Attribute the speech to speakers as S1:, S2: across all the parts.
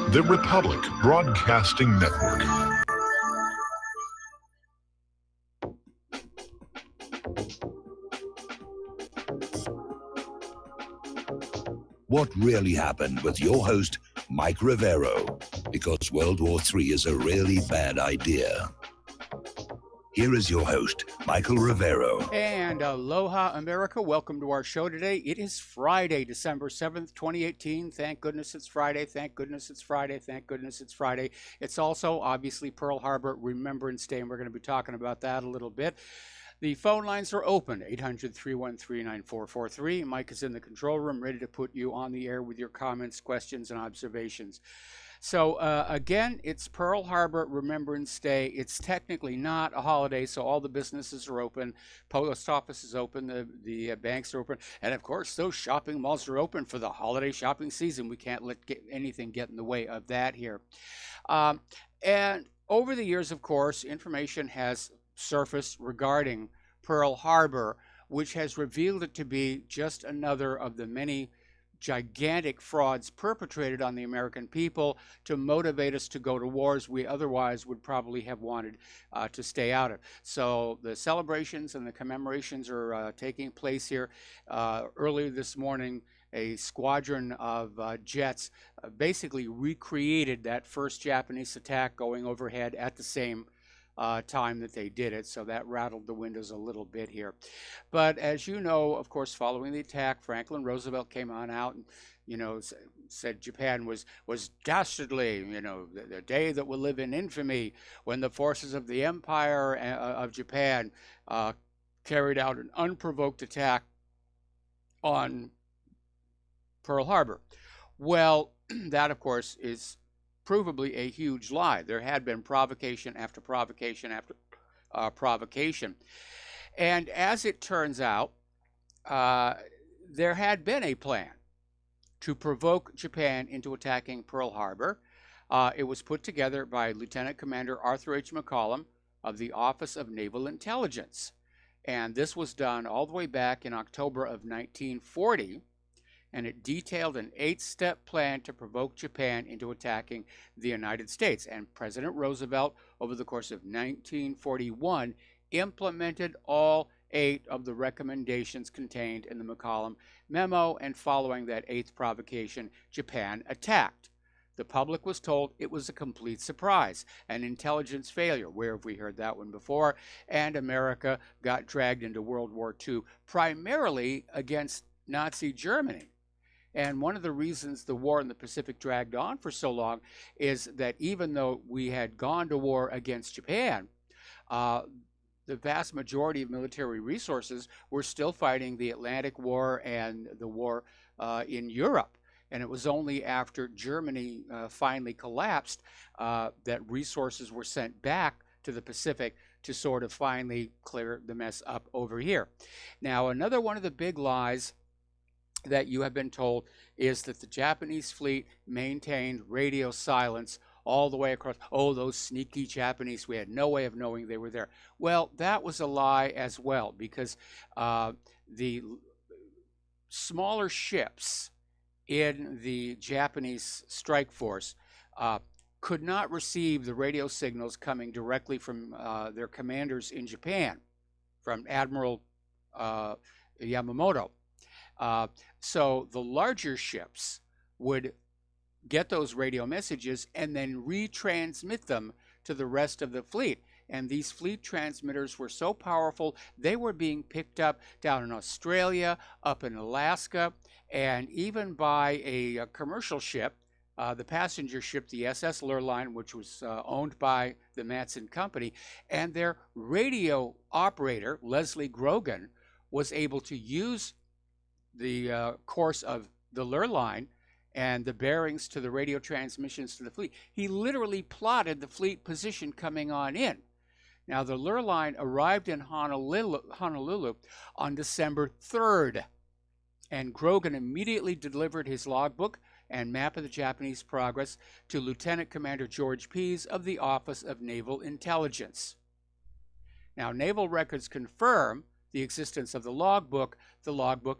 S1: The Republic Broadcasting Network.
S2: What really happened with your host, Mike Rivero, because World War III is a really bad idea. Here is your host, Michael Rivero.
S3: And aloha, America. Welcome to our show today. It is Friday, December 7th, 2018. Thank goodness it's Friday. Thank goodness it's Friday. Thank goodness it's Friday. It's also, obviously, Pearl Harbor Remembrance Day, and we're going to be talking about that a little bit. The phone lines are open, 800-313-9443. Mike is in the control room, ready to put you on the air with your comments, questions, and observations. So, again, it's Pearl Harbor Remembrance Day. It's technically not a holiday, so all the businesses are open. Post office is open. The banks are open. And, of course, those shopping malls are open for the holiday shopping season. We can't let anything get in the way of that here. And over the years, of course, information has surfaced regarding Pearl Harbor, which has revealed it to be just another of the many gigantic frauds perpetrated on the American people to motivate us to go to wars we otherwise would probably have wanted to stay out of. So the celebrations and the commemorations are taking place here. Earlier this morning, a squadron of jets basically recreated that first Japanese attack going overhead at the same time that they did it, so that rattled the windows a little bit here. But as you know, of course, following the attack, Franklin Roosevelt came on out and, said Japan was dastardly, the day that will live in infamy, when the forces of the Empire of Japan carried out an unprovoked attack on Pearl Harbor. Well, that, of course, is provably a huge lie. There had been provocation after provocation after provocation. And as it turns out, there had been a plan to provoke Japan into attacking Pearl Harbor. It was put together by Lieutenant Commander Arthur H. McCollum of the Office of Naval Intelligence. And this was done all the way back in October of 1940. And it detailed an 8-step plan to provoke Japan into attacking the United States. And President Roosevelt, over the course of 1941, implemented all 8 of the recommendations contained in the McCollum memo, and following that 8th provocation, Japan attacked. The public was told it was a complete surprise, an intelligence failure. Where have we heard that one before? And America got dragged into World War II, primarily against Nazi Germany. And one of the reasons the war in the Pacific dragged on for so long is that even though we had gone to war against Japan, the vast majority of military resources were still fighting the Atlantic War and the war in Europe. And it was only after Germany finally collapsed that resources were sent back to the Pacific to sort of finally clear the mess up over here. Now, another one of the big lies that you have been told is that the Japanese fleet maintained radio silence all the way across. Oh, those sneaky Japanese, we had no way of knowing they were there. Well, that was a lie as well, because the smaller ships in the Japanese strike force could not receive the radio signals coming directly from their commanders in Japan, from Admiral Yamamoto. So the larger ships would get those radio messages and then retransmit them to the rest of the fleet. And these fleet transmitters were so powerful, they were being picked up down in Australia, up in Alaska, and even by a commercial ship, the passenger ship, the SS Lurline, which was owned by the Matson Company. And their radio operator, Leslie Grogan, was able to use the course of the Lurline and the bearings to the radio transmissions to the fleet. He literally plotted the fleet position coming on in. Now, the Lurline arrived in Honolulu on December 3rd, and Grogan immediately delivered his logbook and map of the Japanese progress to Lieutenant Commander George Pease of the Office of Naval Intelligence. Now, naval records confirm the existence of the logbook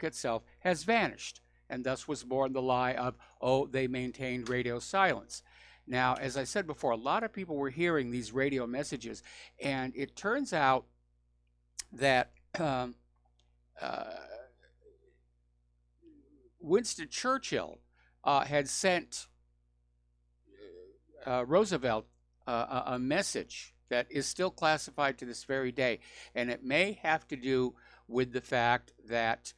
S3: itself has vanished, and thus was born the lie of, oh, they maintained radio silence. Now, as I said before, a lot of people were hearing these radio messages, and it turns out that Winston Churchill had sent Roosevelt a message that is still classified to this very day, and it may have to do with the fact that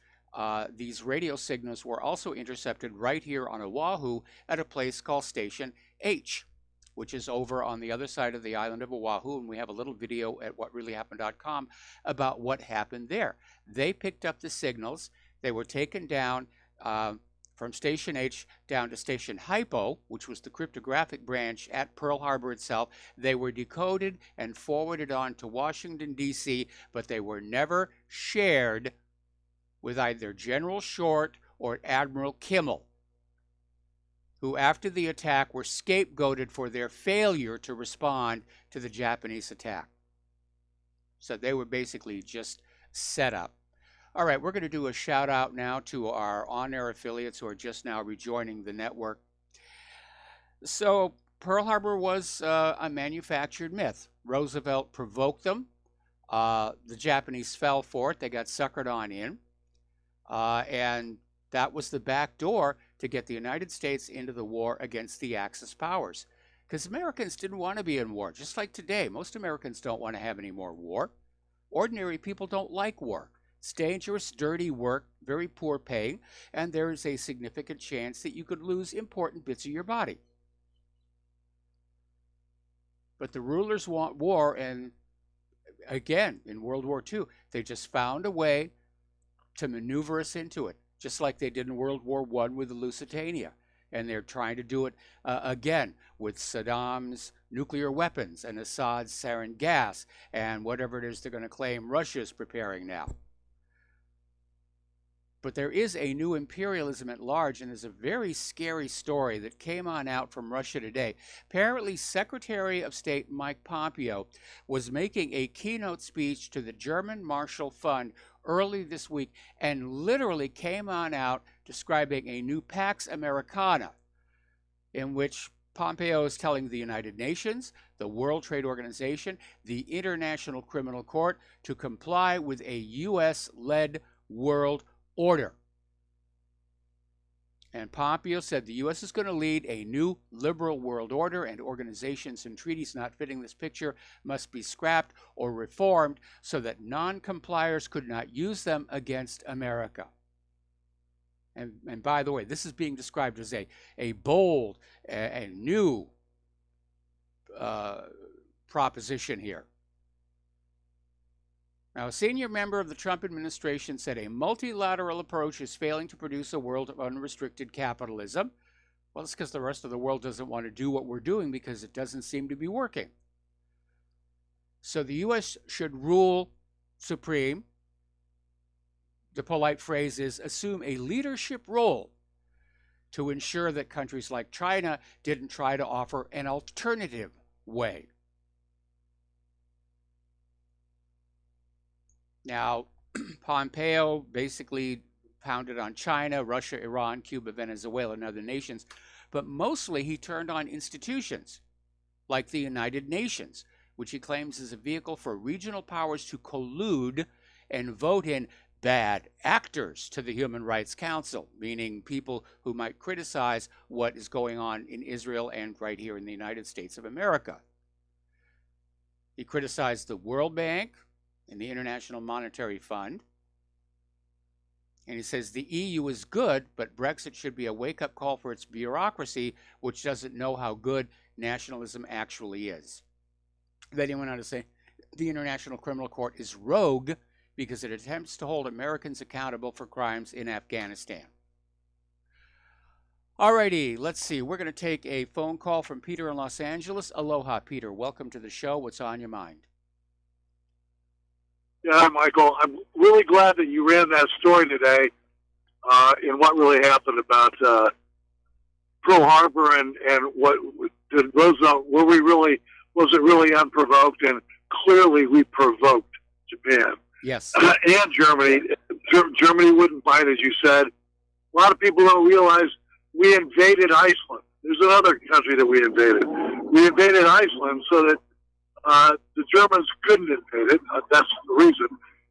S3: these radio signals were also intercepted right here on Oahu at a place called Station H, which is over on the other side of the island of Oahu, and we have a little video at whatreallyhappened.com about what happened there. They picked up the signals. They were taken down from Station H down to Station Hypo, which was the cryptographic branch at Pearl Harbor itself. They were decoded and forwarded on to Washington, D.C., but they were never shared with either General Short or Admiral Kimmel, who after the attack were scapegoated for their failure to respond to the Japanese attack. So they were basically just set up. All right, we're going to do a shout out now to our on-air affiliates who are just now rejoining the network. So Pearl Harbor was a manufactured myth. Roosevelt provoked them. The Japanese fell for it. They got suckered on in. And that was the back door to get the United States into the war against the Axis powers. Because Americans didn't want to be in war, just like today. Most Americans don't want to have any more war. Ordinary people don't like war. It's dangerous, dirty work, very poor paying, and there is a significant chance that you could lose important bits of your body. But the rulers want war, and again, in World War II, they just found a way to maneuver us into it, just like they did in World War I with the Lusitania. And they're trying to do it again with Saddam's nuclear weapons and Assad's sarin gas and whatever it is they're going to claim Russia's preparing now. But there is a new imperialism at large, and there's a very scary story that came on out from Russia today. Apparently, Secretary of State Mike Pompeo was making a keynote speech to the German Marshall Fund early this week and literally came on out describing a new Pax Americana in which Pompeo is telling the United Nations, the World Trade Organization, the International Criminal Court to comply with a U.S.-led world order. And Pompeo said the U.S. is going to lead a new liberal world order, and organizations and treaties not fitting this picture must be scrapped or reformed so that non-compliers could not use them against America. And by the way, this is being described as a bold and new proposition here. Now, a senior member of the Trump administration said a multilateral approach is failing to produce a world of unrestricted capitalism. Well, it's because the rest of the world doesn't want to do what we're doing because it doesn't seem to be working. So the U.S. should rule supreme. The polite phrase is assume a leadership role to ensure that countries like China didn't try to offer an alternative way. Now, Pompeo basically pounded on China, Russia, Iran, Cuba, Venezuela, and other nations, but mostly he turned on institutions like the United Nations, which he claims is a vehicle for regional powers to collude and vote in bad actors to the Human Rights Council, meaning people who might criticize what is going on in Israel and right here in the United States of America. He criticized the World Bank and the International Monetary Fund. And he says the EU is good, but Brexit should be a wake-up call for its bureaucracy, which doesn't know how good nationalism actually is. Then he went on to say the International Criminal Court is rogue because it attempts to hold Americans accountable for crimes in Afghanistan. Alrighty, let's see. We're going to take a phone call from Peter in Los Angeles. Aloha, Peter. Welcome to the show. What's on your mind?
S4: Yeah, Michael, I'm really glad that you ran that story today in what really happened about Pearl Harbor and what did Roosevelt, was it really unprovoked? And clearly we provoked Japan.
S3: Yes.
S4: And Germany. Germany wouldn't fight, as you said. A lot of people don't realize we invaded Iceland. There's another country that we invaded. We invaded Iceland so that the Germans couldn't invade it. That's the reason.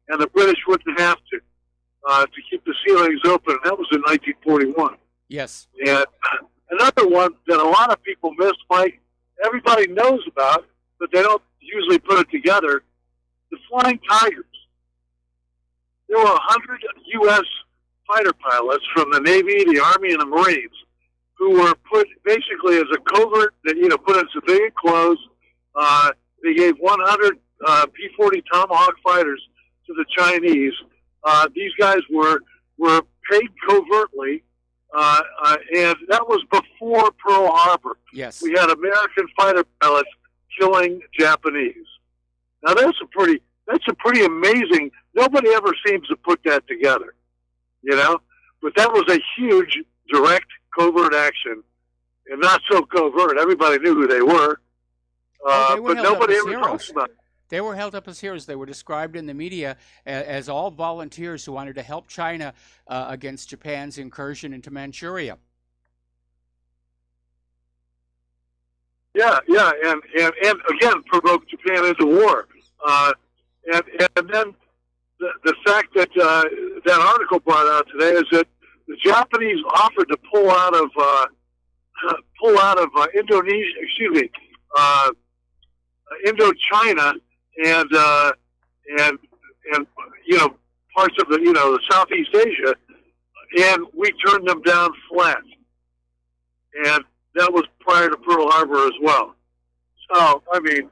S4: And the British wouldn't have to keep the sea lanes open. And that was in 1941.
S3: Yes.
S4: And another one that a lot of people miss, Mike, everybody knows about, but they don't usually put it together, the Flying Tigers. There were 100 U.S. fighter pilots from the Navy, the Army, and the Marines who were put basically as a covert, put in civilian clothes. They gave 100 P-40 Tomahawk fighters to the Chinese. These guys were paid covertly, and that was before Pearl Harbor.
S3: Yes.
S4: We had American fighter pilots killing Japanese. Now that's a pretty amazing. Nobody ever seems to put that together, But that was a huge direct covert action, and not so covert. Everybody knew who they were, but nobody ever talks about it.
S3: They were held up as heroes. They were described in the media as all volunteers who wanted to help China against Japan's incursion into Manchuria.
S4: Yeah, and again provoked Japan into war. And then the fact that that article brought out today is that the Japanese offered to pull out of Indonesia, Indochina, and parts of the Southeast Asia, and we turned them down flat. And that was prior to Pearl Harbor as well. So I mean,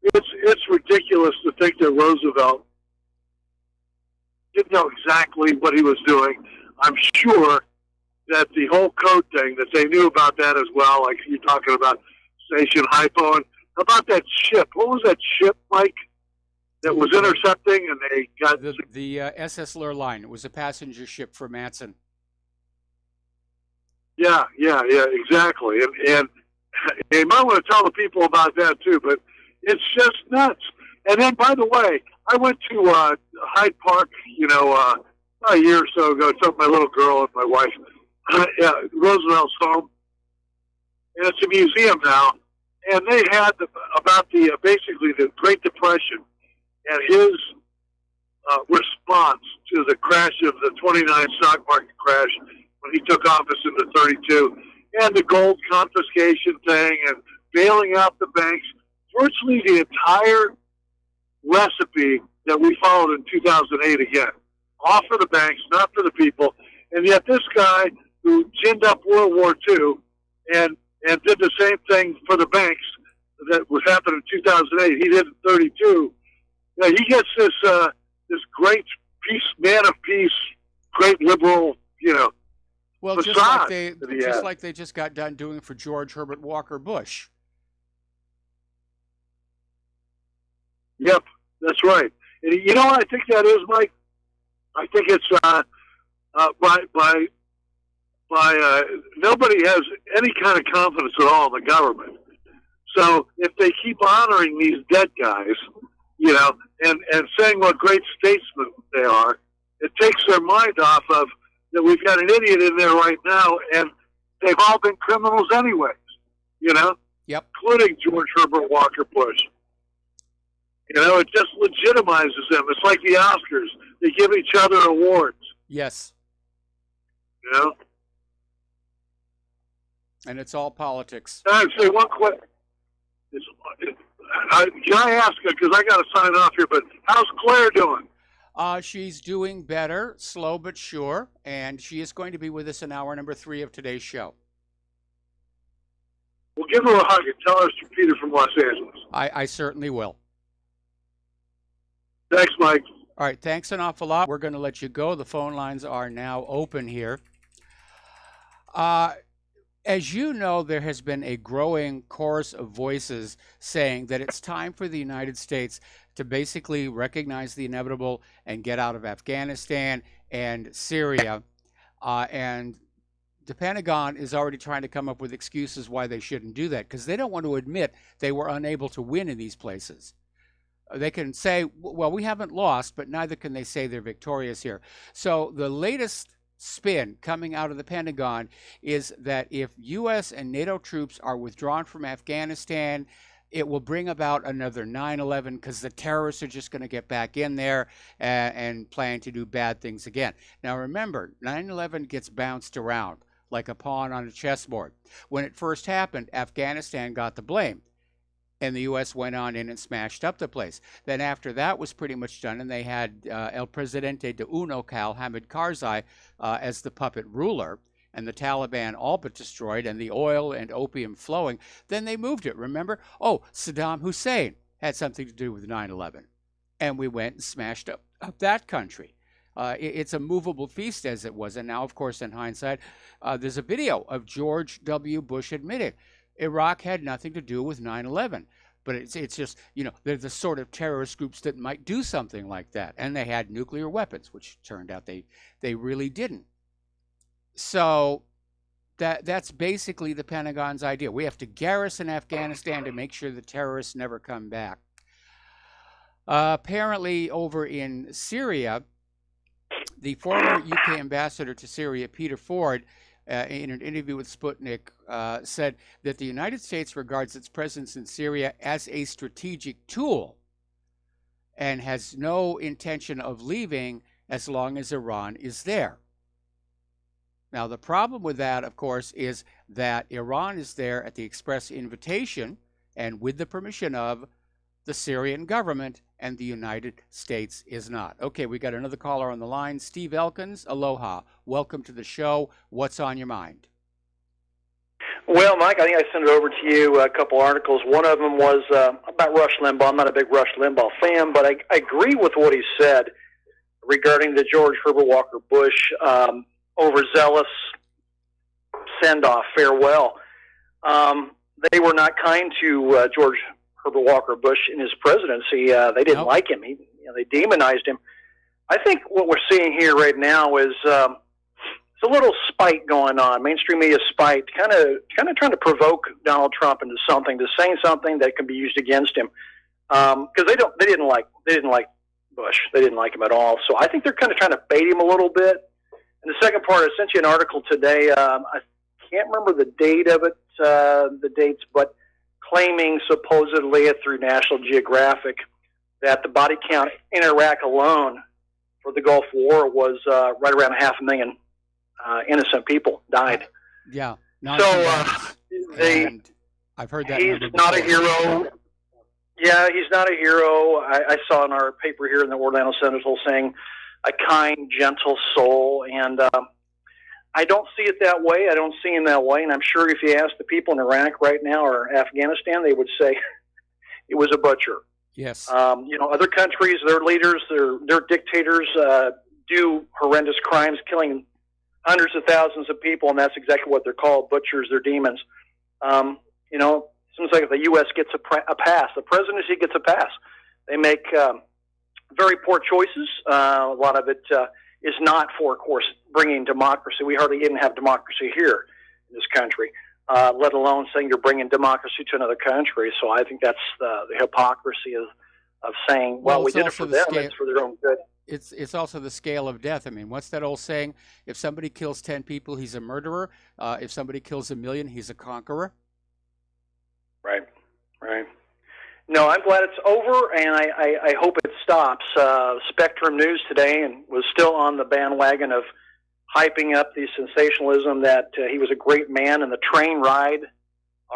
S4: it's ridiculous to think that Roosevelt didn't know exactly what he was doing. I'm sure that the whole code thing, that they knew about that as well, like you're talking about Station Hypo. And about that ship, what was that ship, Mike, that was intercepting and they got...
S3: The SS Lurline. It was a passenger ship for Matson.
S4: Yeah, exactly. And you might want to tell the people about that too, but it's just nuts. And then, by the way, I went to Hyde Park, a year or so ago. Took my little girl and my wife, Roosevelt's home, and it's a museum now. And they had about basically the Great Depression and his response to the crash of the 29 stock market crash when he took office in the 32, and the gold confiscation thing and bailing out the banks. Virtually the entire recipe that we followed in 2008 again. All for the banks, not for the people. And yet this guy who ginned up World War II and did the same thing for the banks that was happening in 2008, he did in 32. He gets this great man of peace, great liberal,
S3: well,
S4: facade
S3: just like they just got done doing for George Herbert Walker Bush.
S4: Yep, that's right. And you know what I think that is, Mike? I think it's by nobody has any kind of confidence at all in the government. So if they keep honoring these dead guys, and saying what great statesmen they are, it takes their mind off of that we've got an idiot in there right now, and they've all been criminals anyways,
S3: Yep.
S4: Including George Herbert Walker Bush. It just legitimizes them. It's like the Oscars. They give each other awards.
S3: Yes. And it's all politics.
S4: Can I say one question? Can I ask, because I got to sign off here, but how's Claire doing?
S3: She's doing better, slow but sure, and she is going to be with us in hour number 3 of today's show.
S4: Well, give her a hug and tell her it's Peter from Los Angeles.
S3: I certainly will.
S4: Thanks, Mike.
S3: All right, thanks an awful lot. We're going to let you go. The phone lines are now open here. As you know, there has been a growing chorus of voices saying that it's time for the United States to basically recognize the inevitable and get out of Afghanistan and Syria. And the Pentagon is already trying to come up with excuses why they shouldn't do that, because they don't want to admit they were unable to win in these places. They can say, well, we haven't lost, but neither can they say they're victorious here. So the latest spin coming out of the Pentagon is that if U.S. and NATO troops are withdrawn from Afghanistan, it will bring about another 9/11 because the terrorists are just going to get back in there and plan to do bad things again. Now remember, 9/11 gets bounced around like a pawn on a chessboard. When it first happened, Afghanistan got the blame, and the U.S. went on in and smashed up the place. Then after that was pretty much done, and they had El Presidente de Uno Cal, Hamid Karzai, as the puppet ruler, and the Taliban all but destroyed, and the oil and opium flowing, then they moved it. Remember? Oh, Saddam Hussein had something to do with 9/11. And we went and smashed up that country. It's a movable feast as it was. And now, of course, in hindsight, there's a video of George W. Bush admitting Iraq had nothing to do with 9/11. But it's just, they're the sort of terrorist groups that might do something like that. And they had nuclear weapons, which turned out they really didn't. So that's basically the Pentagon's idea. We have to garrison Afghanistan to make sure the terrorists never come back. Apparently, over in Syria, the former UK ambassador to Syria, Peter Ford, in an interview with Sputnik, said that the United States regards its presence in Syria as a strategic tool and has no intention of leaving as long as Iran is there. Now, the problem with that, of course, is that Iran is there at the express invitation and with the permission of the Syrian government, and the United States is not. Okay, we got another caller on the line. Steve Elkins, aloha. Welcome to the show. What's on your mind?
S5: Well, Mike, I think I sent it over to you a couple articles. One of them was about Rush Limbaugh. I'm not a big Rush Limbaugh fan, but I agree with what he said regarding the George Herbert Walker Bush overzealous send-off, farewell. They were not kind to George Herbert Walker Bush in his presidency. They didn't like him. They demonized him. I think what we're seeing here right now is it's a little spite going on, mainstream media spite, kind of trying to provoke Donald Trump into something, to saying something that can be used against him. Because they didn't like Bush. They didn't like him at all. So I think they're kind of trying to bait him a little bit. And the second part, I sent you an article today. I can't remember the date of it, the dates, but claiming supposedly through National Geographic that the body count in Iraq alone for the Gulf War was right around 500,000 innocent people died.
S3: Yeah. I've heard that.
S5: He's not a hero. Yeah, he's not a hero. I saw in our paper here in the Orlando Sentinel saying a kind, gentle soul, and I don't see it that way. I don't see him that way, and I'm sure if you ask the people in Iraq right now or Afghanistan, they would say it was a butcher.
S3: Yes.
S5: Other countries, their leaders, their dictators do horrendous crimes, killing hundreds of thousands of people, and that's exactly what they're called, butchers. They're demons. Seems like if the U.S. gets a pass, the presidency gets a pass. They make very poor choices. A lot of it is not for, of course, bringing democracy. We hardly even have democracy here in this country, let alone saying you're bringing democracy to another country. So I think that's the hypocrisy of saying, well, we did it for them, it's for their own good.
S3: It's also the scale of death. I mean, what's that old saying? If somebody kills 10 people, he's a murderer. If somebody kills 1 million, he's a conqueror.
S5: Right. No, I'm glad it's over, and I hope it stops. Spectrum News today and was still on the bandwagon of hyping up the sensationalism that he was a great man and the train ride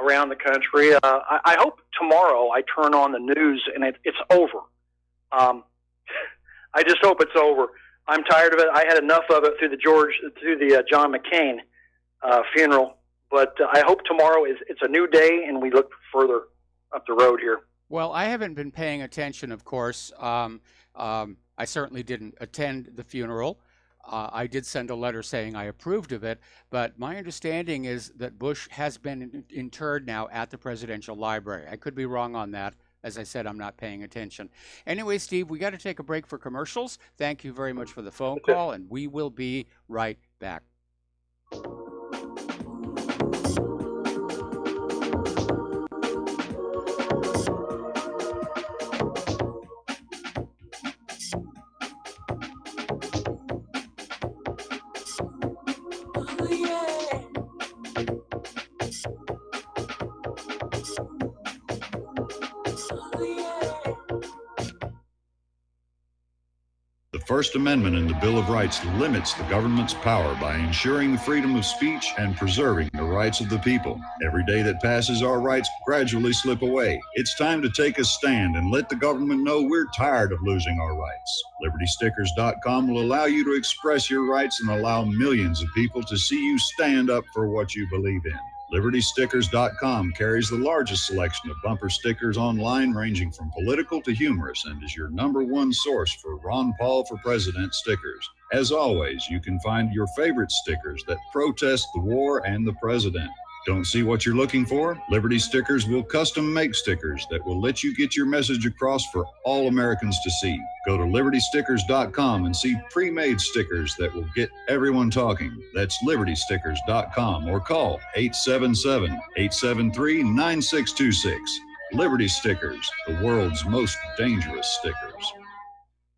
S5: around the country. I hope tomorrow I turn on the news and it's over. I just hope it's over. I'm tired of it. I had enough of it through the John McCain funeral. But I hope tomorrow it's a new day and we look further up the road here.
S3: Well, I haven't been paying attention, of course. I certainly didn't attend the funeral. I did send a letter saying I approved of it, but my understanding is that Bush has been interred now at the Presidential Library. I could be wrong on that. As I said, I'm not paying attention. Anyway, Steve, we got to take a break for commercials. Thank you very much for the phone call, and we will be right back.
S6: First Amendment in the Bill of Rights limits the government's power by ensuring freedom of speech and preserving the rights of the people. Every day that passes, our rights gradually slip away. It's time to take a stand and let the government know we're tired of losing our rights. LibertyStickers.com will allow you to express your rights and allow millions of people to see you stand up for what you believe in. LibertyStickers.com carries the largest selection of bumper stickers online, ranging from political to humorous, and is your #1 source for Ron Paul for President stickers. As always, you can find your favorite stickers that protest the war and the president. Don't see what you're looking for? Liberty Stickers will custom make stickers that will let you get your message across for all Americans to see. Go to LibertyStickers.com and see pre-made stickers that will get everyone talking. That's LibertyStickers.com or call 877-873-9626. Liberty Stickers, the world's most dangerous stickers.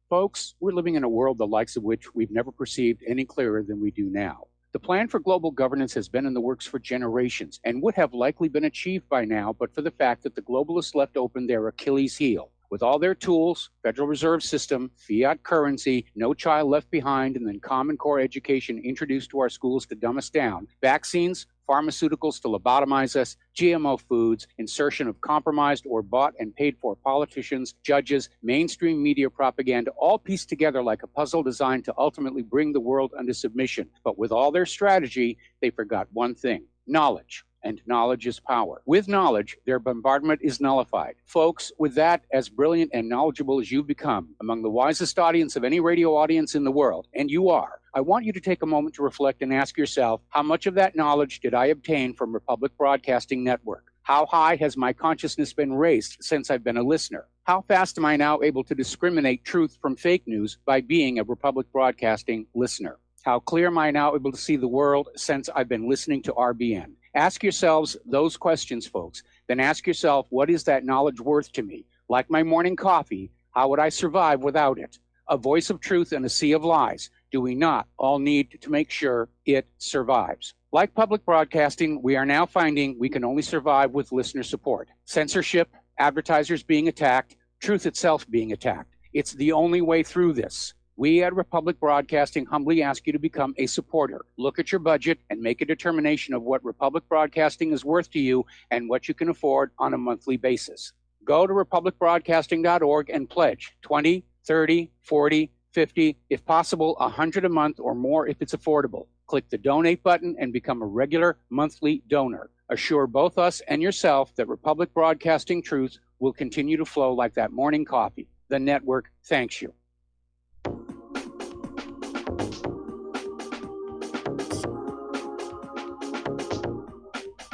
S3: Folks, we're living in a world the likes of which we've never perceived any clearer than we do now. The plan for global governance has been in the works for generations and would have likely been achieved by now, but for the fact that the globalists left open their Achilles heel. With all their tools, Federal Reserve System, fiat currency, no child left behind, and then Common Core education introduced to our schools to dumb us down, vaccines, pharmaceuticals to lobotomize us, GMO foods, insertion of compromised or bought and paid for politicians, judges, mainstream media propaganda, all pieced together like a puzzle designed to ultimately bring the world under submission. But with all their strategy, they forgot one thing: knowledge. And knowledge is power. With knowledge, their bombardment is nullified. Folks, with that, as brilliant and knowledgeable as you've become, among the wisest audience of any radio audience in the world, and you are, I want you to take a moment to reflect and ask yourself, how much of that knowledge did I obtain from Republic Broadcasting Network? How high has my consciousness been raised since I've been a listener? How fast am I now able to discriminate truth from fake news by being a Republic Broadcasting listener? How clear am I now able to see the world since I've been listening to RBN? Ask yourselves those questions, folks. Then ask yourself, what is that knowledge worth to me? Like my morning coffee, how would I survive without it? A voice of truth in a sea of lies. Do we not all need to make sure it survives? Like public broadcasting, we are now finding we can only survive with listener support. Censorship, advertisers being attacked, truth itself being attacked. It's the only way through this. We at Republic Broadcasting humbly ask you to become a supporter. Look at your budget and make a determination of what Republic Broadcasting is worth to you and what you can afford on a monthly basis. Go to republicbroadcasting.org and pledge 20, 30, 40, 50, if possible, 100 a month or more if it's affordable. Click the donate button and become a regular monthly donor. Assure both us and yourself that Republic Broadcasting truth will continue to flow like that morning coffee. The network thanks you.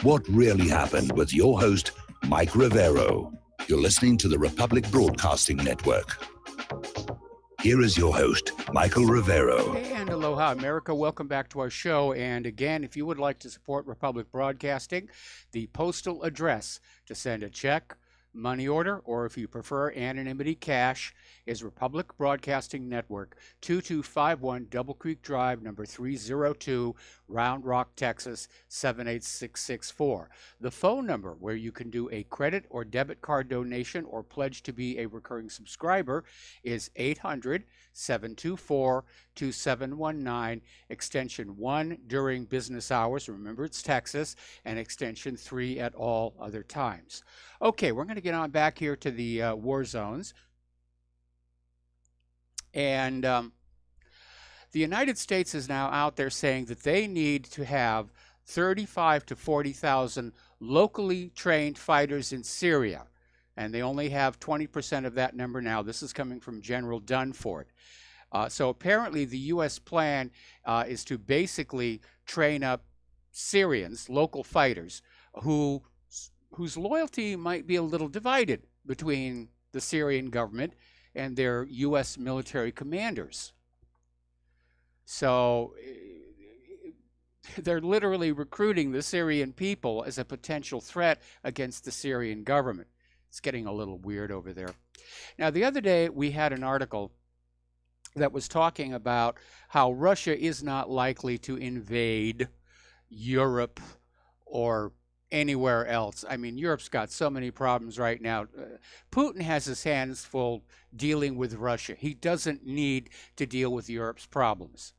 S2: What really happened with your host, Mike Rivero. You're listening to the Republic Broadcasting Network. Here is your host, Michael Rivero.
S3: And aloha, America. Welcome back to our show. And again, if you would like to support Republic Broadcasting, the postal address to send a check, money order, or if you prefer anonymity, cash, is Republic Broadcasting Network, 2251 Double Creek Drive, number 302, Round Rock, Texas, 78664. The phone number where you can do a credit or debit card donation or pledge to be a recurring subscriber is 800-724-2719, extension 1 during business hours. Remember, it's Texas, and extension 3 at all other times. Okay, we're going to get on back here to the war zones. And the United States is now out there saying that they need to have 35 to 40,000 locally trained fighters in Syria. And they only have 20% of that number now. This is coming from General Dunford. So apparently the U.S. plan is to basically train up Syrians, local fighters, whose loyalty might be a little divided between the Syrian government and their U.S. military commanders. So they're literally recruiting the Syrian people as a potential threat against the Syrian government. It's getting a little weird over there. Now, the other day we had an article that was talking about how Russia is not likely to invade Europe or anywhere else. I mean, Europe's got so many problems right now. Putin has his hands full dealing with Russia. He doesn't need to deal with Europe's problems.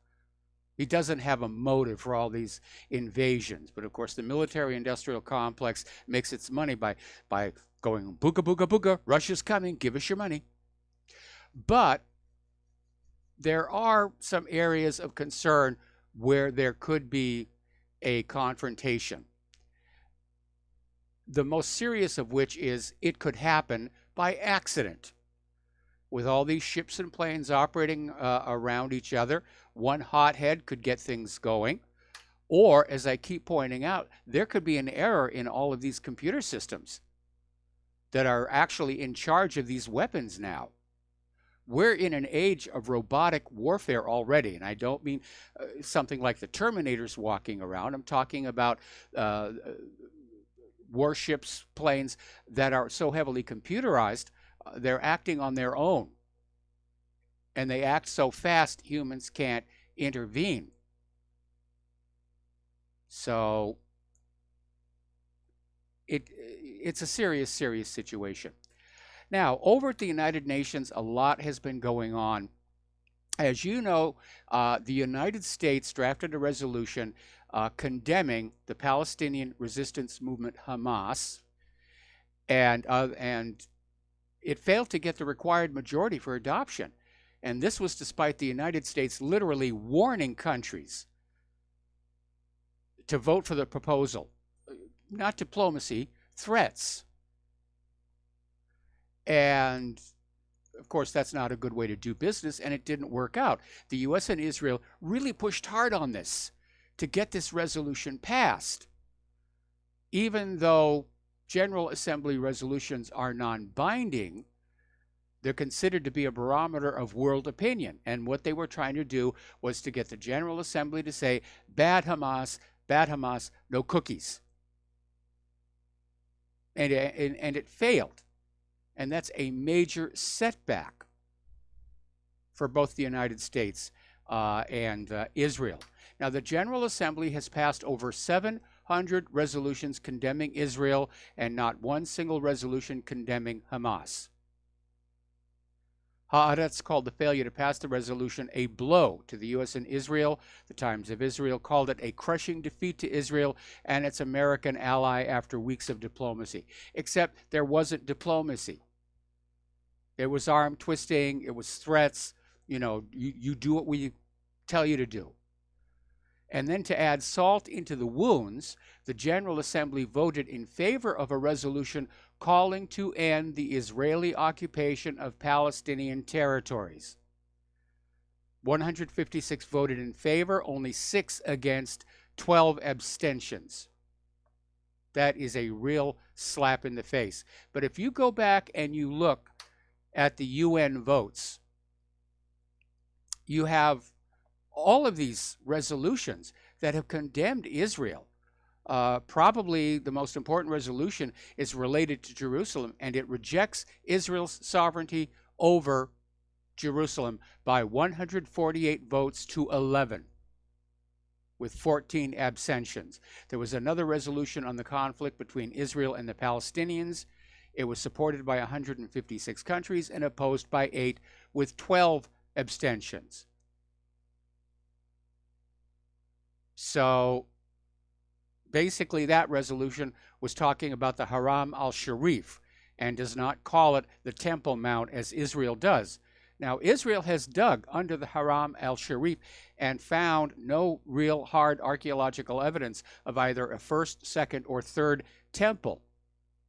S3: He doesn't have a motive for all these invasions. But of course, the military-industrial complex makes its money by going booga, booga, booga, Russia's coming, give us your money. But there are some areas of concern where there could be a confrontation. The most serious of which is it could happen by accident. With all these ships and planes operating around each other, one hothead could get things going. Or, as I keep pointing out, there could be an error in all of these computer systems that are actually in charge of these weapons now. We're in an age of robotic warfare already, and I don't mean something like the Terminators walking around. I'm talking about warships, planes that are so heavily computerized, they're acting on their own. And they act so fast, humans can't intervene. So it's a serious, serious situation. Now, over at the United Nations, a lot has been going on. As you know, the United States drafted a resolution condemning the Palestinian resistance movement Hamas, and it failed to get the required majority for adoption. And this was despite the United States literally warning countries to vote for the proposal. Not diplomacy, threats. And of course, that's not a good way to do business, and it didn't work out. The U.S. and Israel really pushed hard on this to get this resolution passed. Even though General Assembly resolutions are non-binding, they're considered to be a barometer of world opinion. And what they were trying to do was to get the General Assembly to say, bad Hamas, no cookies. And it failed. And that's a major setback for both the United States and Israel. Now, the General Assembly has passed over 700 resolutions condemning Israel and not one single resolution condemning Hamas. Haaretz called the failure to pass the resolution a blow to the U.S. and Israel. The Times of Israel called it a crushing defeat to Israel and its American ally after weeks of diplomacy. Except there wasn't diplomacy. It was arm twisting. It was threats. You know, you do what we tell you to do. And then to add salt into the wounds, the General Assembly voted in favor of a resolution calling to end the Israeli occupation of Palestinian territories. 156 voted in favor, only 6 against, 12 abstentions. That is a real slap in the face. But if you go back and you look at the UN votes, you have all of these resolutions that have condemned Israel. Probably the most important resolution is related to Jerusalem, and it rejects Israel's sovereignty over Jerusalem by 148 votes to 11, with 14 abstentions. There was another resolution on the conflict between Israel and the Palestinians. It was supported by 156 countries and opposed by 8, with 12 abstentions. So basically that resolution was talking about the Haram al-Sharif and does not call it the Temple Mount as Israel does. Now, Israel has dug under the Haram al-Sharif and found no real hard archaeological evidence of either a first, second, or third temple.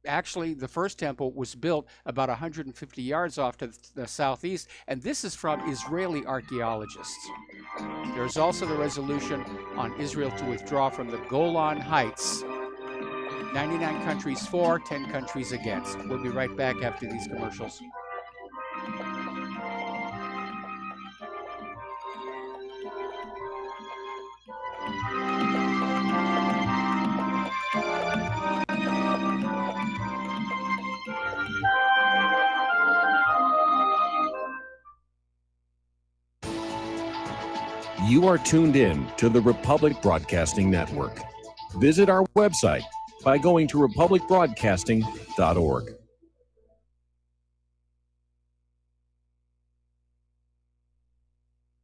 S3: Actually, the first temple was built about 150 yards off to the southeast, and this is from Israeli archaeologists. There's also the resolution on Israel to withdraw from the Golan Heights. 99 countries for, 10 countries against. We'll be right back after these commercials.
S7: You are tuned in to the Republic Broadcasting Network. Visit our website, by going to republicbroadcasting.org.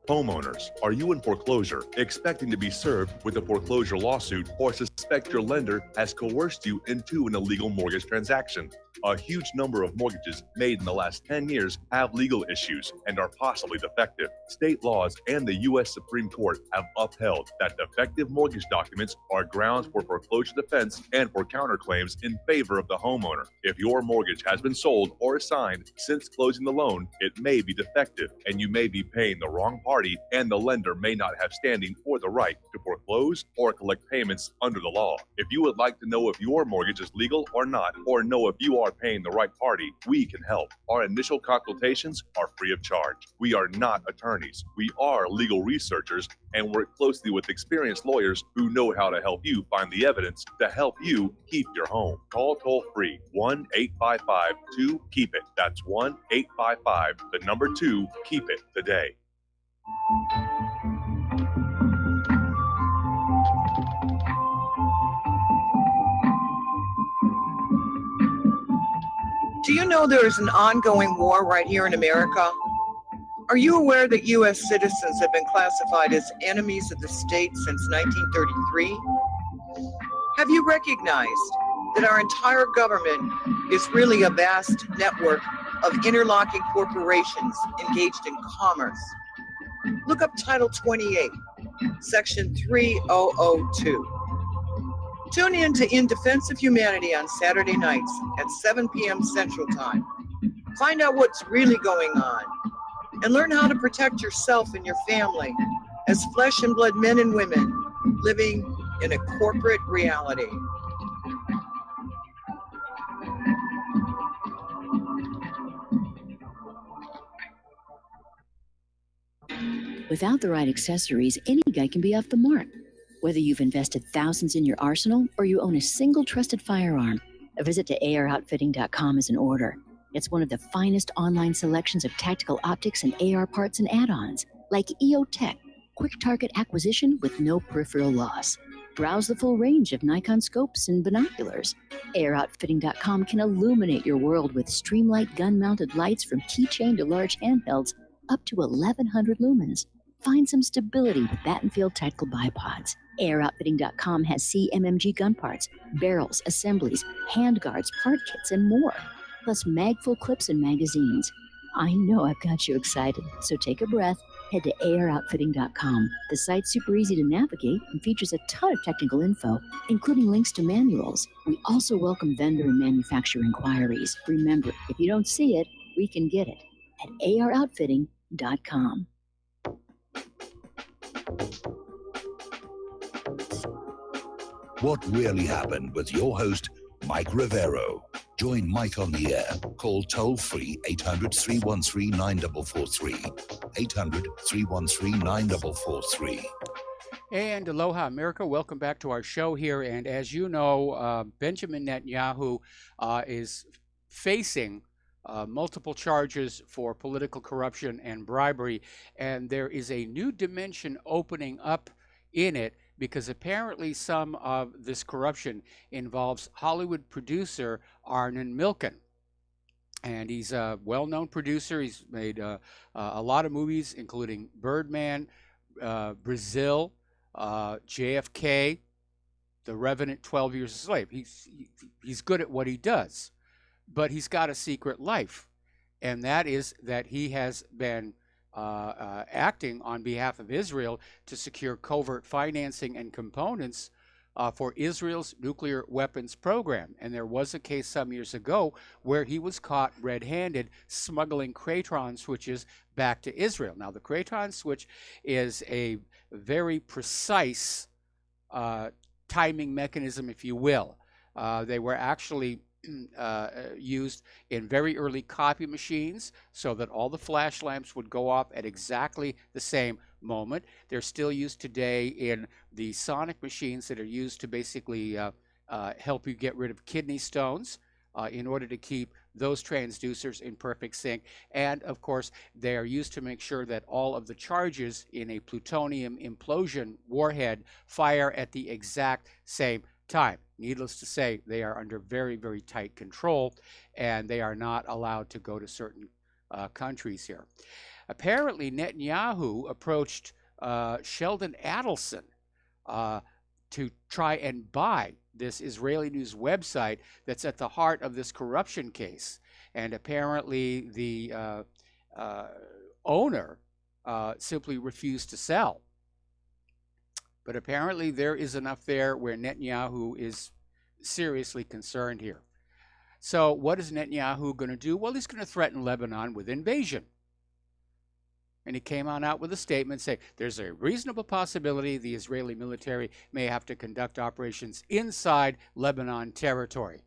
S8: Homeowners, are you in foreclosure, expecting to be served with a foreclosure lawsuit, or suspect your lender has coerced you into an illegal mortgage transaction? A huge number of mortgages made in the last 10 years have legal issues and are possibly defective. State laws and the U.S. Supreme Court have upheld that defective mortgage documents are grounds for foreclosure defense and for counterclaims in favor of the homeowner. If your mortgage has been sold or assigned since closing the loan, it may be defective and you may be paying the wrong party, and the lender may not have standing or the right to foreclose or collect payments under the law. If you would like to know if your mortgage is legal or not, or know if you are paying the right party, we can help. Our initial consultations are free of charge. We are not attorneys. We are legal researchers and work closely with experienced lawyers who know how to help you find the evidence to help you keep your home. Call toll free 1-855-2-KEEP-IT. That's 1-855-2-KEEP-IT today.
S9: Do you know there is an ongoing war right here in America? Are you aware that U.S. citizens have been classified as enemies of the state since 1933? Have you recognized that our entire government is really a vast network of interlocking corporations engaged in commerce? Look up Title 28, Section 3002. Tune in to In Defense of Humanity on Saturday nights at 7 p.m. Central Time. Find out what's really going on and learn how to protect yourself and your family as flesh and blood men and women living in a corporate reality.
S10: Without the right accessories, any guy can be off the mark. Whether you've invested thousands in your arsenal or you own a single trusted firearm, a visit to AROutfitting.com is in order. It's one of the finest online selections of tactical optics and AR parts and add-ons, like EOTech, quick target acquisition with no peripheral loss. Browse the full range of Nikon scopes and binoculars. AROutfitting.com can illuminate your world with Streamlight gun-mounted lights from keychain to large handhelds up to 1,100 lumens. Find some stability with Battenfield Tactical Bipods. AirOutfitting.com has CMMG gun parts, barrels, assemblies, handguards, part kits, and more, plus mag-full clips and magazines. I know I've got you excited, so take a breath. Head to AirOutfitting.com. The site's super easy to navigate and features a ton of technical info, including links to manuals. We also welcome vendor and manufacturer inquiries. Remember, if you don't see it, we can get it at AirOutfitting.com.
S2: What really happened with your host, Mike Rivero. Join Mike on the air. Call toll-free 800-313-9443. 800-313-9443.
S3: And aloha, America. Welcome back to our show here. And as you know, Benjamin Netanyahu is facing multiple charges for political corruption and bribery. And there is a new dimension opening up in it, because apparently some of this corruption involves Hollywood producer Arnon Milchan. And he's a well-known producer. He's made a lot of movies, including Birdman, Brazil, JFK, The Revenant, 12 Years a Slave. He's good at what he does, but he's got a secret life, and that is that he has been acting on behalf of Israel to secure covert financing and components for Israel's nuclear weapons program. And there was a case some years ago where he was caught red-handed smuggling Cratron switches back to Israel. Now, the Cratron switch is a very precise timing mechanism, if you will. They were actually used in very early copy machines so that all the flash lamps would go off at exactly the same moment. They're still used today in the sonic machines that are used to basically help you get rid of kidney stones in order to keep those transducers in perfect sync. And of course, they are used to make sure that all of the charges in a plutonium implosion warhead fire at the exact same time. Needless to say, they are under very, very tight control, and they are not allowed to go to certain countries here. Apparently, Netanyahu approached Sheldon Adelson to try and buy this Israeli news website that's at the heart of this corruption case. And apparently, the owner simply refused to sell. But apparently there is enough there where Netanyahu is seriously concerned here. So what is Netanyahu going to do? Well, he's going to threaten Lebanon with invasion. And he came on out with a statement saying there's a reasonable possibility the Israeli military may have to conduct operations inside Lebanon territory.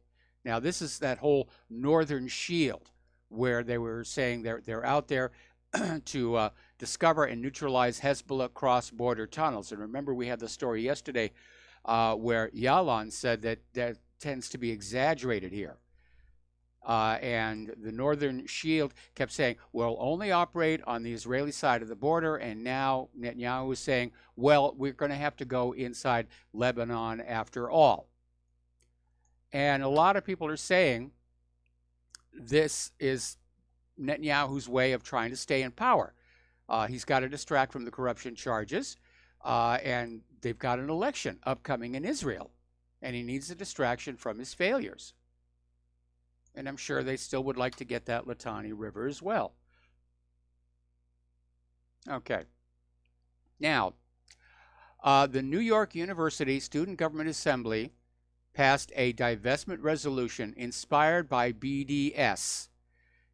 S3: Now, this is that whole Northern Shield where they were saying they're out there to discover and neutralize Hezbollah cross-border tunnels. And remember, we had the story yesterday where Yalon said that that tends to be exaggerated here. And the Northern Shield kept saying, we'll only operate on the Israeli side of the border. And now Netanyahu is saying, well, we're going to have to go inside Lebanon after all. And a lot of people are saying this is Netanyahu's way of trying to stay in power. He's got to distract from the corruption charges, and they've got an election upcoming in Israel, and he needs a distraction from his failures. And I'm sure they still would like to get that Litani River as well. Okay. Now, the New York University Student Government Assembly passed a divestment resolution inspired by BDS.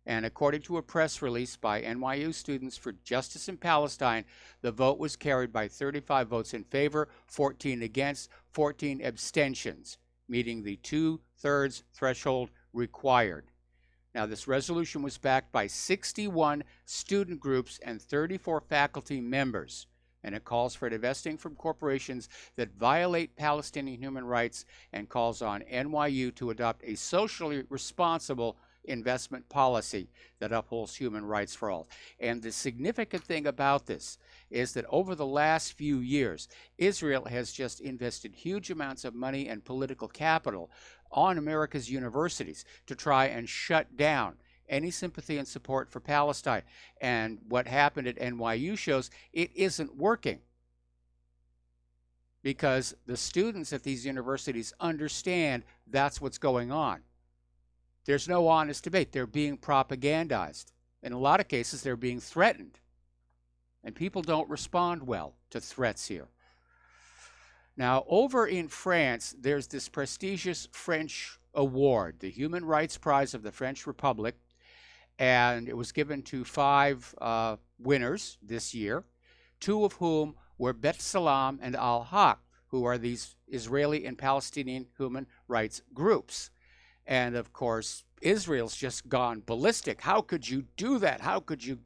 S3: And according to a press release by NYU Students for Justice in Palestine, the vote was carried by 35 votes in favor, 14 against, 14 abstentions, meeting the 2/3 threshold required. Now, this resolution was backed by 61 student groups and 34 faculty members, and it calls for divesting from corporations that violate Palestinian human rights and calls on NYU to adopt a socially responsible investment policy that upholds human rights for all. And the significant thing about this is that over the last few years, Israel has just invested huge amounts of money and political capital on America's universities to try and shut down any sympathy and support for Palestine. And what happened at NYU shows it isn't working, because the students at these universities understand that's what's going on. There's no honest debate. They're being propagandized. In a lot of cases, they're being threatened. And people don't respond well to threats here. Now, over in France, there's this prestigious French award, the Human Rights Prize of the French Republic. And it was given to 5 winners this year, 2 of whom were Bet Salam and Al-Haq, who are these Israeli and Palestinian human rights groups. And of course, Israel's just gone ballistic. How could you do that? How could you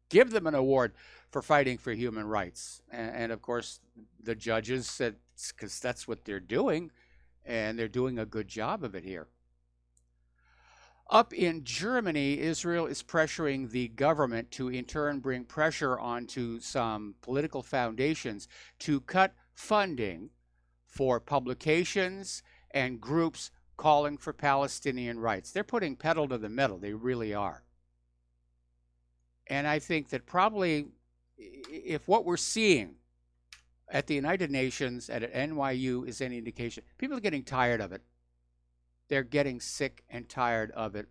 S3: give them an award for fighting for human rights? And of course, the judges said, because that's what they're doing, and they're doing a good job of it here. Up in Germany, Israel is pressuring the government to in turn bring pressure onto some political foundations to cut funding for publications and groups calling for Palestinian rights. They're putting pedal to the metal. They really are. And I think that probably if what we're seeing at the United Nations, at NYU, is any indication, people are getting tired of it. They're getting sick and tired of it.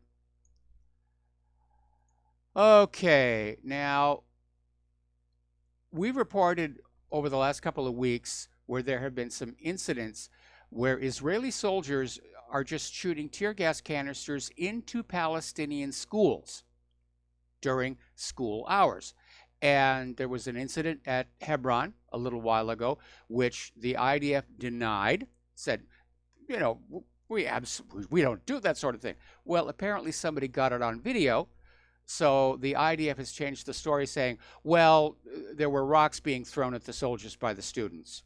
S3: Okay, now, we've reported over the last couple of weeks where there have been some incidents where Israeli soldiers are just shooting tear gas canisters into Palestinian schools during school hours. And there was an incident at Hebron a little while ago, which the IDF denied, said, you know, we don't do that sort of thing. Well, apparently somebody got it on video, so the IDF has changed the story, saying, well, there were rocks being thrown at the soldiers by the students.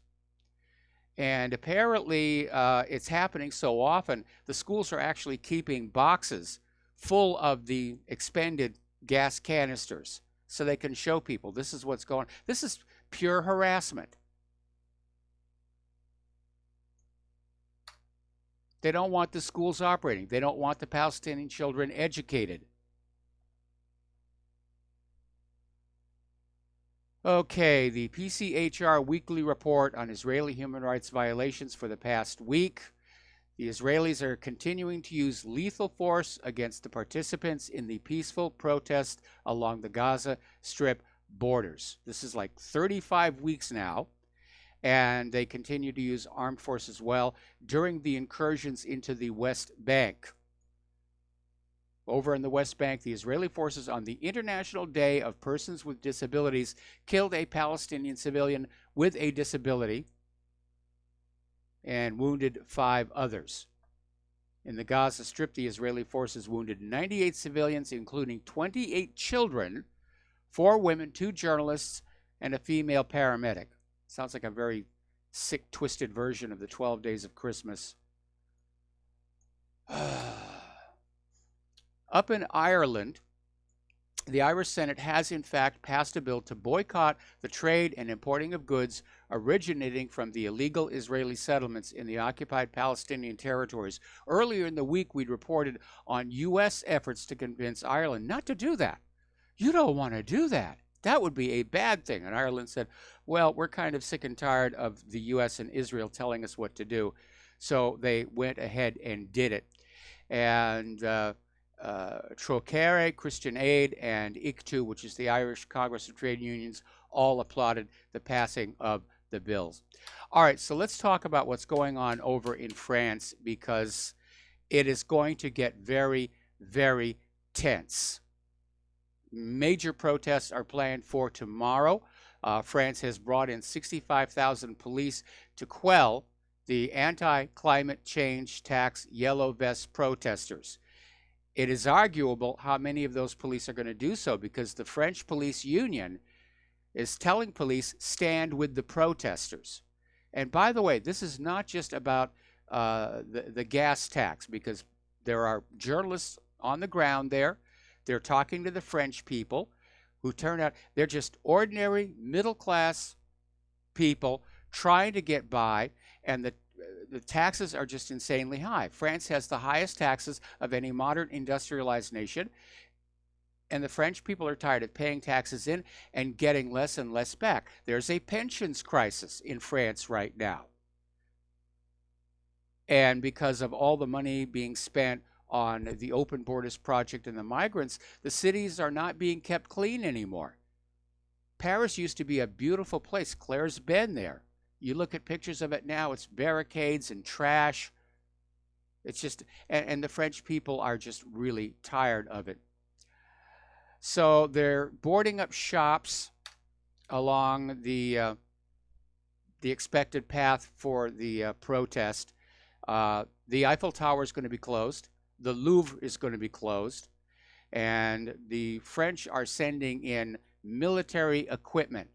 S3: And apparently it's happening so often, the schools are actually keeping boxes full of the expended gas canisters so they can show people this is what's going on. This is pure harassment. They don't want the schools operating. They don't want the Palestinian children educated. Okay, the PCHR weekly report on Israeli human rights violations for the past week. The Israelis are continuing to use lethal force against the participants in the peaceful protest along the Gaza Strip borders. This is like 35 weeks now, and they continue to use armed force as well during the incursions into the West Bank. Over in the West Bank, the Israeli forces on the International Day of Persons with Disabilities killed a Palestinian civilian with a disability and wounded 5 others. In the Gaza Strip, the Israeli forces wounded 98 civilians, including 28 children, 4 women, 2 journalists, and a female paramedic. Sounds like a very sick, twisted version of the 12 Days of Christmas. Up in Ireland, the Irish Senate has in fact passed a bill to boycott the trade and importing of goods originating from the illegal Israeli settlements in the occupied Palestinian territories. Earlier in the week, we'd reported on U.S. efforts to convince Ireland not to do that. You don't want to do that. That would be a bad thing. And Ireland said, well, we're kind of sick and tired of the U.S. and Israel telling us what to do. So they went ahead and did it. And Trocare, Christian Aid, and ICTU, which is the Irish Congress of Trade Unions, all applauded the passing of the bills. All right, so let's talk about what's going on over in France, because it is going to get very, very tense. Major protests are planned for tomorrow. France has brought in 65,000 police to quell the anti-climate change tax yellow vest protesters. It is arguable how many of those police are going to do so, because the French police union is telling police, stand with the protesters. And by the way, this is not just about the gas tax, because there are journalists on the ground there. They're talking to the French people who turn out, they're just ordinary middle-class people trying to get by, and the taxes are just insanely high. France has the highest taxes of any modern industrialized nation, and the French people are tired of paying taxes in and getting less and less back. There's a pensions crisis in France right now. And because of all the money being spent on the Open Borders Project and the migrants, the cities are not being kept clean anymore. Paris used to be a beautiful place. Claire's been there. You look at pictures of it now, it's barricades and trash. It's just, and the French people are just really tired of it. So they're boarding up shops along the expected path for the protest. The Eiffel Tower is going to be closed. The Louvre is going to be closed. And the French are sending in military equipment.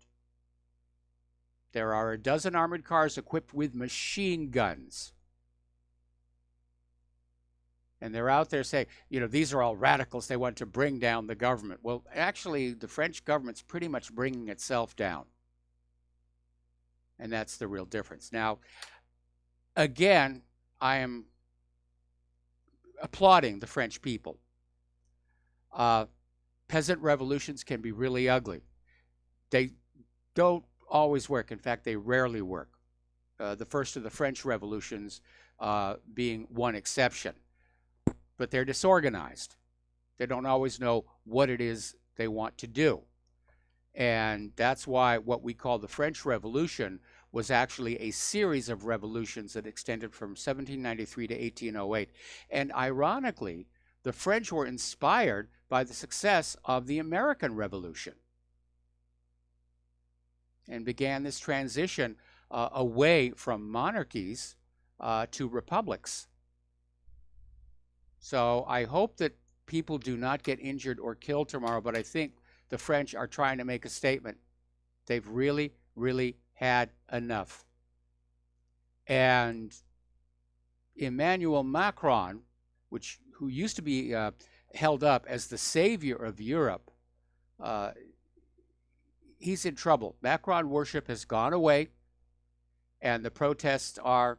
S3: There are a dozen armored cars equipped with machine guns. And they're out there saying, you know, these are all radicals. They want to bring down the government. Well, actually, the French government's pretty much bringing itself down. And that's the real difference. Now, again, I am applauding the French people. Peasant revolutions can be really ugly. They don't always work. In fact, they rarely work. The first of the French revolutions being one exception. But they're disorganized. They don't always know what it is they want to do. And that's why what we call the French Revolution was actually a series of revolutions that extended from 1793 to 1808. And ironically, the French were inspired by the success of the American Revolution and began this transition away from monarchies to republics. So I hope that people do not get injured or killed tomorrow, but I think the French are trying to make a statement. They've really, really had enough. And Emmanuel Macron, who used to be held up as the savior of Europe, he's in trouble. Macron worship has gone away, and the protests are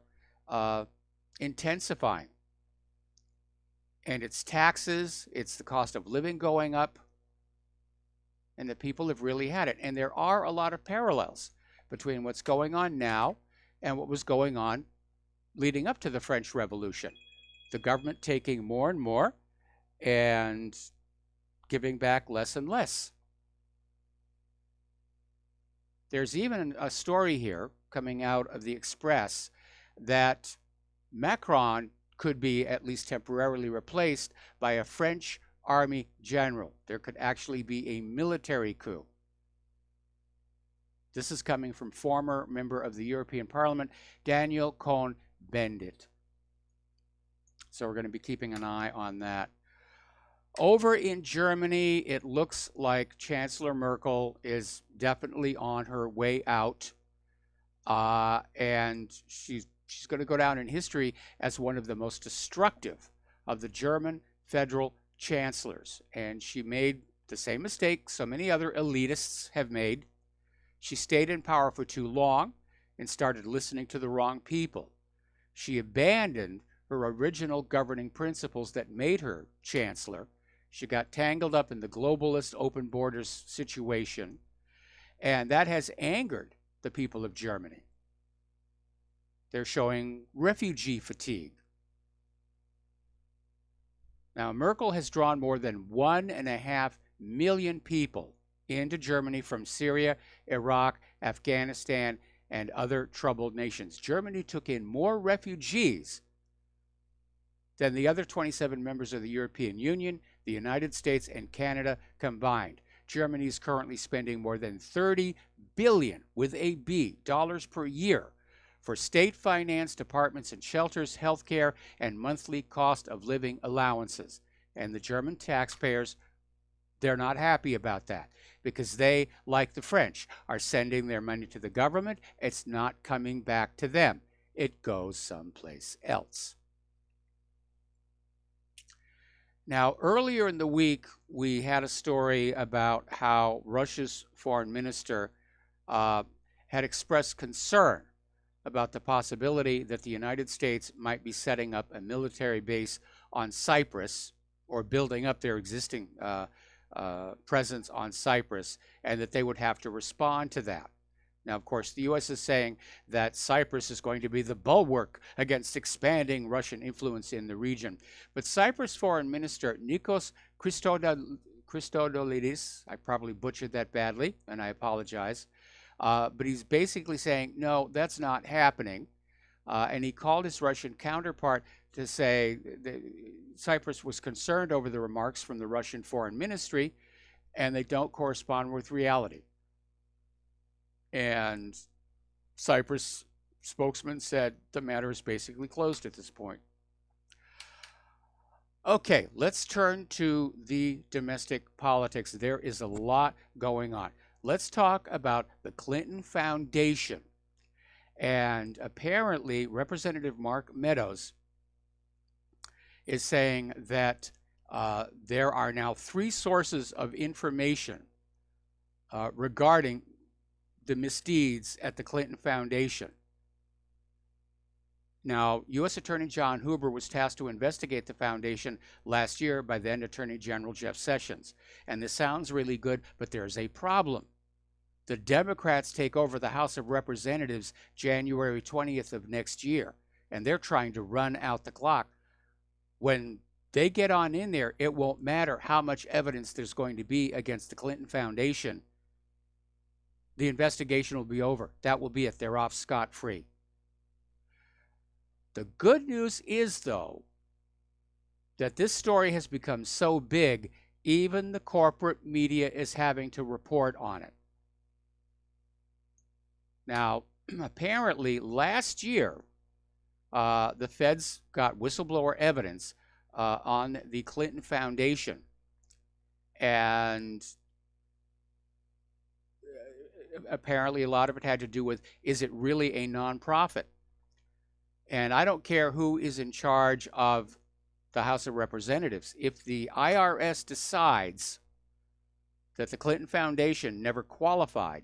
S3: intensifying. And it's taxes, it's the cost of living going up, and the people have really had it. And there are a lot of parallels between what's going on now and what was going on leading up to the French Revolution. The government taking more and more and giving back less and less. There's even a story here coming out of the Express that Macron could be at least temporarily replaced by a French army general. There could actually be a military coup. This is coming from former member of the European Parliament, Daniel Cohn-Bendit. So we're going to be keeping an eye on that. Over in Germany, it looks like Chancellor Merkel is definitely on her way out. And she's going to go down in history as one of the most destructive of the German federal chancellors. And she made the same mistake so many other elitists have made. She stayed in power for too long and started listening to the wrong people. She abandoned her original governing principles that made her chancellor. She got tangled up in the globalist open borders situation, and that has angered the people of Germany. They're showing refugee fatigue. Now, Merkel has drawn more than 1.5 million people into Germany from Syria, Iraq, Afghanistan, and other troubled nations. Germany took in more refugees than the other 27 members of the European Union, the United States, and Canada combined. Germany is currently spending more than $30 billion, with a B, dollars per year for state-financed apartments and shelters, healthcare, and monthly cost of living allowances. And the German taxpayers, they're not happy about that because they, like the French, are sending their money to the government. It's not coming back to them. It goes someplace else. Now, earlier in the week, we had a story about how Russia's foreign minister had expressed concern about the possibility that the United States might be setting up a military base on Cyprus or building up their existing presence on Cyprus, and that they would have to respond to that. Now, of course, the U.S. is saying that Cyprus is going to be the bulwark against expanding Russian influence in the region. But Cyprus Foreign Minister Nikos Christodoulidis, I probably butchered that badly, and I apologize, but he's basically saying, no, that's not happening. And he called his Russian counterpart to say that Cyprus was concerned over the remarks from the Russian Foreign Ministry, and they don't correspond with reality. And Cyprus spokesman said the matter is basically closed at this point. Okay, let's turn to the domestic politics. There is a lot going on. Let's talk about the Clinton Foundation. And apparently, Representative Mark Meadows is saying that there are now 3 sources of information regarding the misdeeds at the Clinton Foundation. Now, U.S. Attorney John Huber was tasked to investigate the foundation last year by then Attorney General Jeff Sessions. And this sounds really good, but there's a problem. The Democrats take over the House of Representatives January 20th of next year, and they're trying to run out the clock. When they get on in there, it won't matter how much evidence there's going to be against the Clinton Foundation. The investigation will be over. That will be it. They're off scot-free. The good news is, though, that this story has become so big, even the corporate media is having to report on it. Now, apparently, last year, the feds got whistleblower evidence on the Clinton Foundation. And apparently a lot of it had to do with, is it really a nonprofit? And I don't care who is in charge of the House of Representatives. If the IRS decides that the Clinton Foundation never qualified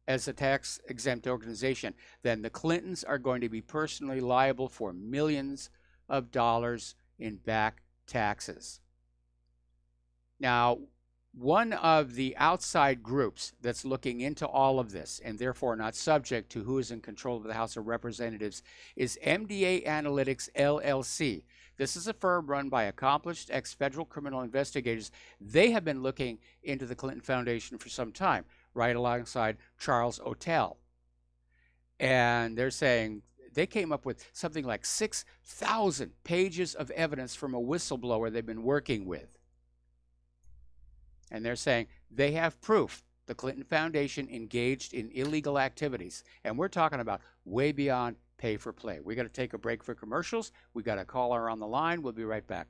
S3: as a tax-exempt organization, then the Clintons are going to be personally liable for millions of dollars in back taxes. Now, one of the outside groups that's looking into all of this, and therefore not subject to who is in control of the House of Representatives, is MDA Analytics, LLC. This is a firm run by accomplished ex-federal criminal investigators. They have been looking into the Clinton Foundation for some time, right alongside Charles Otel. And they're saying they came up with something like 6,000 pages of evidence from a whistleblower they've been working with. And they're saying they have proof the Clinton Foundation engaged in illegal activities. And we're talking about way beyond pay for play. We got to take a break for commercials. We got a caller on the line. We'll be right back.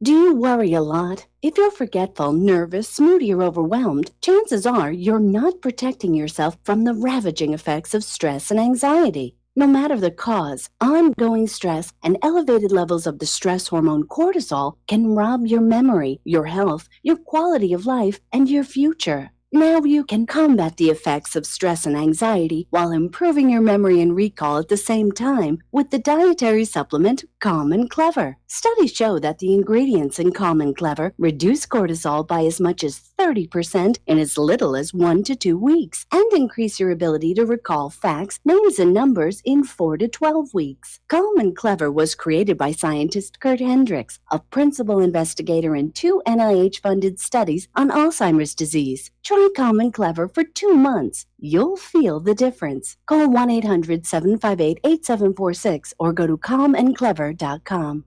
S7: Do you worry a lot? If you're forgetful, nervous, moody, or overwhelmed, chances are you're not protecting yourself from the ravaging effects of stress and anxiety. No matter the cause, ongoing stress and elevated levels of the stress hormone cortisol can rob your memory, your health, your quality of life, and your future. Now you can combat the effects of stress and anxiety while improving your memory and recall at the same time with the dietary supplement Calm and Clever. Studies show that the ingredients in Calm and Clever reduce cortisol by as much as 30% in as little as 1 to 2 weeks and increase your ability to recall facts, names, and numbers in 4 to 12 weeks. Calm and Clever was created by scientist Kurt Hendricks, a principal investigator in 2 NIH-funded studies on Alzheimer's disease. Try Calm and Clever for 2 months. You'll feel the difference. Call 1-800-758-8746 or go to calmandclever.com.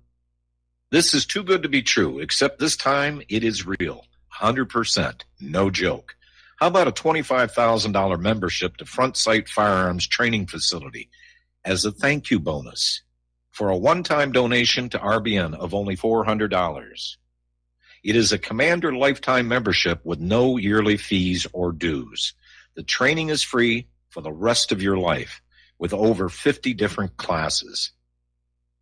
S11: This is too good to be true, except this time it is real. 100%. No joke. How about a $25,000 membership to Front Sight Firearms Training Facility as a thank you bonus for a one-time donation to RBN of only $400? It is a Commander lifetime membership with no yearly fees or dues. The training is free for the rest of your life with over 50 different classes.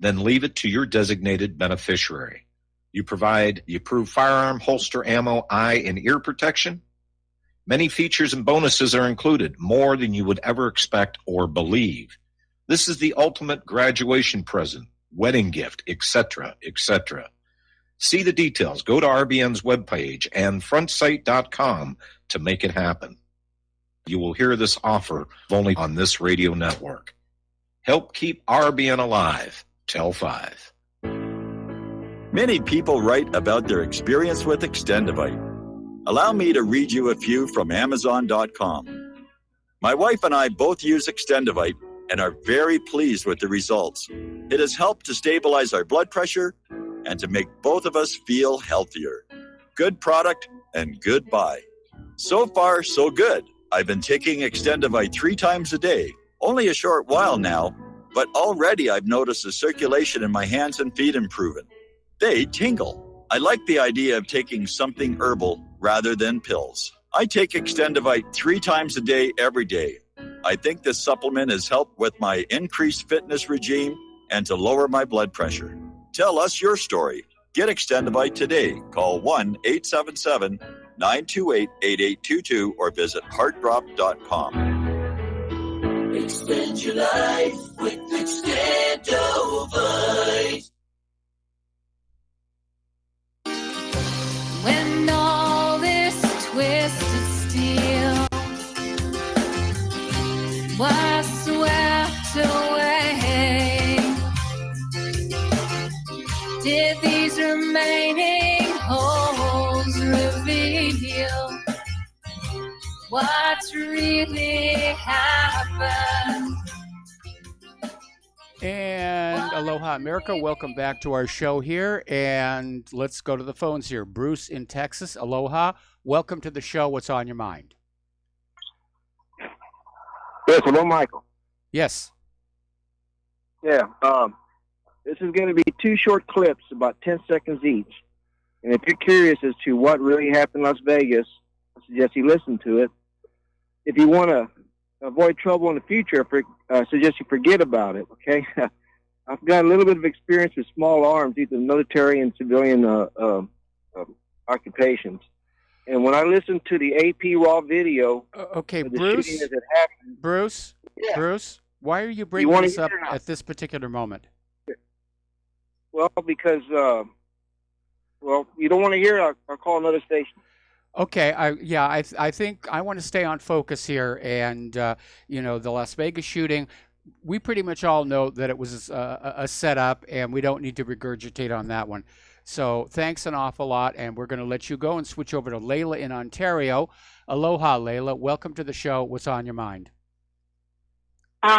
S11: Then leave it to your designated beneficiary. You provide the approved firearm, holster, ammo, eye, and ear protection. Many features and bonuses are included, more than you would ever expect or believe. This is the ultimate graduation present, wedding gift, etc., etc. See the details. Go to RBN's webpage and frontsight.com to make it happen. You will hear this offer only on this radio network. Help keep RBN alive. Tell 5.
S12: Many people write about their experience with Extendivite. Allow me to read you a few from Amazon.com. My wife and I both use Extendivite and are very pleased with the results. It has helped to stabilize our blood pressure and to make both of us feel healthier. Good product and good buy. So far, so good. I've been taking Extendivite 3 times a day, only a short while now, but already I've noticed the circulation in my hands and feet improving. They tingle. I like the idea of taking something herbal rather than pills. I take Extendivite 3 times a day, every day. I think this supplement has helped with my increased fitness regime and to lower my blood pressure. Tell us your story. Get Extendivite today. Call 1-877-928-8822 or visit heartdrop.com.
S13: Extend your life with Extendivite.
S14: When all this twisted steel was swept away, did these remaining holes reveal what's really happened?
S3: And aloha, America. Welcome back to our show here. And let's go to the phones here. Bruce in Texas. Aloha. Welcome to the show. What's on your mind?
S15: Yes, hello, Michael.
S3: Yes.
S15: Yeah. This is going to be 2 short clips, about 10 seconds each. And if you're curious as to what really happened in Las Vegas, I suggest you listen to it. If you want to avoid trouble in the future, I suggest you forget about it, okay? I've got a little bit of experience with small arms, either military and civilian occupations. And when I listened to the AP Raw video,
S3: okay,
S15: of the
S3: Bruce,
S15: shooting that happened,
S3: Bruce,
S15: Yeah.
S3: Bruce, why are you bringing
S15: wanna
S3: this
S15: hear
S3: up
S15: it or not?
S3: at this particular moment?
S15: well, because you don't want to hear it, I'll call another station.
S3: Okay, I think I want to stay on focus here, and the Las Vegas shooting. We pretty much all know that it was a setup, and we don't need to regurgitate on that one. So thanks an awful lot, and we're going to let you go and switch over to Layla in Ontario. Aloha, Layla. Welcome to the show. What's on your mind?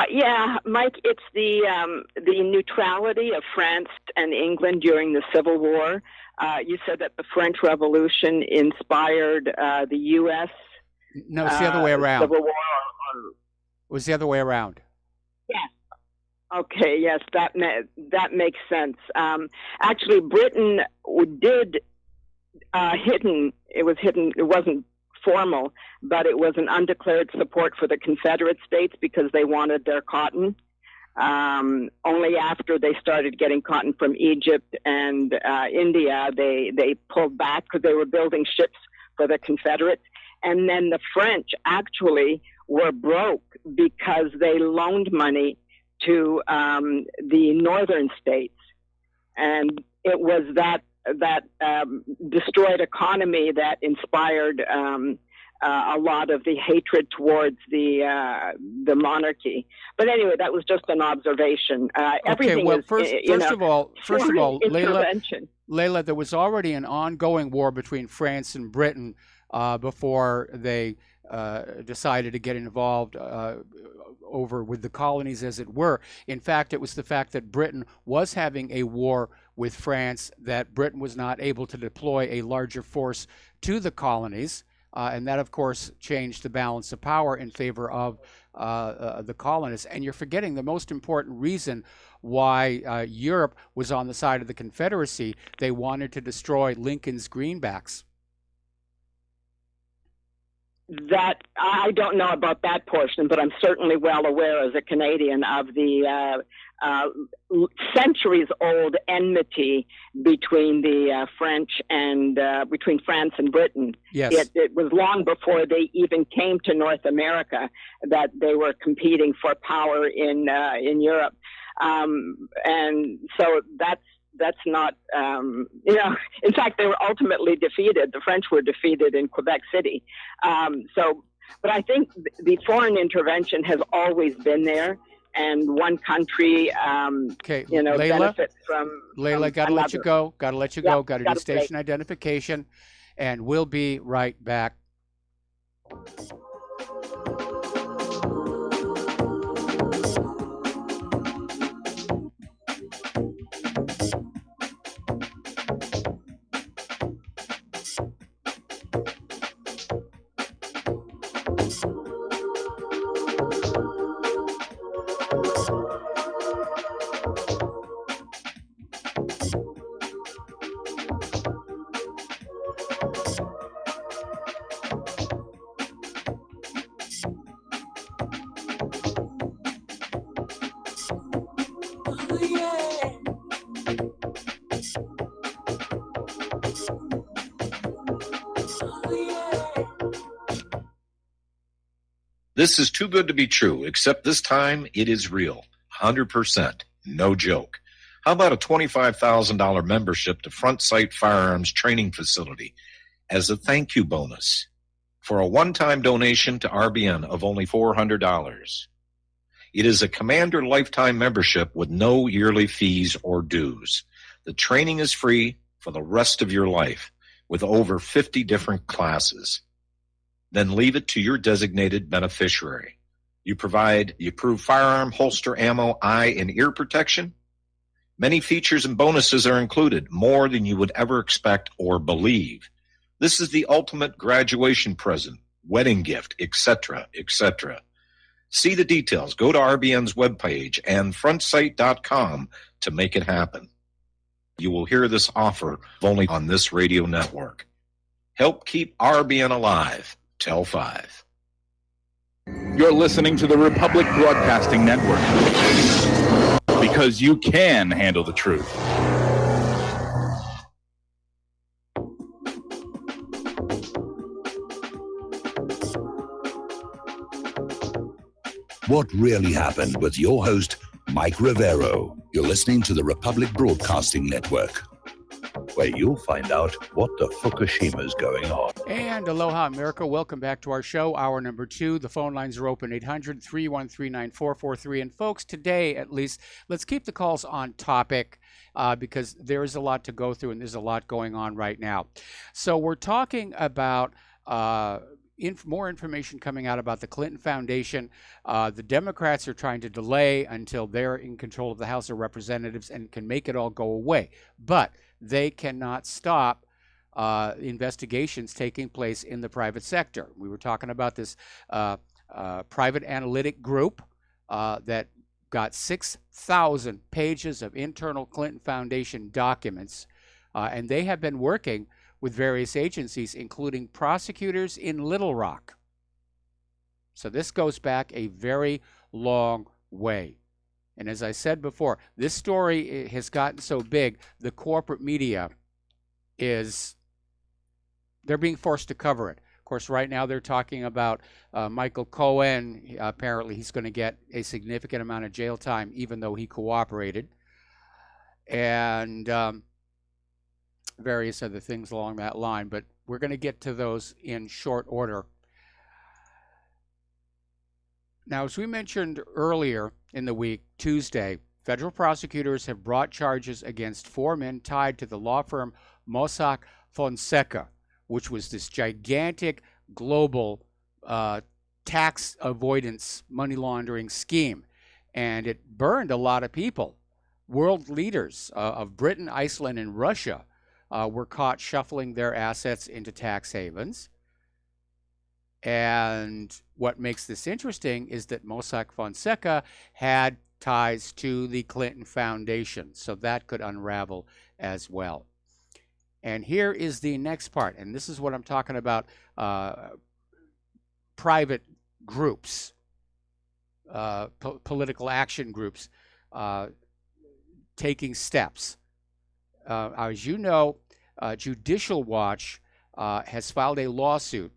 S16: Yeah, Mike, it's the neutrality of France and England during the Civil War. You said that the French Revolution inspired the U.S.
S3: No, it's the other way around.
S16: Civil War.
S3: It was the other way around.
S16: Yes. Okay. Yes, that makes sense. Actually, Britain did hidden. It was hidden. It wasn't formal, but it was an undeclared support for the Confederate States because they wanted their cotton. Only after they started getting cotton from Egypt and India, they pulled back because they were building ships for the Confederates. And then the French actually were broke because they loaned money to the northern states. And it was that destroyed economy that inspired a lot of the hatred towards the monarchy. But anyway, that was just an observation. Everything
S3: well,
S16: is,
S3: first of all,
S16: intervention.
S3: Layla, there was already an ongoing war between France and Britain before they decided to get involved over with the colonies, as it were. In fact, it was the fact that Britain was having a war with France, that Britain was not able to deploy a larger force to the colonies. And that, of course, changed the balance of power in favor of the colonists. And you're forgetting the most important reason why Europe was on the side of the Confederacy. They wanted to destroy Lincoln's greenbacks.
S16: That I don't know about that portion, but I'm certainly well aware as a Canadian of the centuries-old enmity between the French and between France and Britain.
S3: Yes.
S16: It was long before they even came to North America that they were competing for power in Europe, and so that's not, in fact, they were ultimately defeated. The French were defeated in Quebec City. But I think the foreign intervention has always been there, and one country,
S3: Layla,
S16: benefits from
S3: Layla, got to let you go. Got to let you go. Got to do
S16: gotta
S3: station identification, and we'll be right back.
S11: This is too good to be true, except this time it is real. 100%. No joke. How about a $25,000 membership to Front Sight Firearms Training Facility as a thank you bonus for a one-time donation to RBN of only $400? It is a Commander lifetime membership with no yearly fees or dues. The training is free for the rest of your life with over 50 different classes. Then leave it to your designated beneficiary. You provide the approved firearm, holster, ammo, eye, and ear protection. Many features and bonuses are included, more than you would ever expect or believe. This is the ultimate graduation present, wedding gift, etc., etc. See the details. Go to RBN's webpage and frontsight.com to make it happen. you will hear this offer only on this radio network. Help keep RBN alive. Tell 5.
S17: You're listening to the Republic Broadcasting Network, because you can handle the truth.
S2: What really happened with your host, Mike Rivero. You're listening to the Republic Broadcasting Network, where you'll find out what the Fukushima's going on.
S3: And aloha, America. Welcome back to our show, hour number 2. The phone lines are open, 800-313-9443. And folks, today at least, let's keep the calls on topic because there is a lot to go through and there's a lot going on right now. So we're talking about more information coming out about the Clinton Foundation. The Democrats are trying to delay until they're in control of the House of Representatives and can make it all go away. But they cannot stop investigations taking place in the private sector. We were talking about this private analytic group that got 6,000 pages of internal Clinton Foundation documents, and they have been working with various agencies, including prosecutors in Little Rock. So this goes back a very long way. And as I said before, this story has gotten so big, the corporate media they're being forced to cover it. Of course, right now they're talking about Michael Cohen. Apparently he's going to get a significant amount of jail time, even though he cooperated. And various other things along that line, but we're going to get to those in short order. Now, as we mentioned earlier in the week, Tuesday, federal prosecutors have brought charges against 4 men tied to the law firm Mossack Fonseca, which was this gigantic global tax avoidance money laundering scheme. And it burned a lot of people. World leaders of Britain, Iceland, and Russia were caught shuffling their assets into tax havens. And what makes this interesting is that Mossack Fonseca had ties to the Clinton Foundation, so that could unravel as well. And here is the next part, and this is what I'm talking about, private groups, political action groups taking steps. As you know, Judicial Watch has filed a lawsuit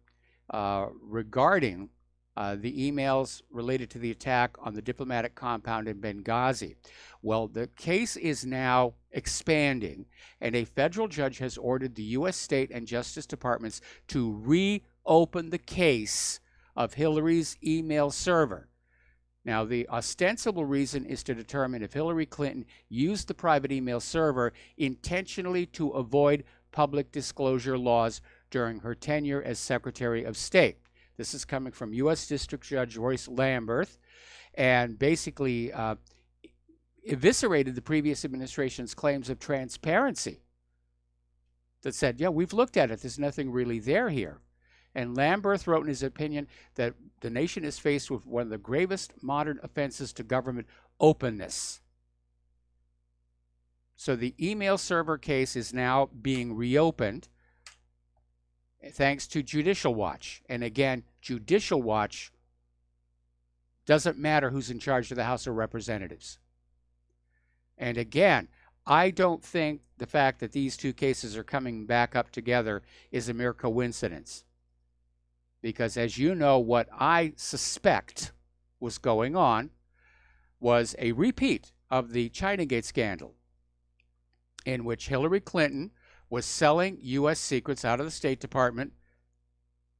S3: regarding the emails related to the attack on the diplomatic compound in Benghazi. Well, the case is now expanding, and a federal judge has ordered the U.S. State and Justice Departments to reopen the case of Hillary's email server. Now, the ostensible reason is to determine if Hillary Clinton used the private email server intentionally to avoid public disclosure laws during her tenure as Secretary of State. This is coming from U.S. District Judge Royce Lamberth, and basically eviscerated the previous administration's claims of transparency that said, yeah, we've looked at it, there's nothing really there here. And Lamberth wrote in his opinion that the nation is faced with one of the gravest modern offenses to government openness. So the email server case is now being reopened thanks to Judicial Watch. And again, Judicial Watch doesn't matter who's in charge of the House of Representatives. And again, I don't think the fact that these two cases are coming back up together is a mere coincidence. Because as you know, what I suspect was going on was a repeat of the Chinagate scandal, in which Hillary Clinton was selling U.S. secrets out of the State Department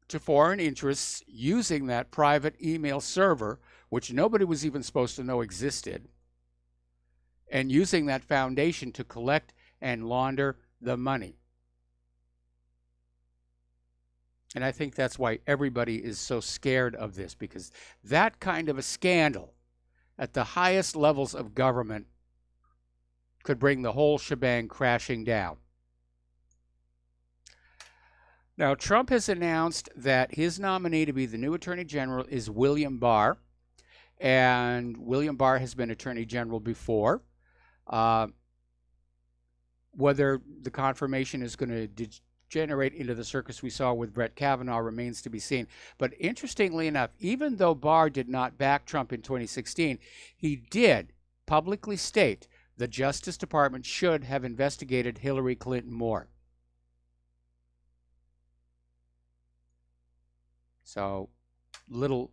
S3: to foreign interests using that private email server, which nobody was even supposed to know existed, and using that foundation to collect and launder the money. And I think that's why everybody is so scared of this, because that kind of a scandal at the highest levels of government could bring the whole shebang crashing down. Now, Trump has announced that his nominee to be the new Attorney General is William Barr. And William Barr has been Attorney General before. Whether the confirmation is going to degenerate into the circus we saw with Brett Kavanaugh remains to be seen. But interestingly enough, even though Barr did not back Trump in 2016, he did publicly state the Justice Department should have investigated Hillary Clinton more. So, little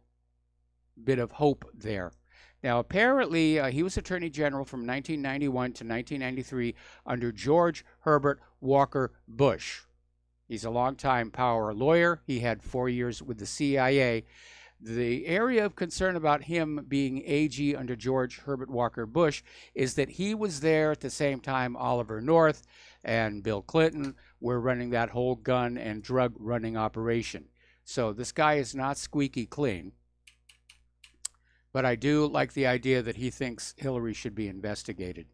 S3: bit of hope there. Now, apparently, he was Attorney General from 1991 to 1993 under George Herbert Walker Bush. He's a longtime power lawyer. He had 4 years with the CIA. The area of concern about him being AG under George Herbert Walker Bush is that he was there at the same time Oliver North and Bill Clinton were running that whole gun and drug running operation. So this guy is not squeaky clean. But I do like the idea that he thinks Hillary should be investigated.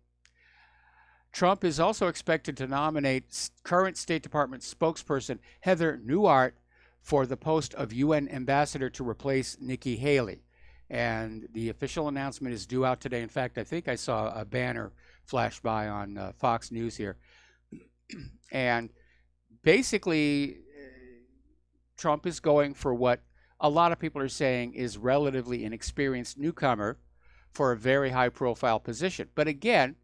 S3: Trump is also expected to nominate current State Department spokesperson Heather Nauert for the post of UN ambassador to replace Nikki Haley. And the official announcement is due out today. In fact, I think I saw a banner flash by on Fox News here. And basically, Trump is going for what a lot of people are saying is relatively inexperienced newcomer for a very high-profile position. But again,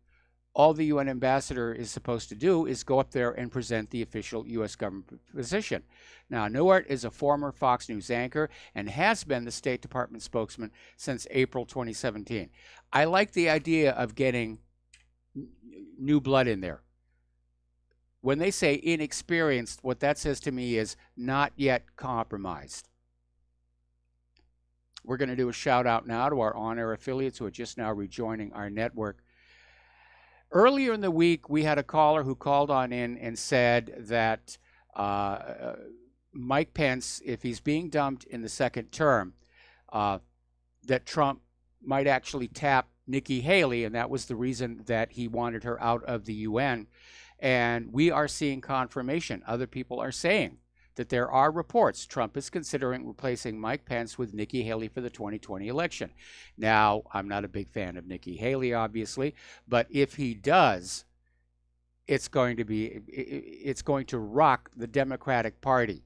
S3: all the UN ambassador is supposed to do is go up there and present the official U.S. government position. Now, Nauert is a former Fox News anchor and has been the State Department spokesman since April 2017. I like the idea of getting new blood in there. When they say inexperienced, what that says to me is not yet compromised. We're going to do a shout out now to our on-air affiliates who are just now rejoining our network. Earlier in the week, we had a caller who called on in and said that Mike Pence, if he's being dumped in the second term, that Trump might actually tap Nikki Haley, and that was the reason that he wanted her out of the UN. And we are seeing confirmation. Other people are saying that there are reports Trump is considering replacing Mike Pence with Nikki Haley for the 2020 election. Now, I'm not a big fan of Nikki Haley, obviously, but if he does, it's going to rock the Democratic Party,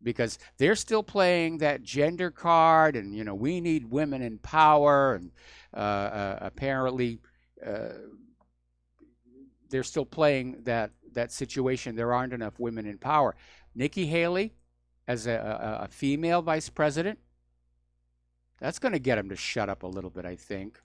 S3: because they're still playing that gender card, and we need women in power, and apparently they're still playing that situation. There aren't enough women in power. Nikki Haley, as a female vice president, that's going to get him to shut up a little bit, I think.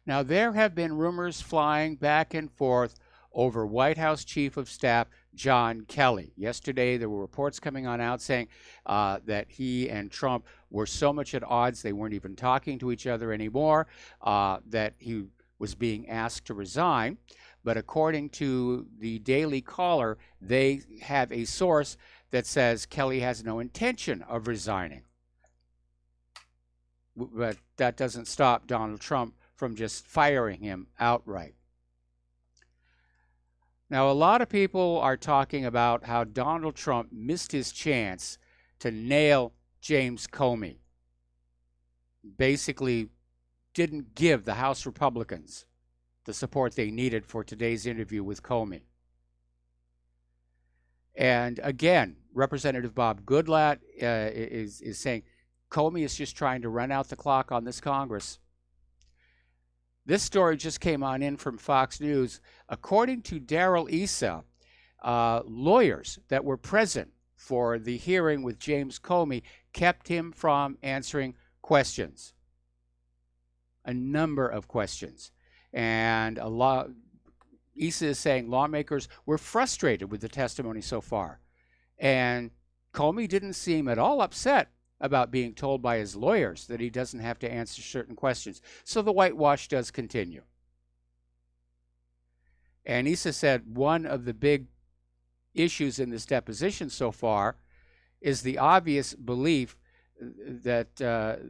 S3: Now, there have been rumors flying back and forth over White House Chief of Staff John Kelly. Yesterday, there were reports coming on out saying that he and Trump were so much at odds they weren't even talking to each other anymore, that he was being asked to resign. But according to the Daily Caller, they have a source that says Kelly has no intention of resigning. But that doesn't stop Donald Trump from just firing him outright. Now, a lot of people are talking about how Donald Trump missed his chance to nail James Comey. Basically, didn't give the House Republicans the support they needed for today's interview with Comey. And again, Representative Bob Goodlatte is saying Comey is just trying to run out the clock on this Congress. This story just came on in from Fox News. According to Darrell Issa, lawyers that were present for the hearing with James Comey kept him from answering questions. A number of questions. And Issa is saying lawmakers were frustrated with the testimony so far. And Comey didn't seem at all upset about being told by his lawyers that he doesn't have to answer certain questions. So the whitewash does continue. And Issa said one of the big issues in this deposition so far is the obvious belief that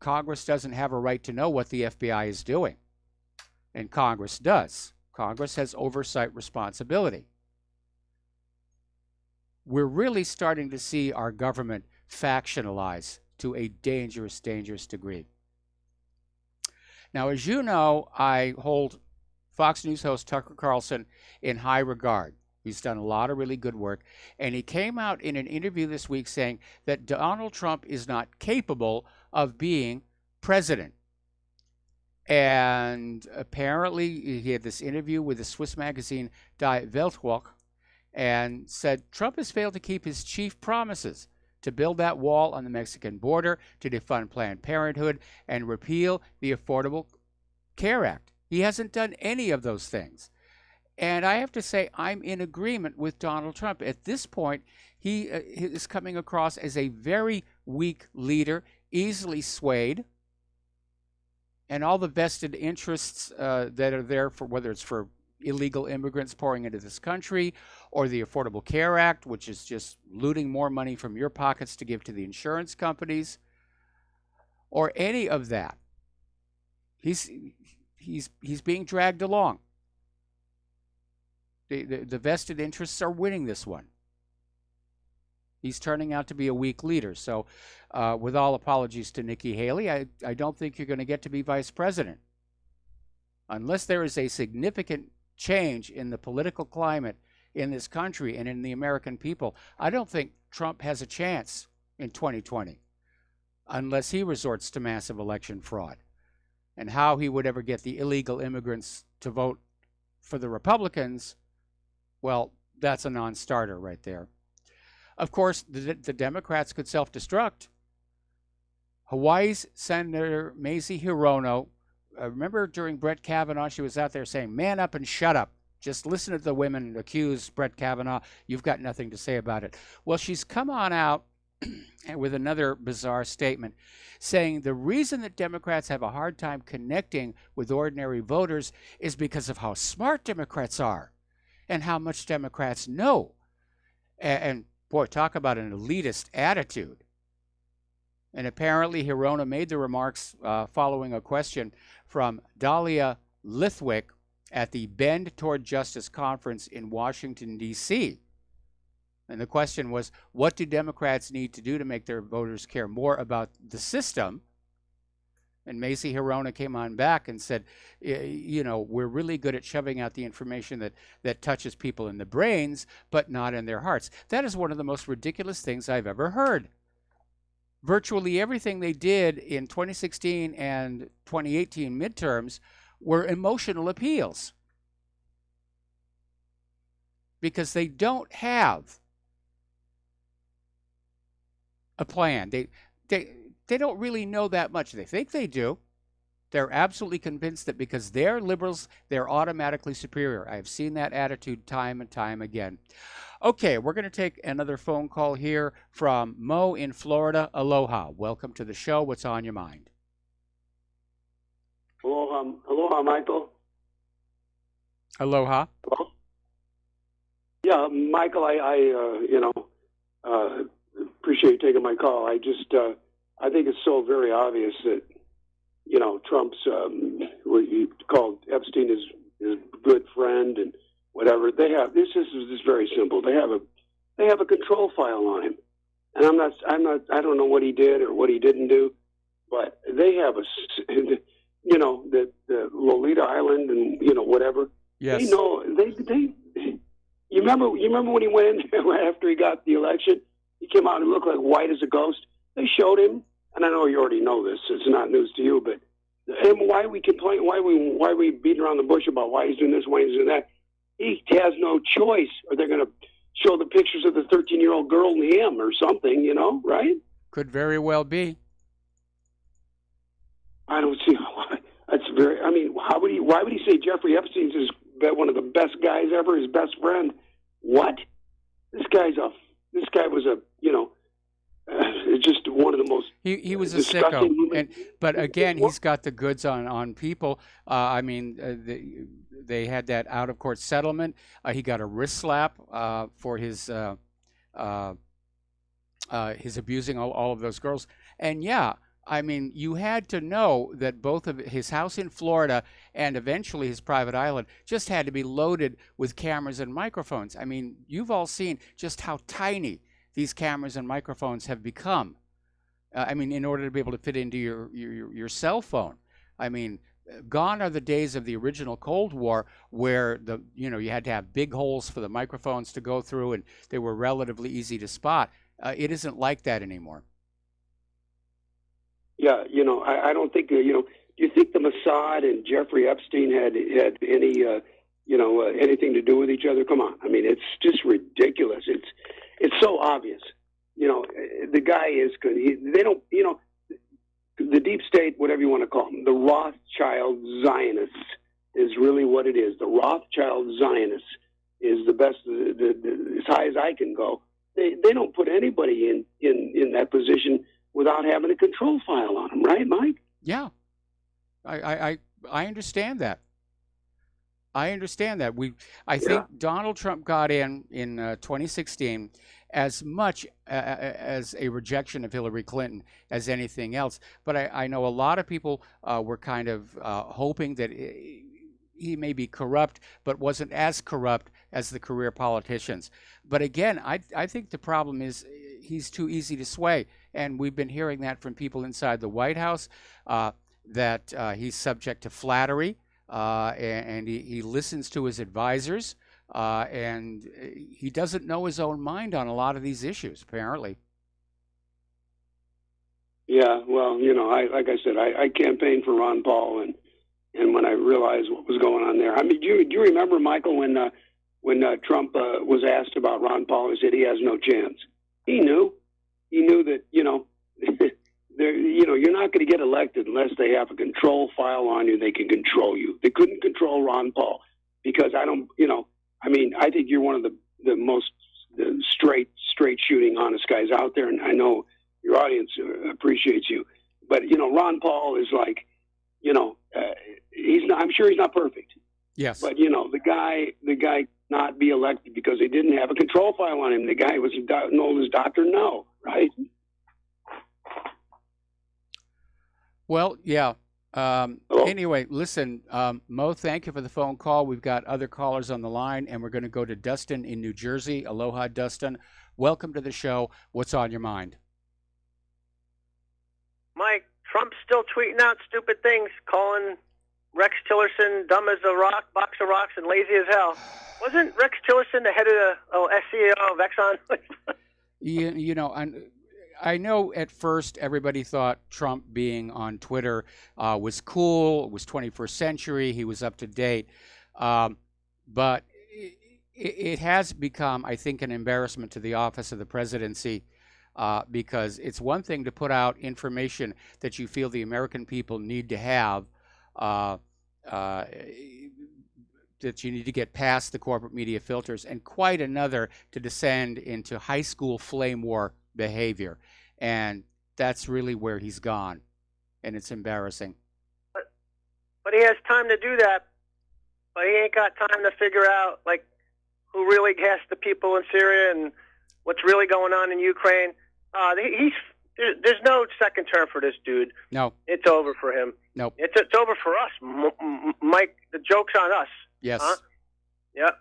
S3: Congress doesn't have a right to know what the FBI is doing. And Congress does. Congress has oversight responsibility. We're really starting to see our government factionalize to a dangerous, dangerous degree. Now, as you know, I hold Fox News host Tucker Carlson in high regard. He's done a lot of really good work. And he came out in an interview this week saying that Donald Trump is not capable of being president. And apparently he had this interview with the Swiss magazine Die Weltwoche and said Trump has failed to keep his chief promises to build that wall on the Mexican border, to defund Planned Parenthood, and repeal the Affordable Care Act. He hasn't done any of those things. And I have to say, I'm in agreement with Donald Trump. At this point, he is coming across as a very weak leader, easily swayed. And all the vested interests that are there, for whether it's for illegal immigrants pouring into this country, or the Affordable Care Act, which is just looting more money from your pockets to give to the insurance companies, or any of that. He's being dragged along. The vested interests are winning this one. He's turning out to be a weak leader. So with all apologies to Nikki Haley, I don't think you're going to get to be vice president. Unless there is a significant change in the political climate in this country and in the American people, I don't think Trump has a chance in 2020 unless he resorts to massive election fraud. And how he would ever get the illegal immigrants to vote for the Republicans, well, that's a non-starter right there. Of course, the Democrats could self-destruct. Hawaii's Senator Mazie Hirono, remember during Brett Kavanaugh, she was out there saying, man up and shut up. Just listen to the women accuse Brett Kavanaugh. You've got nothing to say about it. Well, she's come on out with another bizarre statement saying the reason that Democrats have a hard time connecting with ordinary voters is because of how smart Democrats are and how much Democrats know. And boy, talk about an elitist attitude. And apparently Hirono made the remarks following a question from Dahlia Lithwick at the Bend Toward Justice conference in Washington, D.C. And the question was, what do Democrats need to do to make their voters care more about the system? And Mazie Hirono came on back and said, you know, we're really good at shoving out the information that touches people in the brains, but not in their hearts. That is one of the most ridiculous things I've ever heard. Virtually everything they did in 2016 and 2018 midterms were emotional appeals. Because they don't have a plan. They don't really know that much. They think they do. They're absolutely convinced that because they're liberals, they're automatically superior. I have seen that attitude time and time again. Okay, we're going to take another phone call here from Mo in Florida. Aloha. Welcome to the show. What's on your mind?
S18: Aloha, aloha, Michael.
S3: Aloha.
S18: Hello? Yeah, Michael, I appreciate you taking my call. I think it's so very obvious that, you know, Trump's what you called Epstein his good friend and whatever. They have this is very simple. They have a control file on him, and I don't know what he did or what he didn't do, but they have you know, the Lolita Island and, you know, whatever.
S3: Yes.
S18: They know they. You remember when he went in after he got the election? He came out and looked like white as a ghost. They showed him, and I know you already know this. It's not news to you, but and why we complain? Why we beating around the bush about why he's doing this, why he's doing that? He has no choice, or they're going to show the pictures of the 13-year-old girl and him or something, you know, right?
S3: Could very well be.
S18: I don't see why. That's very. I mean, why would he say Jeffrey Epstein's one of the best guys ever, his best friend? What? This guy was a, you know, just one of the most.
S3: He was a sicko, but again, he's got the goods on people. I mean, they had that out of court settlement. He got a wrist slap for his abusing all of those girls, and yeah. I mean, you had to know that both of his house in Florida and eventually his private island just had to be loaded with cameras and microphones. I mean, you've all seen just how tiny these cameras and microphones have become. I mean, in order to be able to fit into your cell phone. I mean, gone are the days of the original Cold War where you had to have big holes for the microphones to go through, and they were relatively easy to spot. It isn't like that anymore.
S18: Yeah, I don't think do you think the Mossad and Jeffrey Epstein had any anything to do with each other? Come on, I mean, it's just ridiculous. It's so obvious. The guy is good. They don't, the deep state, whatever you want to call them, the Rothschild Zionists is really what it is. The Rothschild Zionists is the best, as high as I can go. They don't put anybody in that position without having a control file on them, right, Mike?
S3: Yeah, I understand that. I understand that. I think Donald Trump got in 2016 as much as a rejection of Hillary Clinton as anything else. But I know a lot of people were kind of hoping that he may be corrupt, but wasn't as corrupt as the career politicians. But again, I think the problem is he's too easy to sway. And we've been hearing that from people inside the White House, that he's subject to flattery. And he listens to his advisors, and he doesn't know his own mind on a lot of these issues, apparently. Yeah, well, like I said, I campaigned for Ron Paul, and when I realized what was going on there, I mean, do you remember, Michael, when Trump was asked about Ron Paul, he said he has no chance. He knew that, you're not going to get elected unless they have a control file on you. They can control you. They couldn't control Ron Paul because I think you're one of the most straight shooting, honest guys out there. And I know your audience appreciates you, but Ron Paul is like, I'm sure he's not perfect. Yes.
S18: But the guy not be elected because they didn't have a control file on him. The guy was known as Dr. No, right?
S3: Well, yeah. Anyway, listen, Mo, thank you for the phone call. We've got other callers on the line, and we're going to go to Dustin in New Jersey. Aloha, Dustin. Welcome to the show. What's on your mind?
S19: Mike, Trump's still tweeting out stupid things, calling Rex Tillerson dumb as a rock, box of rocks, and lazy as hell. Wasn't Rex Tillerson the head of the SEO of Exxon?
S3: I know at first everybody thought Trump being on Twitter was cool. It was 21st century. He was up to date. But it has become, I think, an embarrassment to the office of the presidency because it's one thing to put out information that you feel the American people need to have, that you need to get past the corporate media filters, and quite another to descend into high school flame war behavior. And that's really where he's gone, and it's embarrassing.
S19: But he has time to do that, but he ain't got time to figure out who really gassed the people in Syria and what's really going on in Ukraine. There's no second term for this dude.
S3: No,
S19: it's over for him.
S3: No,
S19: it's over for us, Mike. The joke's on us.
S3: Yes.
S19: Huh? Yep.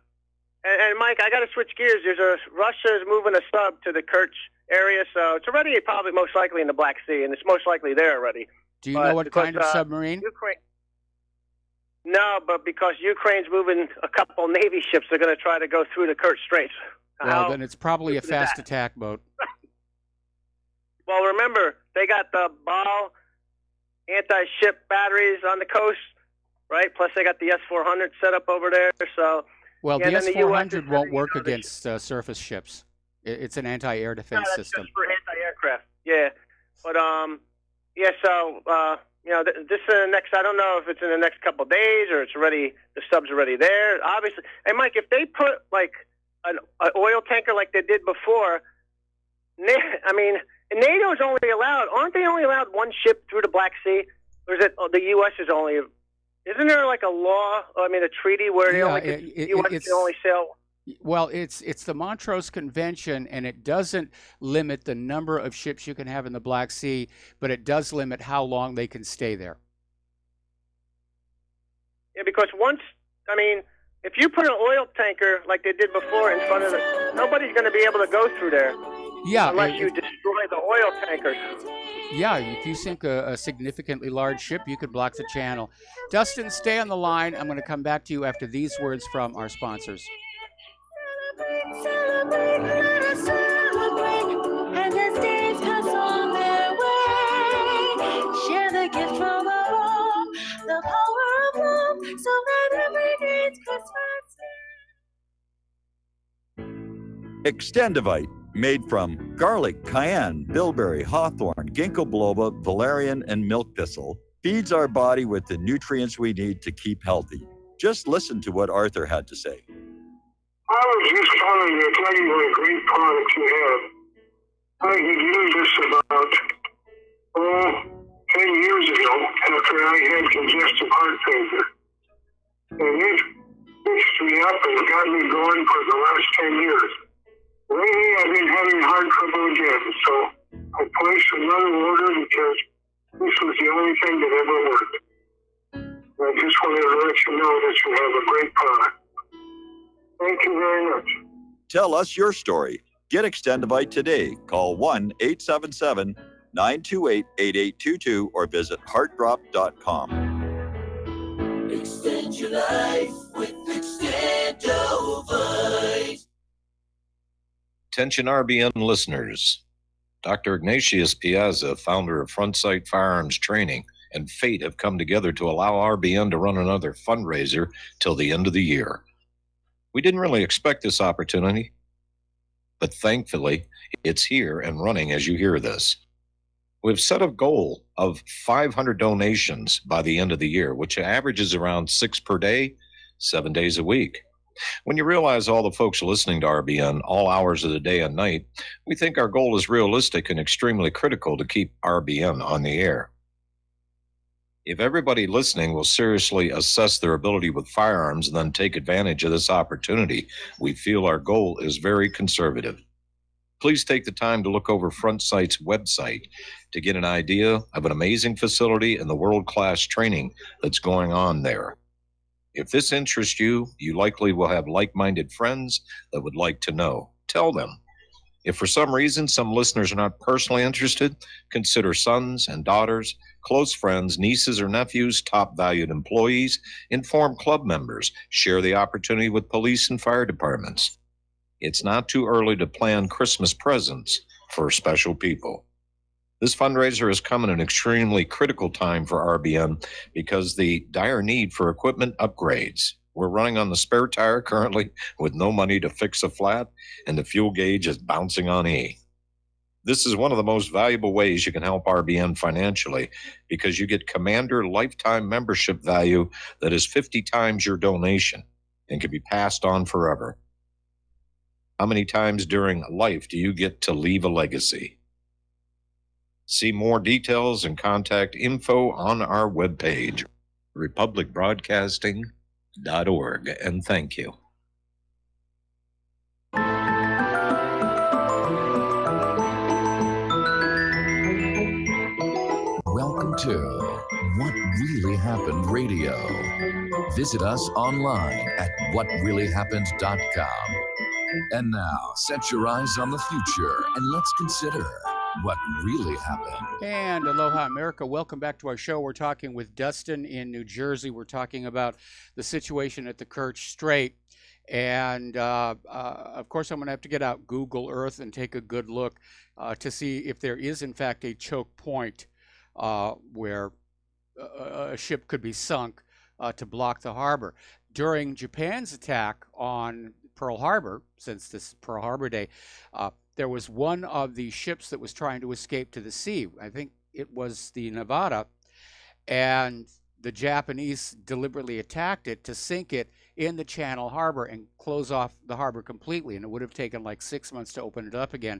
S19: And Mike, I got to switch gears. Russia is moving a sub to the Kerch area, so it's already probably most likely in the Black Sea, and it's most likely there already.
S3: Do you know what kind of submarine?
S19: Ukraine. No, but because Ukraine's moving a couple Navy ships, they're going to try to go through the Kerch Straits.
S3: Well, then it's probably a fast attack boat.
S19: Well, remember, they got the Bal anti-ship batteries on the coast, right? Plus, they got the S-400 set up over there. So,
S3: well, the S-400 won't work against surface ships. It's an anti-air defense system.
S19: Just for anti-aircraft. Yeah, but So this is the next. I don't know if it's in the next couple of days or it's already the sub's already there. Obviously, and Mike, if they put an oil tanker like they did before, I mean. And NATO's only allowed, aren't they only allowed one ship through the Black Sea? Or is it the U.S. is only, isn't there a law, a treaty where the U.S. can only sail?
S3: Well, it's the Montrose Convention, and it doesn't limit the number of ships you can have in the Black Sea, but it does limit how long they can stay there.
S19: Yeah, because if you put an oil tanker like they did before in front of nobody's going to be able to go through there.
S3: Yeah,
S19: unless you destroy the oil tankers.
S3: Yeah, if you sink a significantly large ship, you could block the channel. Dustin, stay on the line. I'm going to come back to you after these words from our sponsors.
S14: Celebrate, let us celebrate, and as days pass on their way, share the gift from above, the power of love, so that every day's Christmas.
S12: Extendivite, made from garlic, cayenne, bilberry, hawthorn, ginkgo biloba, valerian, and milk thistle, feeds our body with the nutrients we need to keep healthy. Just listen to what Arthur had to say.
S20: I was just calling to tell you what a great product you have. I had used this about, 10 years ago after I had congestive heart failure. And it fixed me up and got me going for the last 10 years. Lately, I've been having heart trouble again, so I placed another order because this was the only thing that ever worked. I just wanted to let you know that you have a great product. Thank you very much.
S12: Tell us your story. Get Extendivite today. Call 1-877-928-8822 or visit heartdrop.com.
S13: Extend your life with Extendivite.
S11: Attention RBN listeners. Dr. Ignatius Piazza, founder of Front Sight Firearms Training, and Fate have come together to allow RBN to run another fundraiser till the end of the year. We didn't really expect this opportunity, but thankfully, it's here and running as you hear this. We've set a goal of 500 donations by the end of the year, which averages around 6 per day, 7 days a week. When you realize all the folks listening to RBN all hours of the day and night, we think our goal is realistic and extremely critical to keep RBN on the air. If everybody listening will seriously assess their ability with firearms and then take advantage of this opportunity, we feel our goal is very conservative. Please take the time to look over Front Sight's website to get an idea of an amazing facility and the world-class training that's going on there. If this interests you, you likely will have like-minded friends that would like to know. Tell them. If for some reason some listeners are not personally interested, consider sons and daughters, close friends, nieces or nephews, top valued employees, inform club members, share the opportunity with police and fire departments. It's not too early to plan Christmas presents for special people. This fundraiser has come at an extremely critical time for RBN because the dire need for equipment upgrades. We're running on the spare tire currently with no money to fix a flat, and the fuel gauge is bouncing on E. This is one of the most valuable ways you can help RBN financially because you get Commander lifetime membership value that is 50 times your donation and can be passed on forever. How many times during life do you get to leave a legacy? See more details and contact info on our webpage, republicbroadcasting.org, and thank you.
S21: Welcome to What Really Happened Radio. Visit us online at whatreallyhappened.com. And now, set your eyes on the future and let's consider what really happened.
S3: And aloha, America. Welcome back to our show. We're talking with Dustin in New Jersey. We're talking about the situation at the Kerch Strait. And, of course, I'm going to have to get out Google Earth and take a good look to see if there is, in fact, a choke point where a ship could be sunk to block the harbor. During Japan's attack on Pearl Harbor, since this is Pearl Harbor Day, there was one of the ships that was trying to escape to the sea. I think it was the Nevada, and the Japanese deliberately attacked it to sink it in the Channel Harbor and close off the harbor completely, and it would have taken like 6 months to open it up again.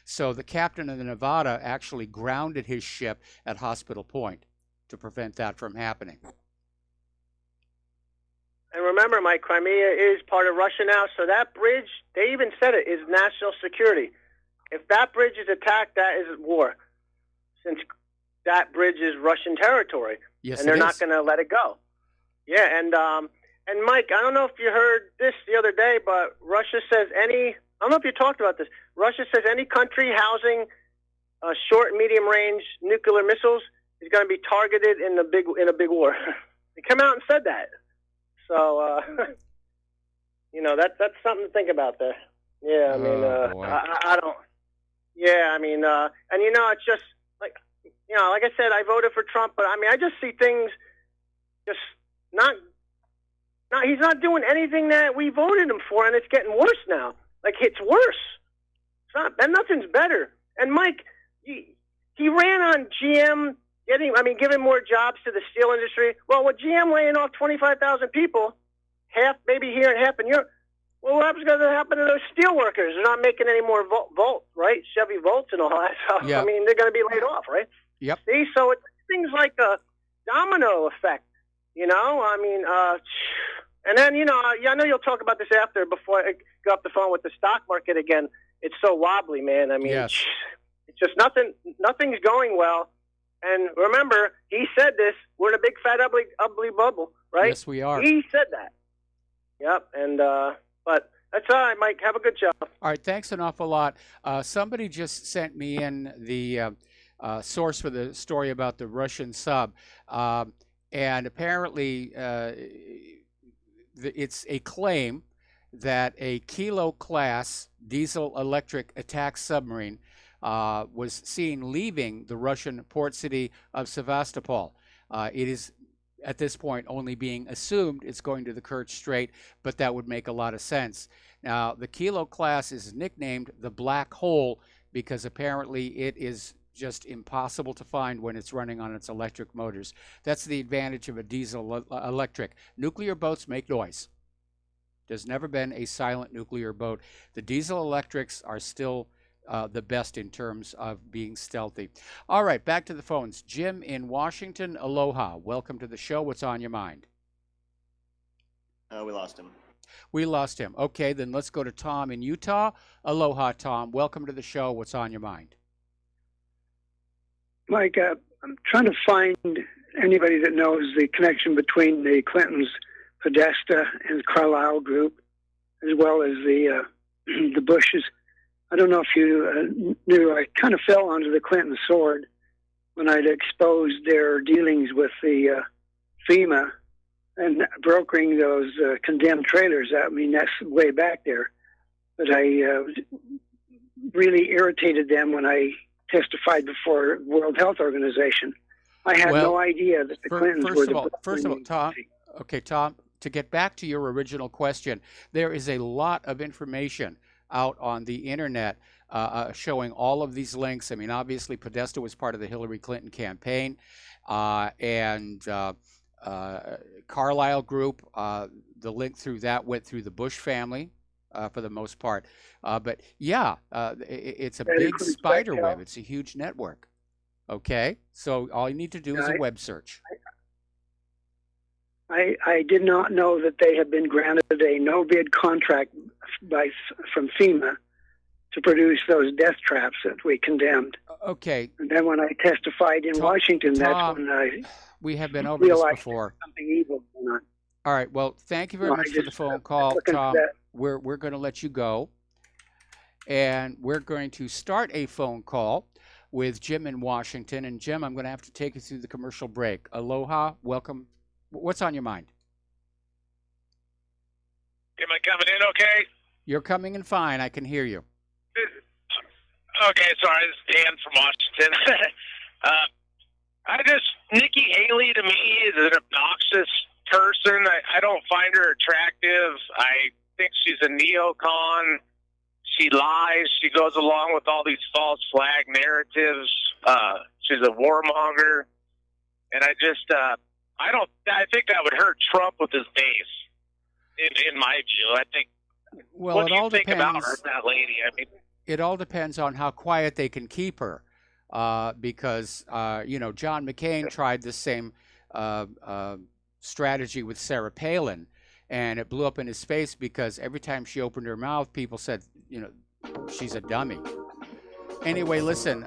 S3: So the captain of the Nevada actually grounded his ship at Hospital Point to prevent that from happening.
S19: And remember, Mike, Crimea is part of Russia now, so that bridge, they even said it, is national security. If that bridge is attacked, that is war, since that bridge is Russian territory.
S3: Yes,
S19: and they're not going to let it go. Yeah, and Mike, I don't know if you heard this the other day, but Russia says I don't know if you talked about this. Russia says any country housing short and medium range nuclear missiles is going to be targeted in a big war. They come out and said that. So that's something to think about there. Yeah, I mean, I don't. Yeah, I mean, and it's just like like I said, I voted for Trump, but I mean, I just see things just not. He's not doing anything that we voted him for, and it's getting worse now. Like, it's worse. It's not, and nothing's better. And Mike, he ran on GM giving more jobs to the steel industry. Well, with GM laying off 25,000 people, half maybe here and half in Europe, well, what's going to happen to those steel workers? They're not making any more Volt, right? Chevy Volts and all that. So,
S3: Yep.
S19: I mean, they're going to be laid off, right?
S3: Yep.
S19: See, so it's things like a domino effect, I mean, and then, I know you'll talk about this before I go off the phone with the stock market again. It's so wobbly, man. I mean,
S3: Yes.
S19: it's just nothing's going well. And remember, he said this, we're in a big, fat, ugly bubble, right?
S3: Yes, we are.
S19: He said that. Yep, and, but that's all right, Mike. Have a good job.
S3: All right, thanks an awful lot. Somebody just sent me in the source for the story about the Russian sub, and apparently it's a claim that a Kilo-class diesel-electric attack submarine was seen leaving the Russian port city of Sevastopol. It is at this point only being assumed it's going to the Kerch Strait, but that would make a lot of sense. Now, the Kilo class is nicknamed the Black Hole because apparently it is just impossible to find when it's running on its electric motors. That's the advantage of a diesel electric. Nuclear boats make noise. There's never been a silent nuclear boat. The diesel electrics are still the best in terms of being stealthy. All right, back to the phones. Jim in Washington, aloha. Welcome to the show. What's on your mind?
S1: We lost him.
S3: We lost him. Okay, then let's go to Tom in Utah. Aloha, Tom. Welcome to the show. What's on your mind?
S22: Mike, I'm trying to find anybody that knows the connection between the Clintons, Podesta, and Carlyle Group, as well as the Bushes. I don't know if you knew, I kind of fell onto the Clinton sword when I'd exposed their dealings with the FEMA and brokering those condemned trailers. I mean, that's way back there. But I really irritated them when I testified before World Health Organization. I had no idea that the Clintons were the...
S3: First of all, Tom, okay, Tom, to get back to your original question, there is a lot of information out on the internet showing all of these links. I mean, obviously, Podesta was part of the Hillary Clinton campaign, and Carlyle Group, the link through that went through the Bush family for the most part. But yeah, it's a big spider web. It's a huge network. Okay, so all you need to do is a web search.
S22: I did not know that they had been granted a no-bid contract from FEMA to produce those death traps that we condemned.
S3: Okay.
S22: And then when I testified in Washington, that's when I
S3: we have been over this before.
S22: Something evil going on.
S3: All right. Well, thank you very much for the phone call, Tom. We're going to let you go, and we're going to start a phone call with Jim in Washington. And Jim, I'm going to have to take you through the commercial break. Aloha, welcome. What's on your mind?
S23: Am I coming in okay?
S3: You're coming in fine. I can hear you.
S23: Okay, sorry. This is Dan from Washington. Nikki Haley to me is an obnoxious person. I don't find her attractive. I think she's a neocon. She lies. She goes along with all these false flag narratives. She's a warmonger. And I think that would hurt Trump with his base, in my view. I think.
S3: Well,
S23: what do
S3: it
S23: you
S3: all
S23: think
S3: depends.
S23: about her, that lady? I mean,
S3: it all depends on how quiet they can keep her, because John McCain tried the same strategy with Sarah Palin, and it blew up in his face because every time she opened her mouth, people said, she's a dummy. Anyway, listen.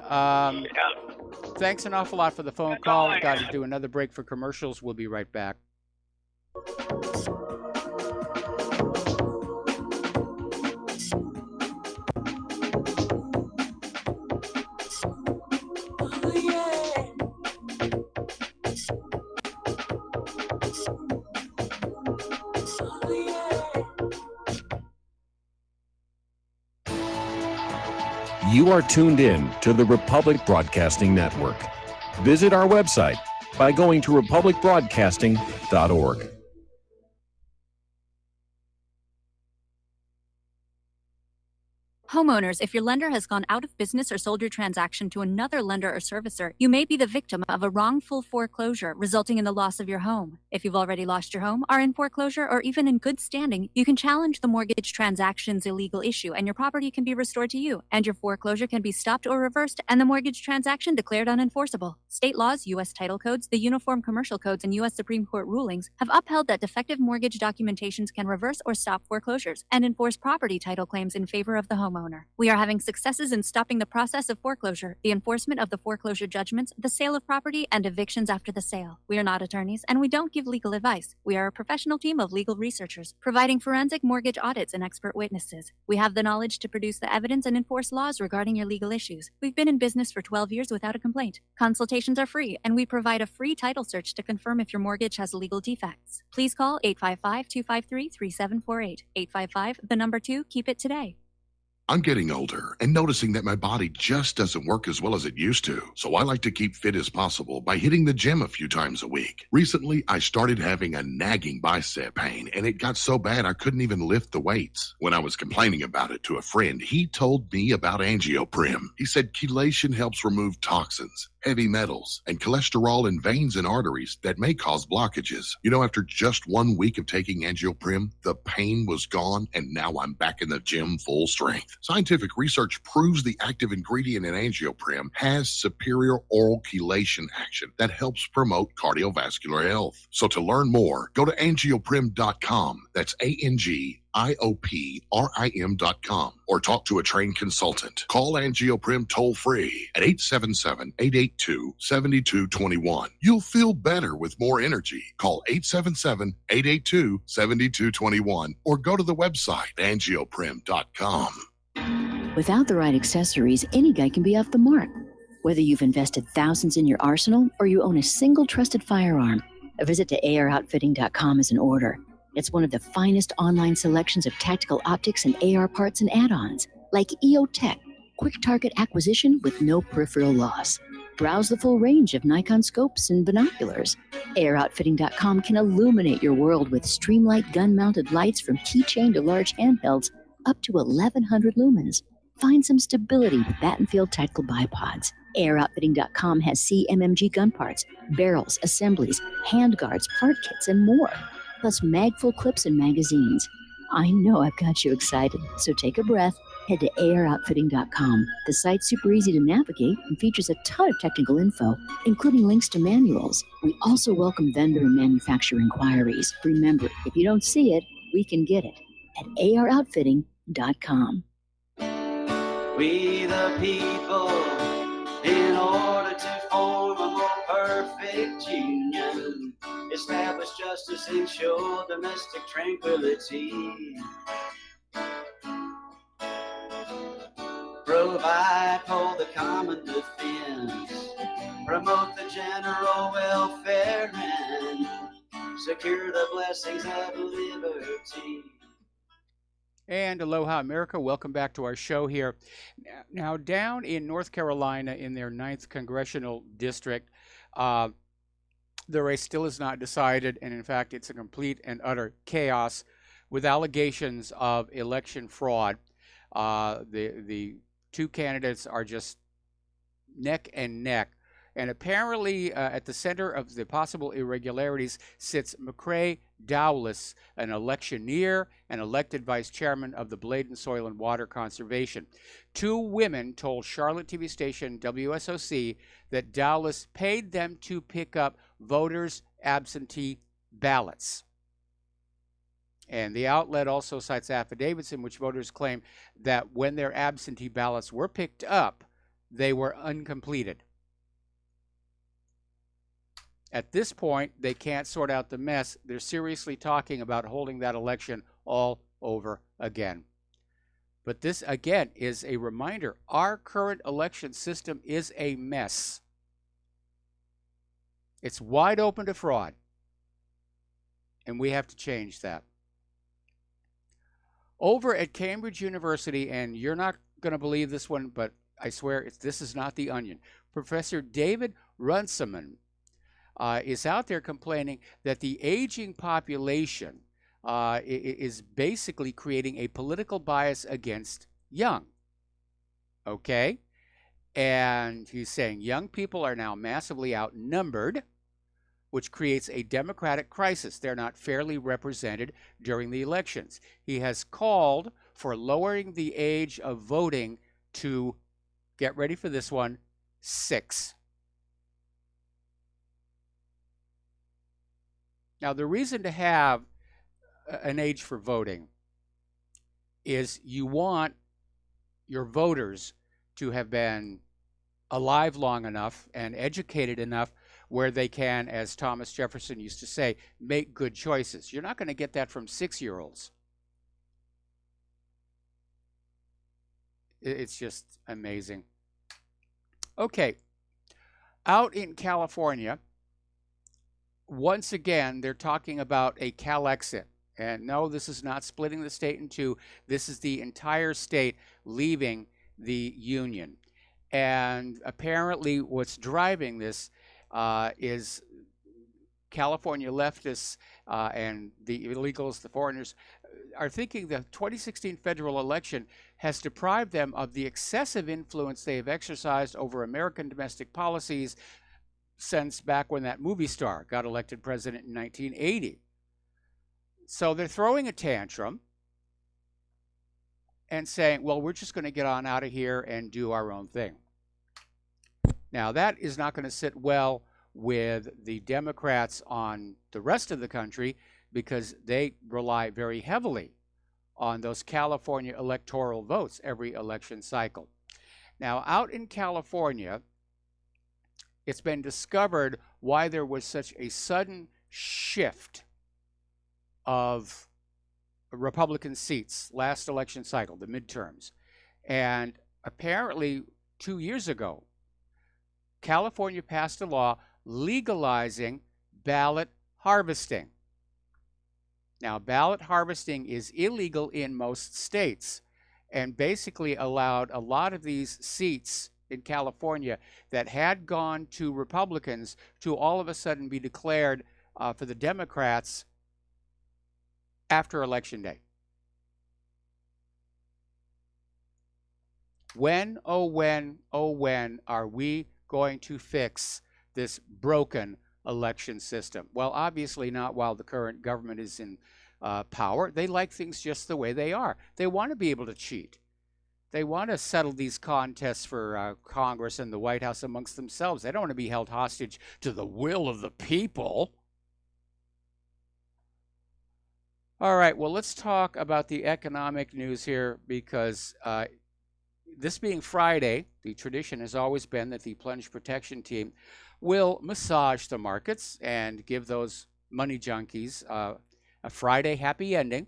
S3: Thanks an awful lot for the phone call. We've got to do another break for commercials. We'll be right back.
S1: You are tuned in to the Republic Broadcasting Network. Visit our website by going to republicbroadcasting.org.
S4: Homeowners, if your lender has gone out of business or sold your transaction to another lender or servicer, you may be the victim of a wrongful foreclosure, resulting in the loss of your home. If you've already lost your home, are in foreclosure, or even in good standing, you can challenge the mortgage transaction's illegal issue, and your property can be restored to you, and your foreclosure can be stopped or reversed, and the mortgage transaction declared unenforceable. State laws, U.S. title codes, the Uniform Commercial Codes, and U.S. Supreme Court rulings have upheld that defective mortgage documentations can reverse or stop foreclosures and enforce property title claims in favor of the homeowner. We are having successes in stopping the process of foreclosure, the enforcement of the foreclosure judgments, the sale of property, and evictions after the sale. We are not attorneys, and we don't give legal advice. We are a professional team of legal researchers, providing forensic mortgage audits and expert witnesses. We have the knowledge to produce the evidence and enforce laws regarding your legal issues. We've been in business for 12 years without a complaint. Consultations are free, and we provide a free title search to confirm if your mortgage has legal defects. Please call 855-253-3748. 855, the number 2, keep it today.
S5: I'm getting older and noticing that my body just doesn't work as well as it used to. So I like to keep fit as possible by hitting the gym a few times a week. Recently, I started having a nagging bicep pain, and it got so bad I couldn't even lift the weights. When I was complaining about it to a friend, he told me about Angioprim. He said chelation helps remove toxins, heavy metals, and cholesterol in veins and arteries that may cause blockages. You know, after just 1 week of taking Angioprim, the pain was gone, and now I'm back in the gym full strength. Scientific research proves the active ingredient in Angioprim has superior oral chelation action that helps promote cardiovascular health. So to learn more, go to angioprim.com. That's ANGIOPRIM.com, or talk to a trained consultant. Call Angioprim toll free at 877-882-7221. You'll feel better with more energy. Call 877-882-7221 or go to the website angioprim.com.
S10: Without the right accessories, any guy can be off the mark. Whether you've invested thousands in your arsenal or you own a single trusted firearm, a visit to AROutfitting.com is in order. It's one of the finest online selections of tactical optics and AR parts and add-ons, like EOTech, quick target acquisition with no peripheral loss. Browse the full range of Nikon scopes and binoculars. AROutfitting.com can illuminate your world with Streamlight gun-mounted lights from keychain to large handhelds, up to 1,100 lumens. Find some stability with Battenfield Tactical Bipods. AROutfitting.com has CMMG gun parts, barrels, assemblies, handguards, part kits, and more, plus mag-full clips and magazines. I know I've got you excited, so take a breath. Head to AROutfitting.com. The site's super easy to navigate and features a ton of technical info, including links to manuals. We also welcome vendor and manufacturer inquiries. Remember, if you don't see it, we can get it at AROutfitting.com.
S24: We the people, in order to form a more perfect union, establish justice, ensure domestic tranquility, provide for the common defense, promote the general welfare, and secure the blessings of liberty.
S3: And aloha, America. Welcome back to our show here. Now, down in North Carolina in their 9th Congressional District, the race still is not decided, and in fact, it's a complete and utter chaos with allegations of election fraud. The two candidates are just neck and neck. And apparently, at the center of the possible irregularities sits McCrae Dowless, an electioneer and elected vice chairman of the Bladen Soil and Water Conservation. Two women told Charlotte TV station WSOC that Dowless paid them to pick up voters' absentee ballots. And the outlet also cites affidavits in which voters claim that when their absentee ballots were picked up, they were uncompleted. At this point, they can't sort out the mess. They're seriously talking about holding that election all over again. But this, again, is a reminder. Our current election system is a mess. It's wide open to fraud. And we have to change that. Over at Cambridge University, and you're not going to believe this one, but I swear, this is not the Onion. Professor David Runciman is out there complaining that the aging population is basically creating a political bias against young. Okay? And he's saying young people are now massively outnumbered, which creates a democratic crisis. They're not fairly represented during the elections. He has called for lowering the age of voting to, get ready for this one, 6. Now, the reason to have an age for voting is you want your voters to have been alive long enough and educated enough where they can, as Thomas Jefferson used to say, make good choices. You're not going to get that from 6-year-olds. It's just amazing. Okay, out in California, once again, they're talking about a Calexit. And no, this is not splitting the state in two. This is the entire state leaving the union. And apparently what's driving this is California leftists and the illegals, the foreigners, are thinking the 2016 federal election has deprived them of the excessive influence they have exercised over American domestic policies since back when that movie star got elected president in 1980. So they're throwing a tantrum and saying, well, we're just going to get on out of here and do our own thing. Now, that is not going to sit well with the Democrats on the rest of the country because they rely very heavily on those California electoral votes every election cycle. Now, out in California, it's been discovered why there was such a sudden shift of Republican seats last election cycle, the midterms. And apparently 2 years ago, California passed a law legalizing ballot harvesting. Now, ballot harvesting is illegal in most states and basically allowed a lot of these seats in California that had gone to Republicans to all of a sudden be declared for the Democrats after Election Day. When, oh when are we going to fix this broken election system? Well, obviously not while the current government is in power. They like things just the way they are. They want to be able to cheat. They want to settle these contests for Congress and the White House amongst themselves. They don't want to be held hostage to the will of the people. All right, well, let's talk about the economic news here because this being Friday, the tradition has always been that the Plunge Protection Team will massage the markets and give those money junkies a Friday happy ending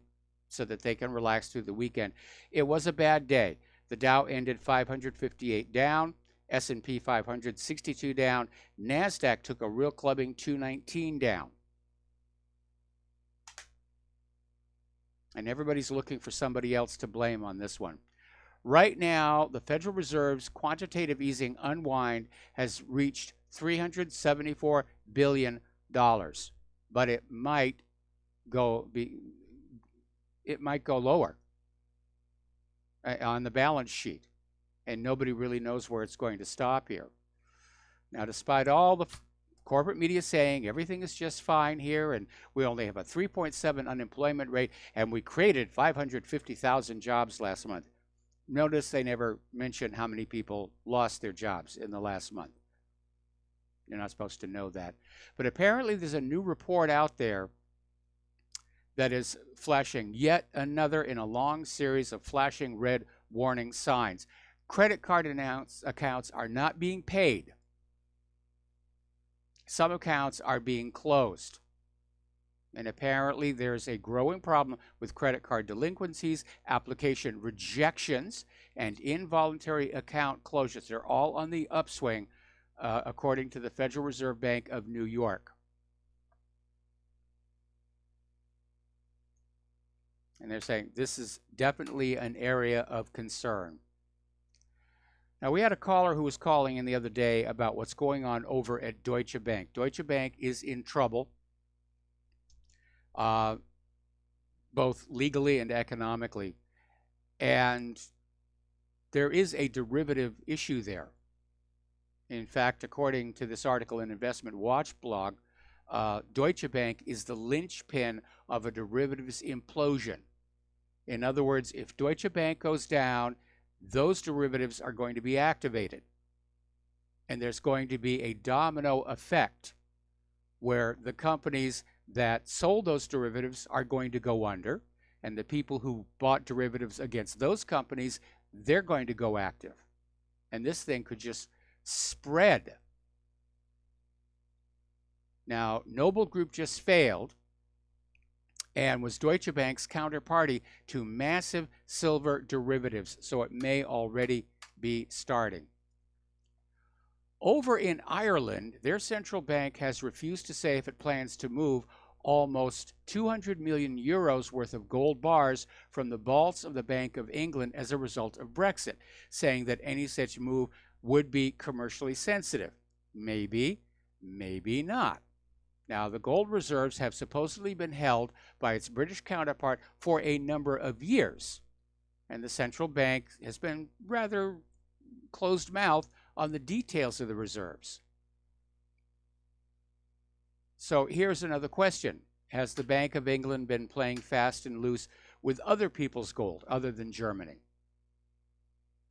S3: so that they can relax through the weekend. It was a bad day. The Dow ended 558 down, S&P 500 62 down, NASDAQ took a real clubbing 219 down. And everybody's looking for somebody else to blame on this one. Right now, the Federal Reserve's quantitative easing unwind has reached $374 billion, but it might go lower on the balance sheet, and nobody really knows where it's going to stop here. Now, despite all the corporate media saying everything is just fine here and we only have a 3.7 unemployment rate and we created 550,000 jobs last month, notice they never mention how many people lost their jobs in the last month. You're not supposed to know that. But apparently there's a new report out there that is flashing yet another in a long series of flashing red warning signs. Credit card accounts are not being paid. Some accounts are being closed. And apparently there's a growing problem with credit card delinquencies, application rejections, and involuntary account closures. They're all on the upswing, according to the Federal Reserve Bank of New York. And they're saying this is definitely an area of concern. Now, we had a caller who was calling in the other day about what's going on over at Deutsche Bank. Deutsche Bank is in trouble, both legally and economically. And there is a derivative issue there. In fact, according to this article in Investment Watch blog, Deutsche Bank is the linchpin of a derivatives implosion. In other words, if Deutsche Bank goes down, those derivatives are going to be activated. And there's going to be a domino effect where the companies that sold those derivatives are going to go under, and the people who bought derivatives against those companies, they're going to go active. And this thing could just spread. Now, Noble Group just failed and was Deutsche Bank's counterparty to massive silver derivatives, so it may already be starting. Over in Ireland, their central bank has refused to say if it plans to move almost 200 million euros worth of gold bars from the vaults of the Bank of England as a result of Brexit, saying that any such move would be commercially sensitive. Maybe, maybe not. Now, the gold reserves have supposedly been held by its British counterpart for a number of years, and the central bank has been rather closed-mouthed on the details of the reserves. So here's another question. Has the Bank of England been playing fast and loose with other people's gold other than Germany?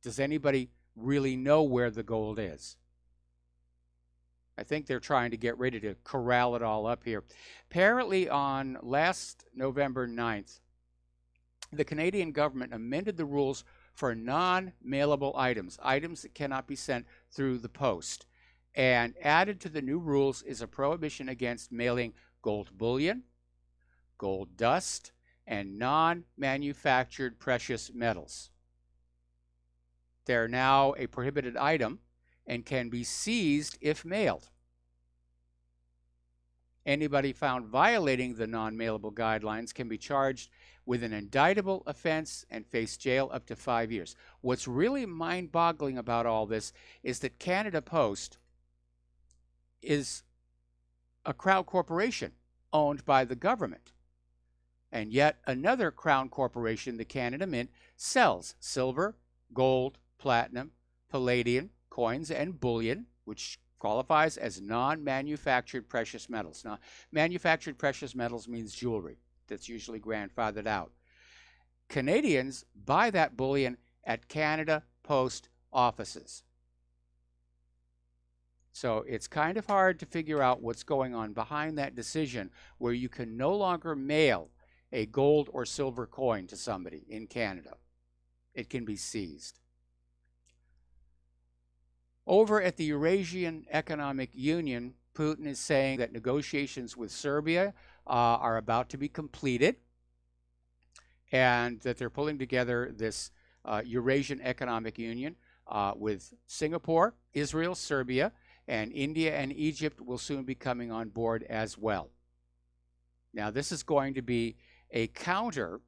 S3: Does anybody really know where the gold is? I think they're trying to get ready to corral it all up here. Apparently on last November 9th, the Canadian government amended the rules for non-mailable items, items that cannot be sent through the post. And added to the new rules is a prohibition against mailing gold bullion, gold dust, and non-manufactured precious metals. They're now a prohibited item and can be seized if mailed. Anybody found violating the non-mailable guidelines can be charged with an indictable offense and face jail up to 5 years. What's really mind-boggling about all this is that Canada Post is a Crown corporation owned by the government. And yet another Crown corporation, the Canada Mint, sells silver, gold, platinum, palladium, coins, and bullion, which qualifies as non-manufactured precious metals. Now, manufactured precious metals means jewelry that's usually grandfathered out. Canadians buy that bullion at Canada Post offices. So it's kind of hard to figure out what's going on behind that decision where you can no longer mail a gold or silver coin to somebody in Canada. It can be seized. Over at the Eurasian Economic Union, Putin is saying that negotiations with Serbia are about to be completed and that they're pulling together this Eurasian Economic Union with Singapore, Israel, Serbia, and India and Egypt will soon be coming on board as well. Now, this is going to be a counter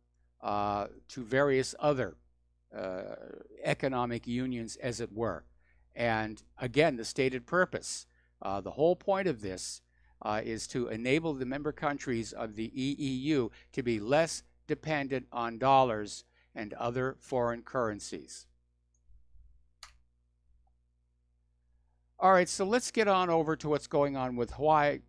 S3: to various other economic unions, as it were. And again, the stated purpose, the whole point of this is to enable the member countries of the EEU to be less dependent on dollars and other foreign currencies. All right, so let's get on over to what's going on with Huawei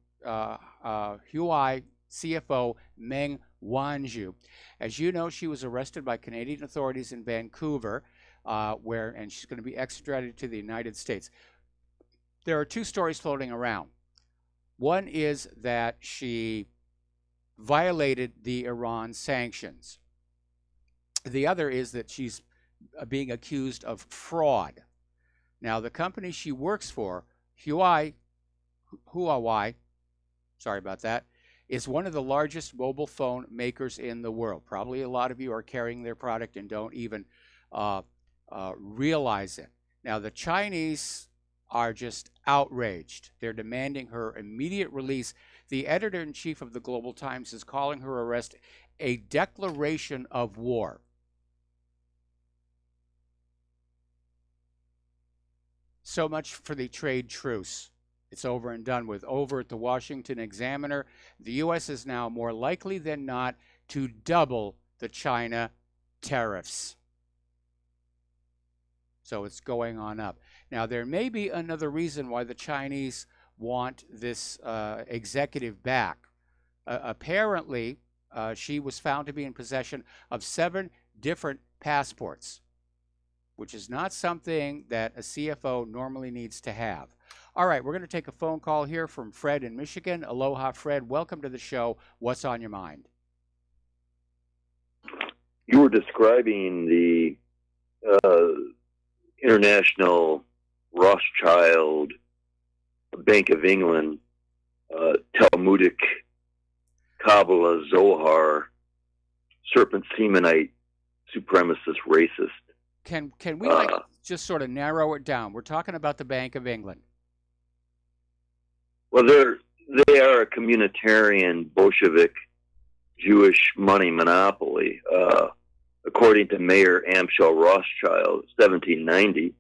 S3: CFO Meng Wanzhou. As you know, she was arrested by Canadian authorities in Vancouver, and she's going to be extradited to the United States. There are two stories floating around. One is that she violated the Iran sanctions. The other is that she's being accused of fraud. Now, the company she works for, Huawei, sorry about that, is one of the largest mobile phone makers in the world. Probably a lot of you are carrying their product and don't even realize it. Now, the Chinese are just outraged. They're demanding her immediate release. The editor-in-chief of the Global Times is calling her arrest a declaration of war. So much for the trade truce. It's over and done with. Over at the Washington Examiner, the U.S. is now more likely than not to double the China tariffs. So it's going on up. Now, there may be another reason why the Chinese want this executive back. Apparently, she was found to be in possession of 7 different passports, which is not something that a CFO normally needs to have. All right, we're going to take a phone call here from Fred in Michigan. Aloha, Fred. Welcome to the show. What's on your mind?
S6: You were describing the International Rothschild Bank of England, Talmudic, Kabbalah, Zohar, serpent semenite, supremacist, racist.
S3: Can we just sort of narrow it down? We're talking about the Bank of England.
S6: Well, they are a communitarian Bolshevik Jewish money monopoly. According to Mayor Amschel Rothschild, 1790,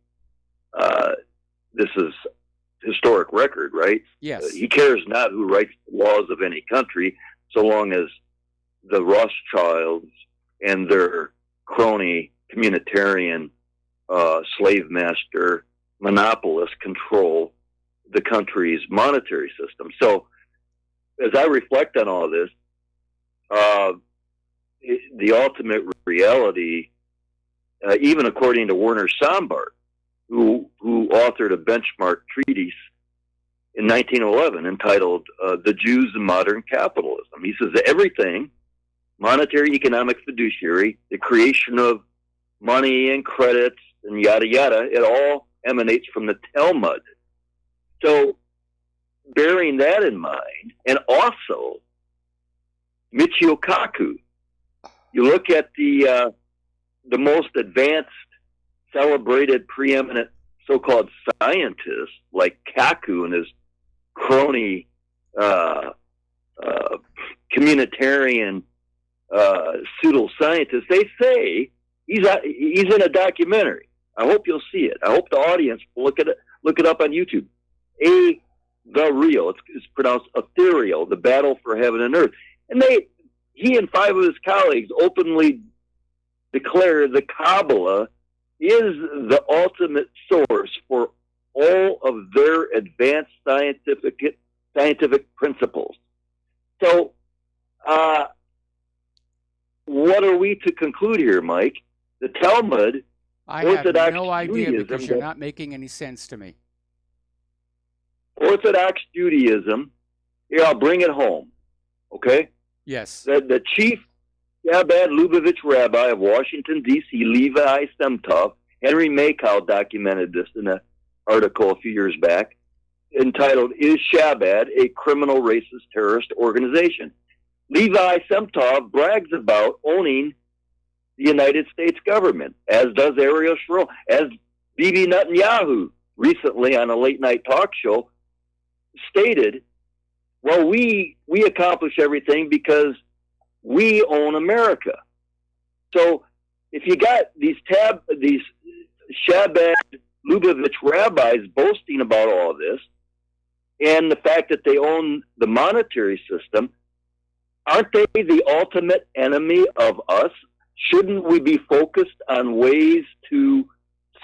S6: this is historic record, right?
S3: Yes.
S6: He cares not who writes the laws of any country, so long as the Rothschilds and their crony communitarian slave master monopolists control the country's monetary system. So as I reflect on all this, the ultimate reality, even according to Werner Sombart, who authored a benchmark treatise in 1911 entitled The Jews and Modern Capitalism. He says that everything, monetary, economic, fiduciary, the creation of money and credits and yada yada, it all emanates from the Talmud. So bearing that in mind, and also Michio Kaku, you look at the most advanced, celebrated, preeminent so-called scientists like Kaku and his crony communitarian pseudo-scientists. They say he's in a documentary. I hope you'll see it. I hope the audience will look it up on YouTube. The Real. It's pronounced Ethereal, The Battle for Heaven and Earth. And he and 5 of his colleagues openly declare the Kabbalah is the ultimate source for all of their advanced scientific principles. So, what are we to conclude here, Mike? The Talmud,
S3: I
S6: Orthodox
S3: have no idea
S6: Judaism,
S3: because you're not making any sense to me.
S6: Orthodox Judaism, here, I'll bring it home, okay?
S3: Yes.
S6: The chief Chabad Lubavitch rabbi of Washington, D.C., Levi Semtov, Henry Makow documented this in an article a few years back, entitled, Is Chabad a Criminal Racist Terrorist Organization? Levi Semtov brags about owning the United States government, as does Ariel Sharon, as Bibi Netanyahu recently on a late-night talk show stated, well, we accomplish everything because we own America. So if you got these Chabad Lubavitch rabbis boasting about all this, and the fact that they own the monetary system, aren't they the ultimate enemy of us? Shouldn't we be focused on ways to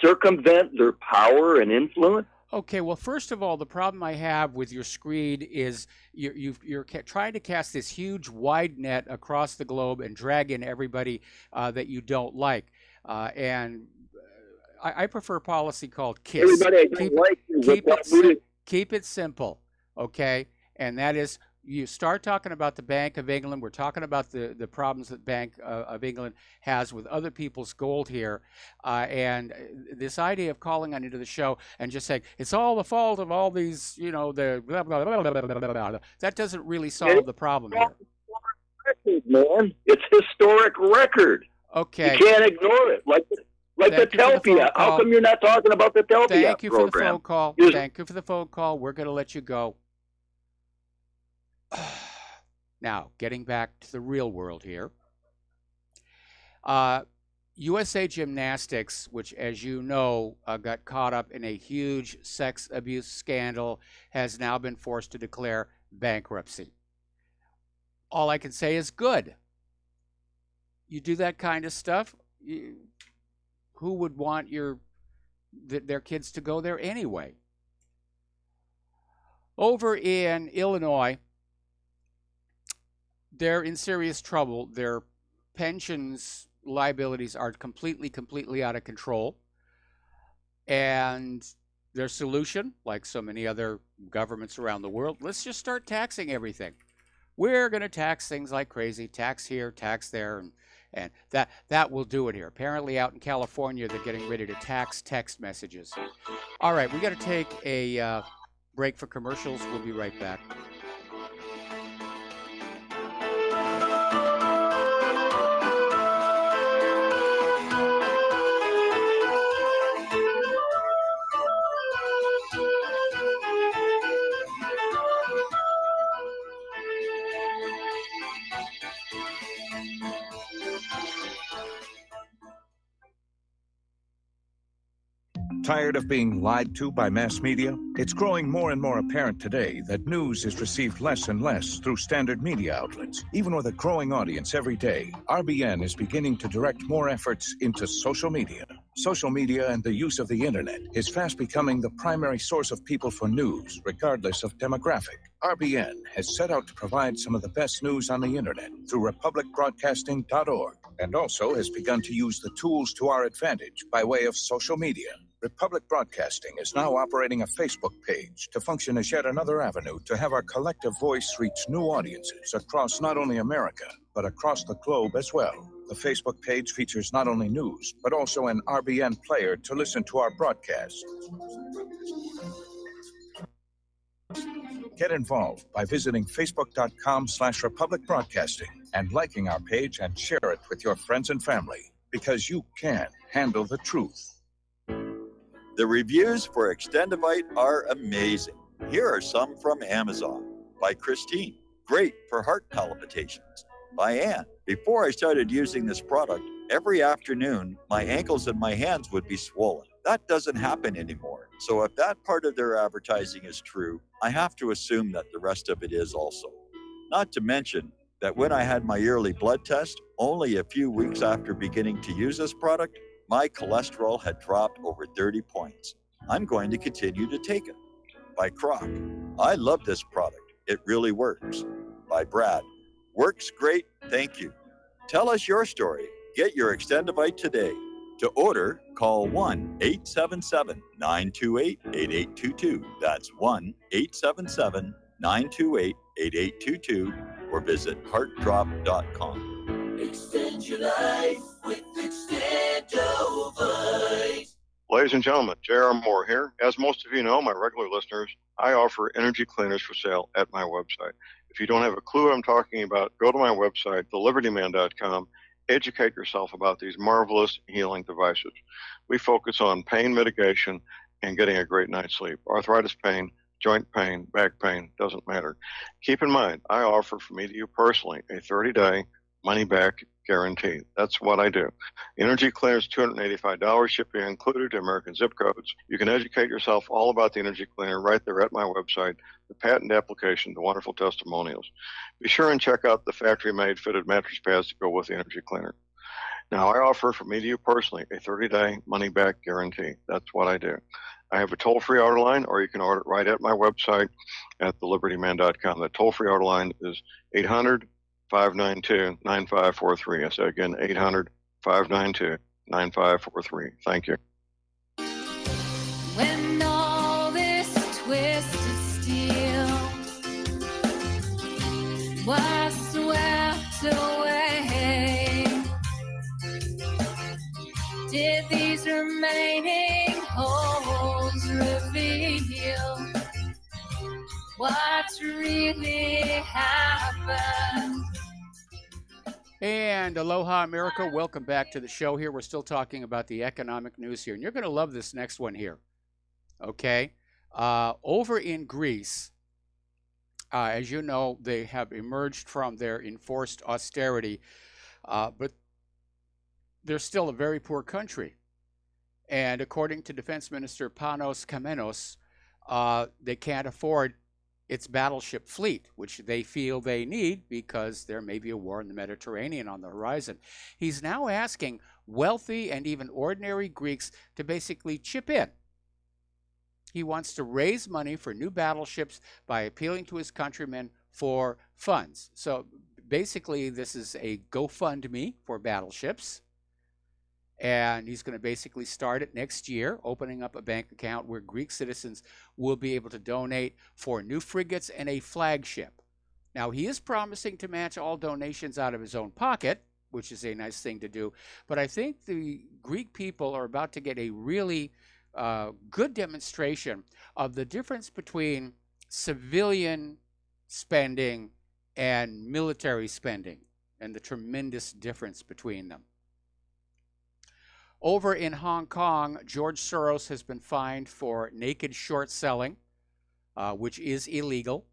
S6: circumvent their power and influence?
S3: Okay, well, first of all, the problem I have with your screed is you're trying to cast this huge wide net across the globe and drag in everybody that you don't like. And I prefer a policy called KISS.
S6: Everybody I don't like
S3: keep it simple, okay? And that is, you start talking about the Bank of England. We're talking about the problems that Bank of England has with other people's gold here. And this idea of calling on into the show and just saying, it's all the fault of all these, the blah, blah, blah, blah, blah, blah, blah, that doesn't really solve the problem here.
S6: Man, it's historic record.
S3: Okay.
S6: You can't ignore it. Like the Telpia. How come you're not talking about the Telpia program?
S3: Thank you for the phone call. Thank you for the phone call. We're going to let you go. Now, getting back to the real world here. USA Gymnastics, which, as you know, got caught up in a huge sex abuse scandal, has now been forced to declare bankruptcy. All I can say is good. You do that kind of stuff, who would want their kids to go there anyway? Over in Illinois, they're in serious trouble. Their pensions liabilities are completely out of control. And their solution, like so many other governments around the world, let's just start taxing everything. We're going to tax things like crazy, tax here, tax there, and that will do it here. Apparently out in California, they're getting ready to tax text messages. All right, we got to take a break for commercials. We'll be right back.
S7: Tired of being lied to by mass media? It's growing more and more apparent today that news is received less and less through standard media outlets. Even with a growing audience every day, RBN is beginning to direct more efforts into social media. Social media and the use of the internet is fast becoming the primary source of people for news, regardless of demographic. RBN has set out to provide some of the best news on the internet through republicbroadcasting.org, and also has begun to use the tools to our advantage by way of social media. Republic Broadcasting is now operating a Facebook page to function as yet another avenue to have our collective voice reach new audiences across not only America, but across the globe as well. The Facebook page features not only news, but also an RBN player to listen to our broadcasts. Get involved by visiting facebook.com/Republic Broadcasting and liking our page and share it with your friends and family, because you can handle the truth.
S12: The reviews for Extendivite are amazing. Here are some from Amazon. By Christine, great for heart palpitations. By Ann, before I started using this product, every afternoon my ankles and my hands would be swollen. That doesn't happen anymore. So if that part of their advertising is true, I have to assume that the rest of it is also. Not to mention that when I had my yearly blood test, only a few weeks after beginning to use this product, my cholesterol had dropped over 30 points. I'm going to continue to take it. By Croc, I love this product. It really works. By Brad, works great, thank you. Tell us your story. Get your Extendivite today. To order, call 1-877-928-8822. That's 1-877-928-8822, or visit heartdrop.com.
S13: Extend your life with Extendovite.
S8: Ladies and gentlemen, J.R. Moore here. As most of you know, my regular listeners, I offer energy cleaners for sale at my website. If you don't have a clue what I'm talking about, go to my website, thelibertyman.com. Educate yourself about these marvelous healing devices. We focus on pain mitigation and getting a great night's sleep. Arthritis pain, joint pain, back pain, doesn't matter. Keep in mind, I offer from me to you personally a 30-day money-back guarantee. That's what I do. Energy cleaners, $285, shipping included to American zip codes. You can educate yourself all about the energy cleaner right there at my website, the patent application, the wonderful testimonials. Be sure and check out the factory-made fitted mattress pads to go with the energy cleaner. Now, I offer from me to you personally a 30-day money-back guarantee. That's what I do. I have a toll-free order line, or you can order it right at my website at thelibertyman.com. The toll-free order line is 800-592-9543. I say again, 800-592-9543. Thank you.
S14: When all this twisted steel was swept away, did these remaining holes reveal what's really happened?
S3: And aloha, America. Welcome back to the show here. We're still talking about the economic news here, and you're going to love this next one here. Okay? Over in Greece, as you know, they have emerged from their enforced austerity, but they're still a very poor country. And according to Defense Minister Panos Kamenos, they can't afford its battleship fleet, which they feel they need because there may be a war in the Mediterranean on the horizon. He's now asking wealthy and even ordinary Greeks to basically chip in. He wants to raise money for new battleships by appealing to his countrymen for funds. So basically, this is a GoFundMe for battleships. And he's going to basically start it next year, opening up a bank account where Greek citizens will be able to donate for new frigates and a flagship. Now, he is promising to match all donations out of his own pocket, which is a nice thing to do. But I think the Greek people are about to get a really good demonstration of the difference between civilian spending and military spending and the tremendous difference between them. Over in Hong Kong, George Soros has been fined for naked short selling, which is illegal.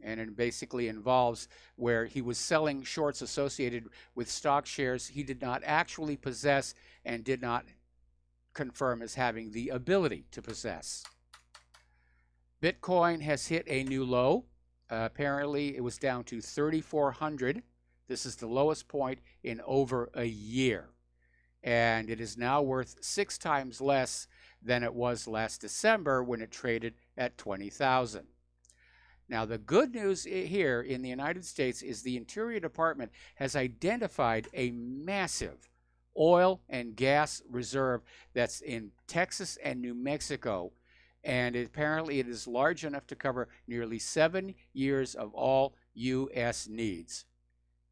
S3: And it basically involves where he was selling shorts associated with stock shares he did not actually possess and did not confirm as having the ability to possess. Bitcoin has hit a new low. Apparently, it was down to 3,400. This is the lowest point in over a year. And it is now worth 6 times less than it was last December when it traded at 20,000. Now, the good news here in the United States is the Interior Department has identified a massive oil and gas reserve that's in Texas and New Mexico, and apparently it is large enough to cover nearly 7 years of all U.S. needs.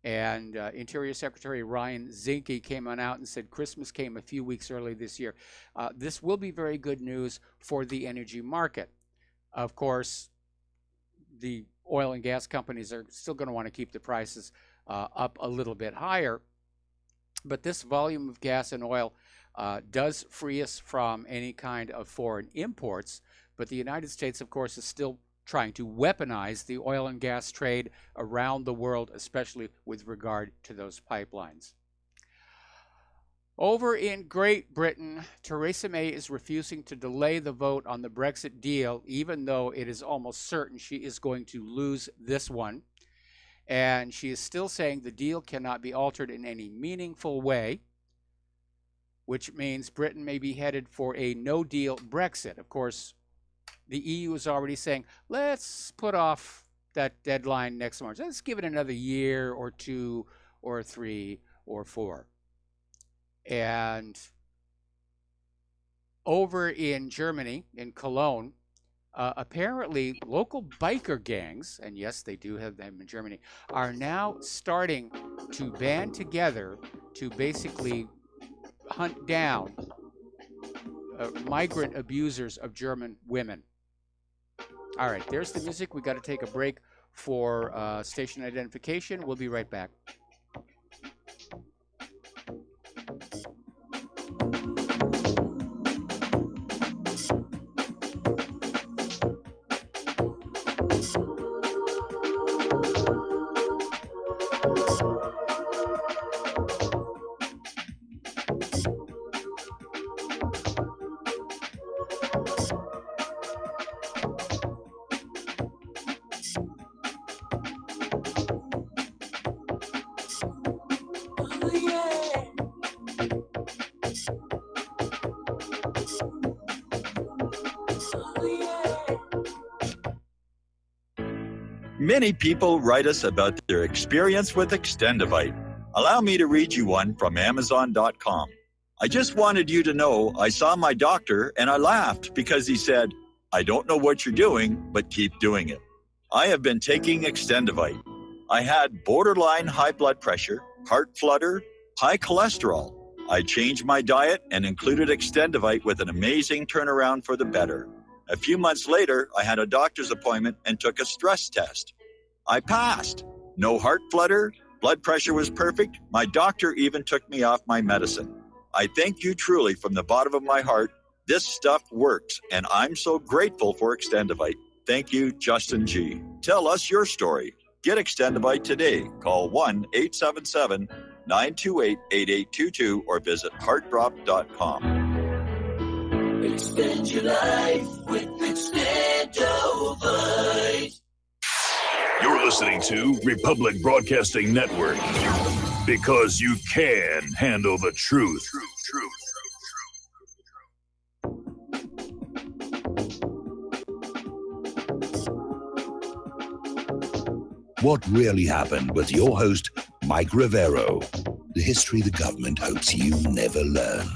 S3: And Interior Secretary Ryan Zinke came on out and said Christmas came a few weeks early this year. This will be very good news for the energy market. Of course, the oil and gas companies are still going to want to keep the prices up a little bit higher. But this volume of gas and oil does free us from any kind of foreign imports. But the United States, of course, is still trying to weaponize the oil and gas trade around the world, especially with regard to those pipelines. Over in Great Britain, Theresa May is refusing to delay the vote on the Brexit deal, even though it is almost certain she is going to lose this one. And she is still saying the deal cannot be altered in any meaningful way, which means Britain may be headed for a no-deal Brexit. Of course, the EU is already saying, let's put off that deadline next March. Let's give it another year or 2 or 3 or 4. And over in Germany, in Cologne, apparently local biker gangs, and yes, they do have them in Germany, are now starting to band together to basically hunt down migrant abusers of German women. All right, there's the music. We got to take a break for station identification. We'll be right back.
S12: Many people write us about their experience with Extendivite. Allow me to read you one from Amazon.com. I just wanted you to know I saw my doctor and I laughed because he said, I don't know what you're doing, but keep doing it. I have been taking Extendivite. I had borderline high blood pressure, heart flutter, high cholesterol. I changed my diet and included Extendivite with an amazing turnaround for the better. A few months later, I had a doctor's appointment and took a stress test. I passed. No heart flutter, blood pressure was perfect. My doctor even took me off my medicine. I thank you truly from the bottom of my heart. This stuff works, and I'm so grateful for Extendivite. Thank you, Justin G. Tell us your story. Get Extendivite today. Call 928-8822 or visit heartdrop.com.
S13: Extend your life with Extendovite.
S9: You're listening to Republic Broadcasting Network because you can handle the truth.
S2: What really happened with your host, Mike Rivero. The history the government hopes you never learn.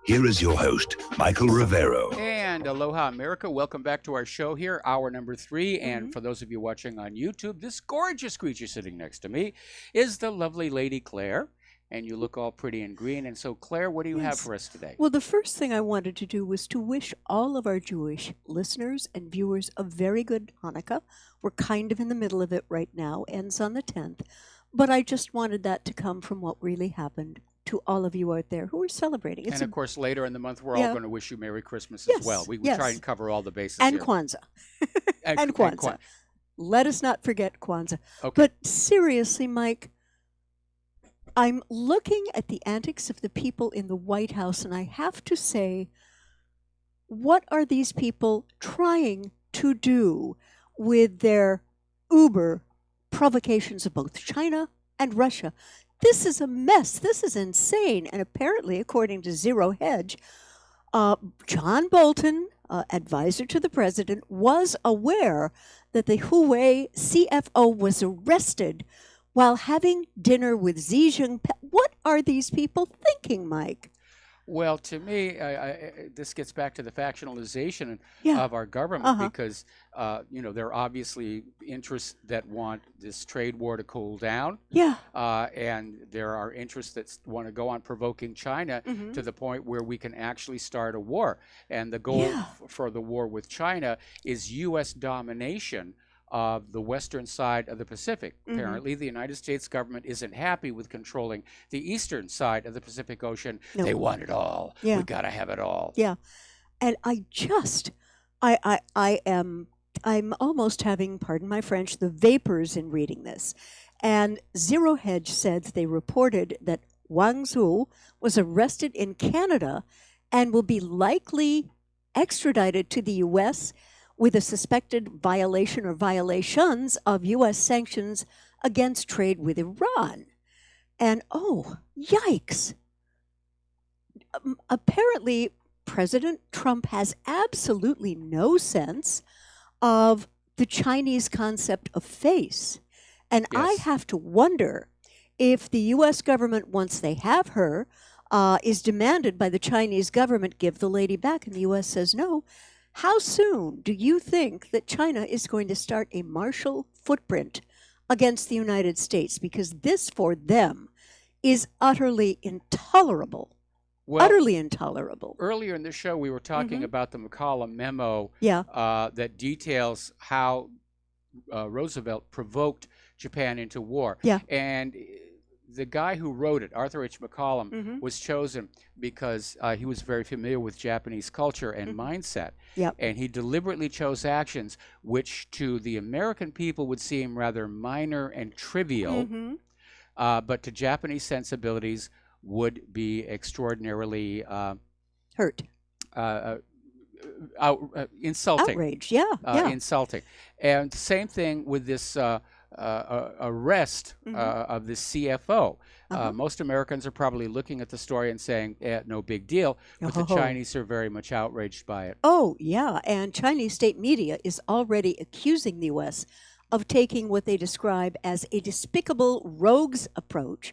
S2: Here is your host, Michael Rivero.
S3: And aloha, America. Welcome back to our show here, hour number 3. And for those of you watching on YouTube, this gorgeous creature sitting next to me is the lovely Lady Claire. And you look all pretty and green. And so, Claire, what do you have for us today?
S15: Well, the first thing I wanted to do was to wish all of our Jewish listeners and viewers a very good Hanukkah. We're kind of in the middle of it right now, ends on the 10th. But I just wanted that to come from what really happened to all of you out there who are celebrating.
S3: And of course, later in the month, we're all going to wish you Merry Christmas as well. We try and cover all the bases
S15: and
S3: here.
S15: Kwanzaa.
S3: And
S15: Kwanzaa. Let us not forget Kwanzaa.
S3: Okay.
S15: But seriously, Mike, I'm looking at the antics of the people in the White House, and I have to say, what are these people trying to do with their uber provocations of both China and Russia? This is a mess. This is insane. And apparently, according to Zero Hedge, John Bolton, advisor to the president, was aware that the Huawei CFO was arrested while having dinner with Xi Jinping. What are these people thinking, Mike?
S3: Well, to me, this gets back to the factionalization of our government because, there are obviously interests that want this trade war to cool down.
S15: Yeah.
S3: And there are interests that want to go on provoking China to the point where we can actually start a war. And the goal for the war with China is U.S. domination of the western side of the Pacific. Apparently, the United States government isn't happy with controlling the eastern side of the Pacific Ocean.
S15: No.
S3: They want it all.
S15: Yeah.
S3: We got to have it all.
S15: Yeah. And I'm almost having, pardon my French, the vapors in reading this. And Zero Hedge said they reported that Wang Zhu was arrested in Canada and will be likely extradited to the U.S. with a suspected violation or violations of U.S. sanctions against trade with Iran. And oh, yikes. Apparently, President Trump has absolutely no sense of the Chinese concept of face. And I have to wonder if the U.S. government, once they have her, is demanded by the Chinese government, give the lady back, and the U.S. says no. How soon do you think that China is going to start a Marshall footprint against the United States? Because this, for them, is utterly intolerable.
S3: Well,
S15: utterly intolerable.
S3: Earlier in the show, we were talking about the McCollum memo that details how Roosevelt provoked Japan into war.
S15: Yeah.
S3: And the guy who wrote it, Arthur H. McCollum, was chosen because he was very familiar with Japanese culture and mindset.
S15: Yep.
S3: And he deliberately chose actions which to the American people would seem rather minor and trivial, but to Japanese sensibilities would be extraordinarily
S15: hurt.
S3: Insulting.
S15: Outrage,
S3: insulting. And same thing with this arrest of the CFO. Most Americans are probably looking at the story and saying, no big deal, but the Chinese are very much outraged by it.
S15: Oh, yeah, and Chinese state media is already accusing the U.S. of taking what they describe as a despicable rogues approach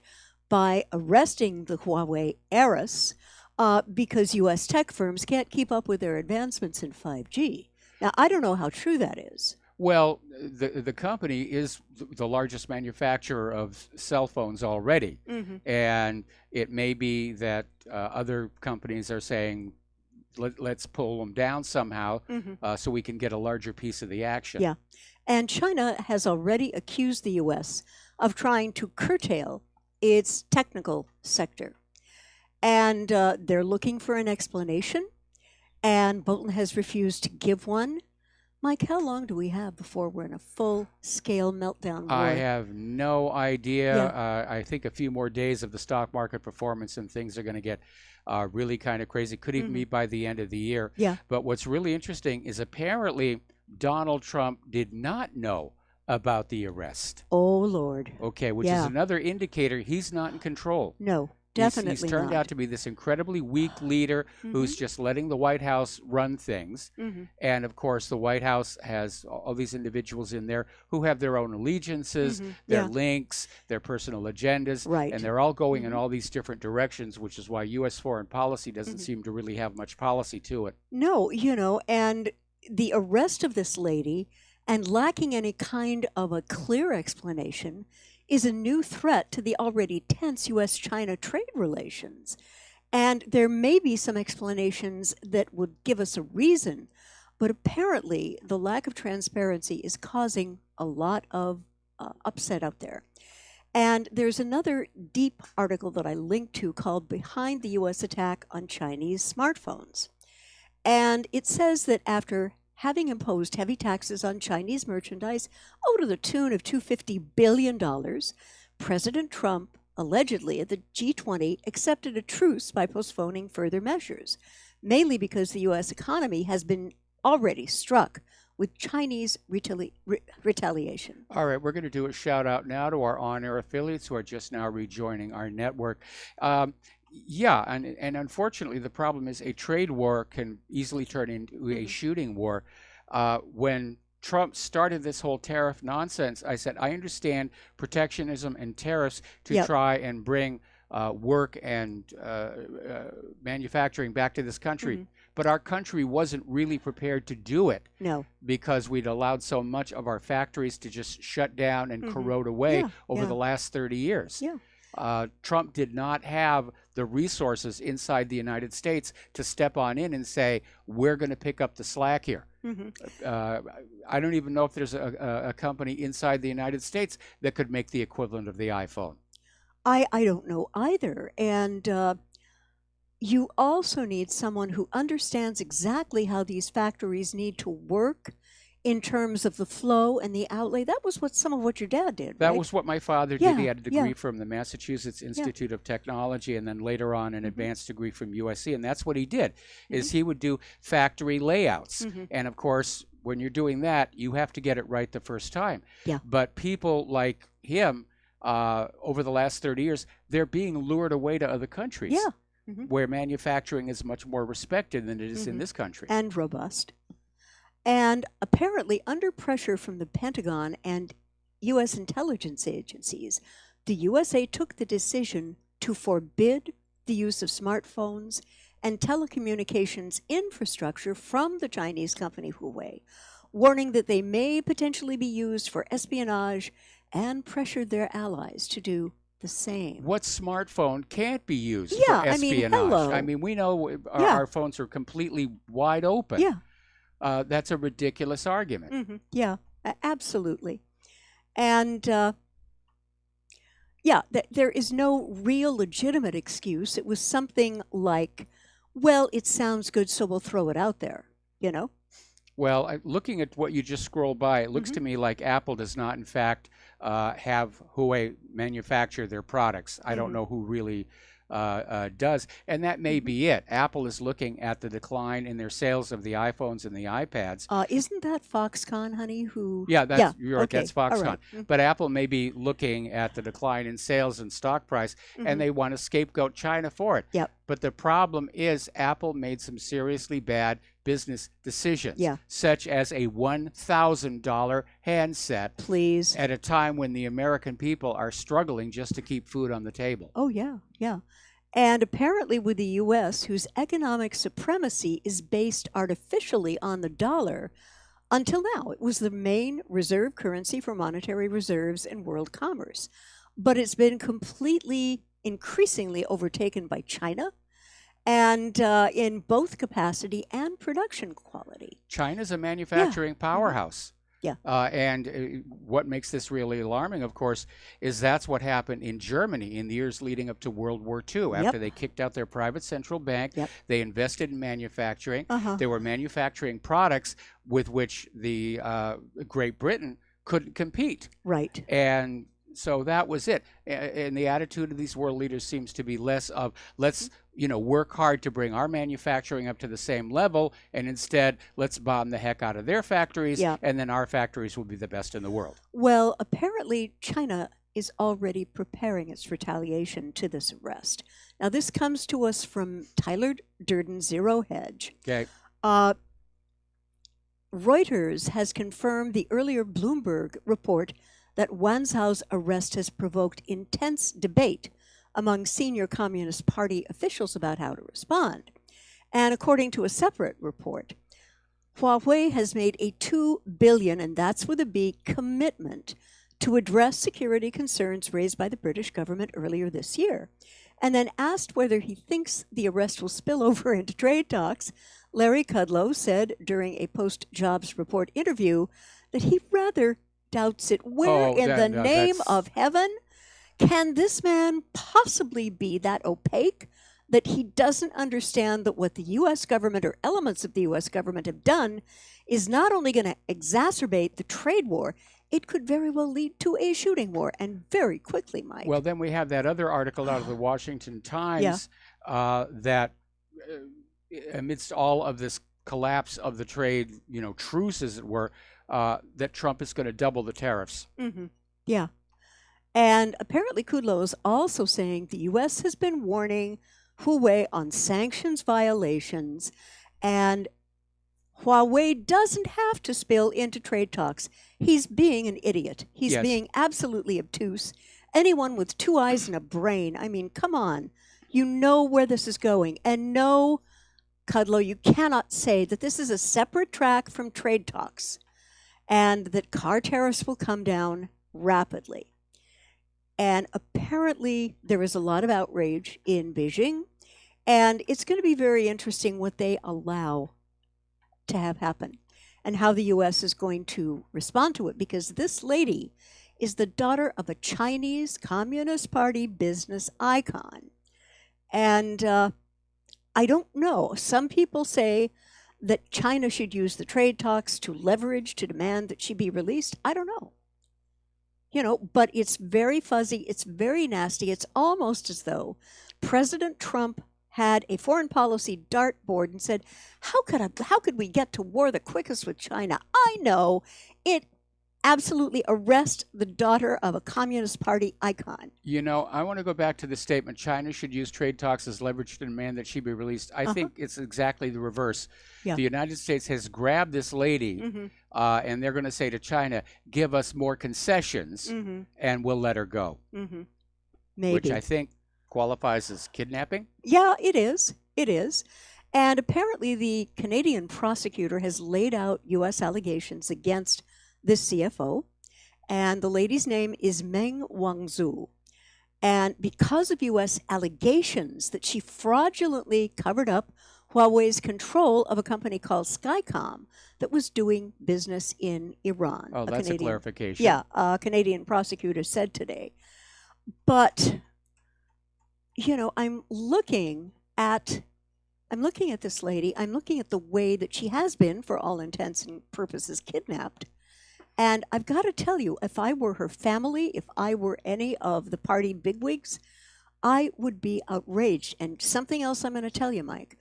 S15: by arresting the Huawei heiress because U.S. tech firms can't keep up with their advancements in 5G. Now, I don't know how true that is.
S3: Well, the company is the largest manufacturer of cell phones already. And it may be that other companies are saying, let's pull them down somehow so we can get a larger piece of the action.
S15: Yeah. And China has already accused the U.S. of trying to curtail its technical sector. And they're looking for an explanation. And Bolton has refused to give one. Mike, how long do we have before we're in a full-scale meltdown war?
S3: I have no idea.
S15: Yeah.
S3: I think a few more days of the stock market performance and things are going to get really kind of crazy. Could even be by the end of the year.
S15: Yeah.
S3: But what's really interesting is apparently Donald Trump did not know about the arrest.
S15: Oh, Lord.
S3: Okay, which is
S15: Yeah.
S3: another indicator he's not in control.
S15: No, definitely
S3: He's turned
S15: not.
S3: out to be this incredibly weak leader who's just letting the White House run things. And of course, the White House has all these individuals in there who have their own allegiances, their
S15: Yeah.
S3: links, their personal agendas,
S15: Right.
S3: and they're all going in all these different directions, which is why U.S. foreign policy doesn't seem to really have much policy to it.
S15: No, and the arrest of this lady and lacking any kind of a clear explanation is a new threat to the already tense U.S.-China trade relations. And there may be some explanations that would give us a reason, but apparently the lack of transparency is causing a lot of upset out there. And there's another deep article that I linked to called Behind the U.S. Attack on Chinese Smartphones. And it says that after having imposed heavy taxes on Chinese merchandise, to the tune of $250 billion, President Trump allegedly at the G20 accepted a truce by postponing further measures, mainly because the U.S. economy has been already struck with Chinese retaliation.
S3: All right, we're going to do a shout out now to our on-air affiliates who are just now rejoining our network. Yeah, and unfortunately, the problem is a trade war can easily turn into a shooting war. When Trump started this whole tariff nonsense, I said, I understand protectionism and tariffs to try and bring work and manufacturing back to this country. But our country wasn't really prepared to do it.
S15: No.
S3: Because we'd allowed so much of our factories to just shut down and corrode away over the last 30 years. Trump did not have the resources inside the United States to step on in and say, we're going to pick up the slack here. I don't even know if there's a company inside the United States that could make the equivalent of the iPhone.
S15: I don't know either. And you also need someone who understands exactly how these factories need to work in terms of the flow and the outlay. That was some of what your dad did,
S3: That
S15: right?
S3: was what my father did. He
S15: Yeah,
S3: had a degree
S15: yeah.
S3: from the Massachusetts Institute of Technology and then later on an advanced degree from USC. And that's what he did, is he would do factory layouts. And of course, when you're doing that, you have to get it right the first time.
S15: Yeah.
S3: But people like him, over the last 30 years, they're being lured away to other countries. Where manufacturing is much more respected than it is in this country.
S15: And robust. And apparently, under pressure from the Pentagon and U.S. intelligence agencies, the USA took the decision to forbid the use of smartphones and telecommunications infrastructure from the Chinese company Huawei, warning that they may potentially be used for espionage, and pressured their allies to do the same.
S3: What smartphone can't be used
S15: Yeah,
S3: for
S15: I mean,
S3: espionage?
S15: hello.
S3: I mean, we know
S15: Yeah.
S3: our phones are completely wide open.
S15: Yeah.
S3: That's a ridiculous argument.
S15: Yeah, absolutely. And there is no real legitimate excuse. It was something like, well, it sounds good, so we'll throw it out there, you know?
S3: Well, looking at what you just scrolled by, it looks to me like Apple does not, in fact, have Huawei manufacture their products. I don't know who really does, and that may be it. Apple is looking at the decline in their sales of the iPhones and the iPads.
S15: Isn't that Foxconn, honey, who...
S3: Yeah, you're right,
S15: okay,
S3: that's
S15: all
S3: Foxconn.
S15: right.
S3: But Apple may be looking at the decline in sales and stock price, and they want to scapegoat China for it.
S15: Yep.
S3: But the problem is Apple made some seriously bad business decisions,
S15: Yeah.
S3: such as a $1,000 handset.
S15: Please.
S3: At a time when the American people are struggling just to keep food on the table.
S15: Oh, yeah, yeah. And apparently with the U.S., whose economic supremacy is based artificially on the dollar, until now, it was the main reserve currency for monetary reserves in world commerce. But it's been completely, increasingly overtaken by China, and in both capacity and production quality.
S3: China's a manufacturing powerhouse.
S15: Yeah.
S3: And what makes this really alarming, of course, is that's what happened in Germany in the years leading up to World War II. After they kicked out their private central bank, they invested in manufacturing. They were manufacturing products with which the Great Britain couldn't compete.
S15: Right.
S3: And so that was it. And the attitude of these world leaders seems to be less of let's work hard to bring our manufacturing up to the same level, and instead let's bomb the heck out of their factories, and then our factories will be the best in the world.
S15: Well, apparently China is already preparing its retaliation to this arrest. Now, this comes to us from Tyler Durden, Zero Hedge.
S3: Okay.
S15: Reuters has confirmed the earlier Bloomberg report that Wanzhou's arrest has provoked intense debate among senior Communist Party officials about how to respond. And according to a separate report, Huawei has made a $2 billion, and that's with a B, commitment to address security concerns raised by the British government earlier this year. And then asked whether he thinks the arrest will spill over into trade talks, Larry Kudlow said during a post-Jobs report interview that he rather doubts it. Where in the name of heaven can this man possibly be that opaque that he doesn't understand that what the U.S. government or elements of the U.S. government have done is not only going to exacerbate the trade war, it could very well lead to a shooting war, and very quickly, Mike.
S3: Well, then we have that other article out of the Washington Times that amidst all of this collapse of the trade, truce, as it were, that Trump is going to double the tariffs.
S15: Yeah. And apparently Kudlow is also saying the U.S. has been warning Huawei on sanctions violations, and Huawei doesn't have to spill into trade talks. He's being an idiot. He's being absolutely obtuse. Anyone with two eyes and a brain, I mean, come on. You know where this is going. And no, Kudlow, you cannot say that this is a separate track from trade talks and that car tariffs will come down rapidly. And apparently there is a lot of outrage in Beijing, and it's going to be very interesting what they allow to have happen and how the U.S. is going to respond to it, because this lady is the daughter of a Chinese Communist Party business icon. And I don't know. Some people say that China should use the trade talks to leverage to demand that she be released. I don't know. But it's very fuzzy. It's very nasty. It's almost as though President Trump had a foreign policy dartboard and said, how could we get to war the quickest with China? I know. It absolutely arrest the daughter of a Communist Party icon.
S3: I want to go back to the statement, China should use trade talks as leverage to demand that she be released. I think it's exactly the reverse.
S15: Yeah.
S3: The United States has grabbed this lady, and they're going to say to China, give us more concessions, and we'll let her go.
S15: Maybe.
S3: Which I think qualifies as kidnapping.
S15: Yeah, it is. It is. And apparently the Canadian prosecutor has laid out U.S. allegations against this CFO, and the lady's name is Meng Wanzhou. And because of U.S. allegations that she fraudulently covered up Huawei's control of a company called Skycom that was doing business in Iran.
S3: Oh, that's a clarification.
S15: Yeah, a Canadian prosecutor said today. But, I'm looking at this lady. I'm looking at the way that she has been, for all intents and purposes, kidnapped. And I've got to tell you, if I were her family, if I were any of the party bigwigs, I would be outraged. And something else I'm going to tell you, Mike.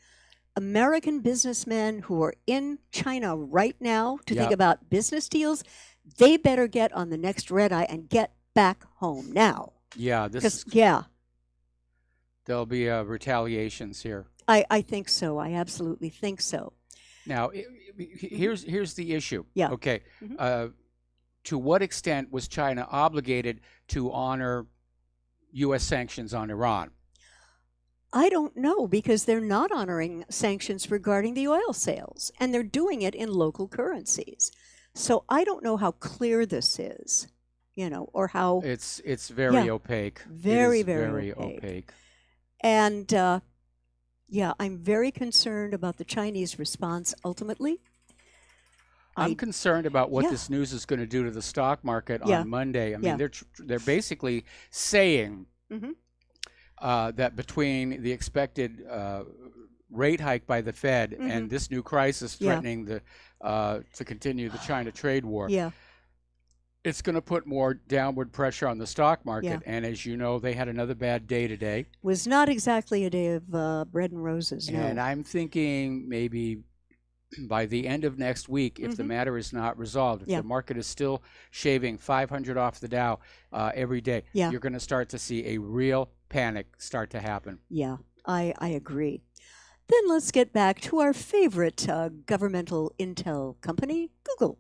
S15: American businessmen who are in China right now to think about business deals, they better get on the next red eye and get back home now.
S3: Yeah, there'll be retaliations here.
S15: I think so. I absolutely think so.
S3: Now, here's the issue.
S15: Yeah.
S3: Okay. To what extent was China obligated to honor U.S. sanctions on Iran?
S15: I don't know, because they're not honoring sanctions regarding the oil sales, and they're doing it in local currencies. So I don't know how clear this is, or how...
S3: It's very opaque.
S15: Very,
S3: very opaque.
S15: And, I'm very concerned about the Chinese response ultimately.
S3: I'm concerned about what
S15: yeah.
S3: this news is going to do to the stock market
S15: Yeah.
S3: on Monday. I mean,
S15: Yeah.
S3: they're basically saying
S15: Mhm.
S3: that between the expected rate hike by the Fed
S15: Mhm.
S3: and this new crisis
S15: Yeah.
S3: threatening to continue the China trade war,
S15: Yeah.
S3: it's going to put more downward pressure on the stock market.
S15: Yeah.
S3: And as you know, they had another bad day today.
S15: Was not exactly a day of bread and roses. No.
S3: And I'm thinking maybe by the end of next week, if the
S15: Mhm.
S3: matter is not resolved, if
S15: Yeah.
S3: the market is still shaving 500 off the Dow every day,
S15: Yeah.
S3: you're going to start to see a real panic start to happen.
S15: Yeah, I agree. Then let's get back to our favorite governmental intel company, Google.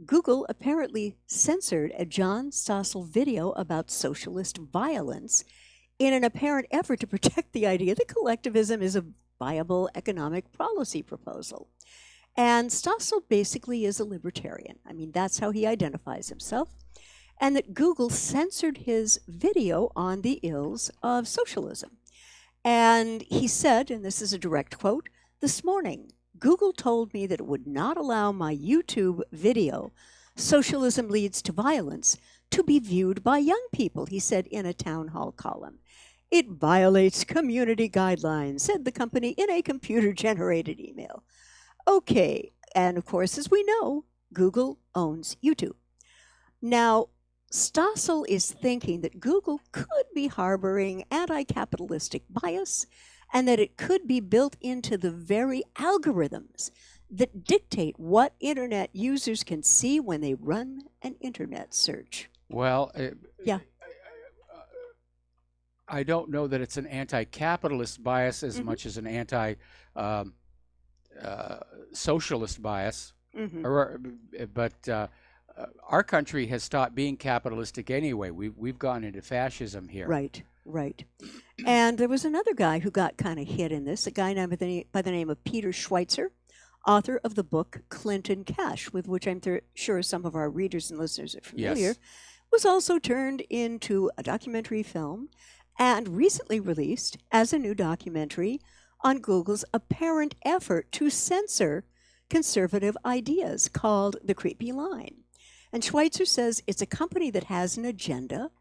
S15: Google apparently censored a John Stossel video about socialist violence in an apparent effort to protect the idea that collectivism is a viable economic policy proposal. And Stossel basically is a libertarian. I mean, that's how he identifies himself. And that Google censored his video on the ills of socialism. And he said, and this is a direct quote, "This morning, Google told me that it would not allow my YouTube video, Socialism Leads to Violence, to be viewed by young people," he said in a town hall column. "It violates community guidelines," said the company in a computer-generated email. Okay, and of course, as we know, Google owns YouTube. Now, Stossel is thinking that Google could be harboring anti-capitalistic bias and that it could be built into the very algorithms that dictate what internet users can see when they run an internet search.
S3: Well,
S15: Yeah.
S3: I don't know that it's an anti-capitalist bias as
S15: Mhm.
S3: much as an anti-socialist bias.
S15: Mhm.
S3: But our country has stopped being capitalistic anyway. We've gone into fascism here.
S15: Right, right. And there was another guy who got kind of hit in this, a guy by the name of Peter Schweitzer, author of the book Clinton Cash, with which I'm sure some of our readers and listeners are familiar,
S3: Yes.
S15: was also turned into a documentary film and recently released as a new documentary on Google's apparent effort to censor conservative ideas called The Creepy Line. And Schweitzer says it's a company that has an agenda,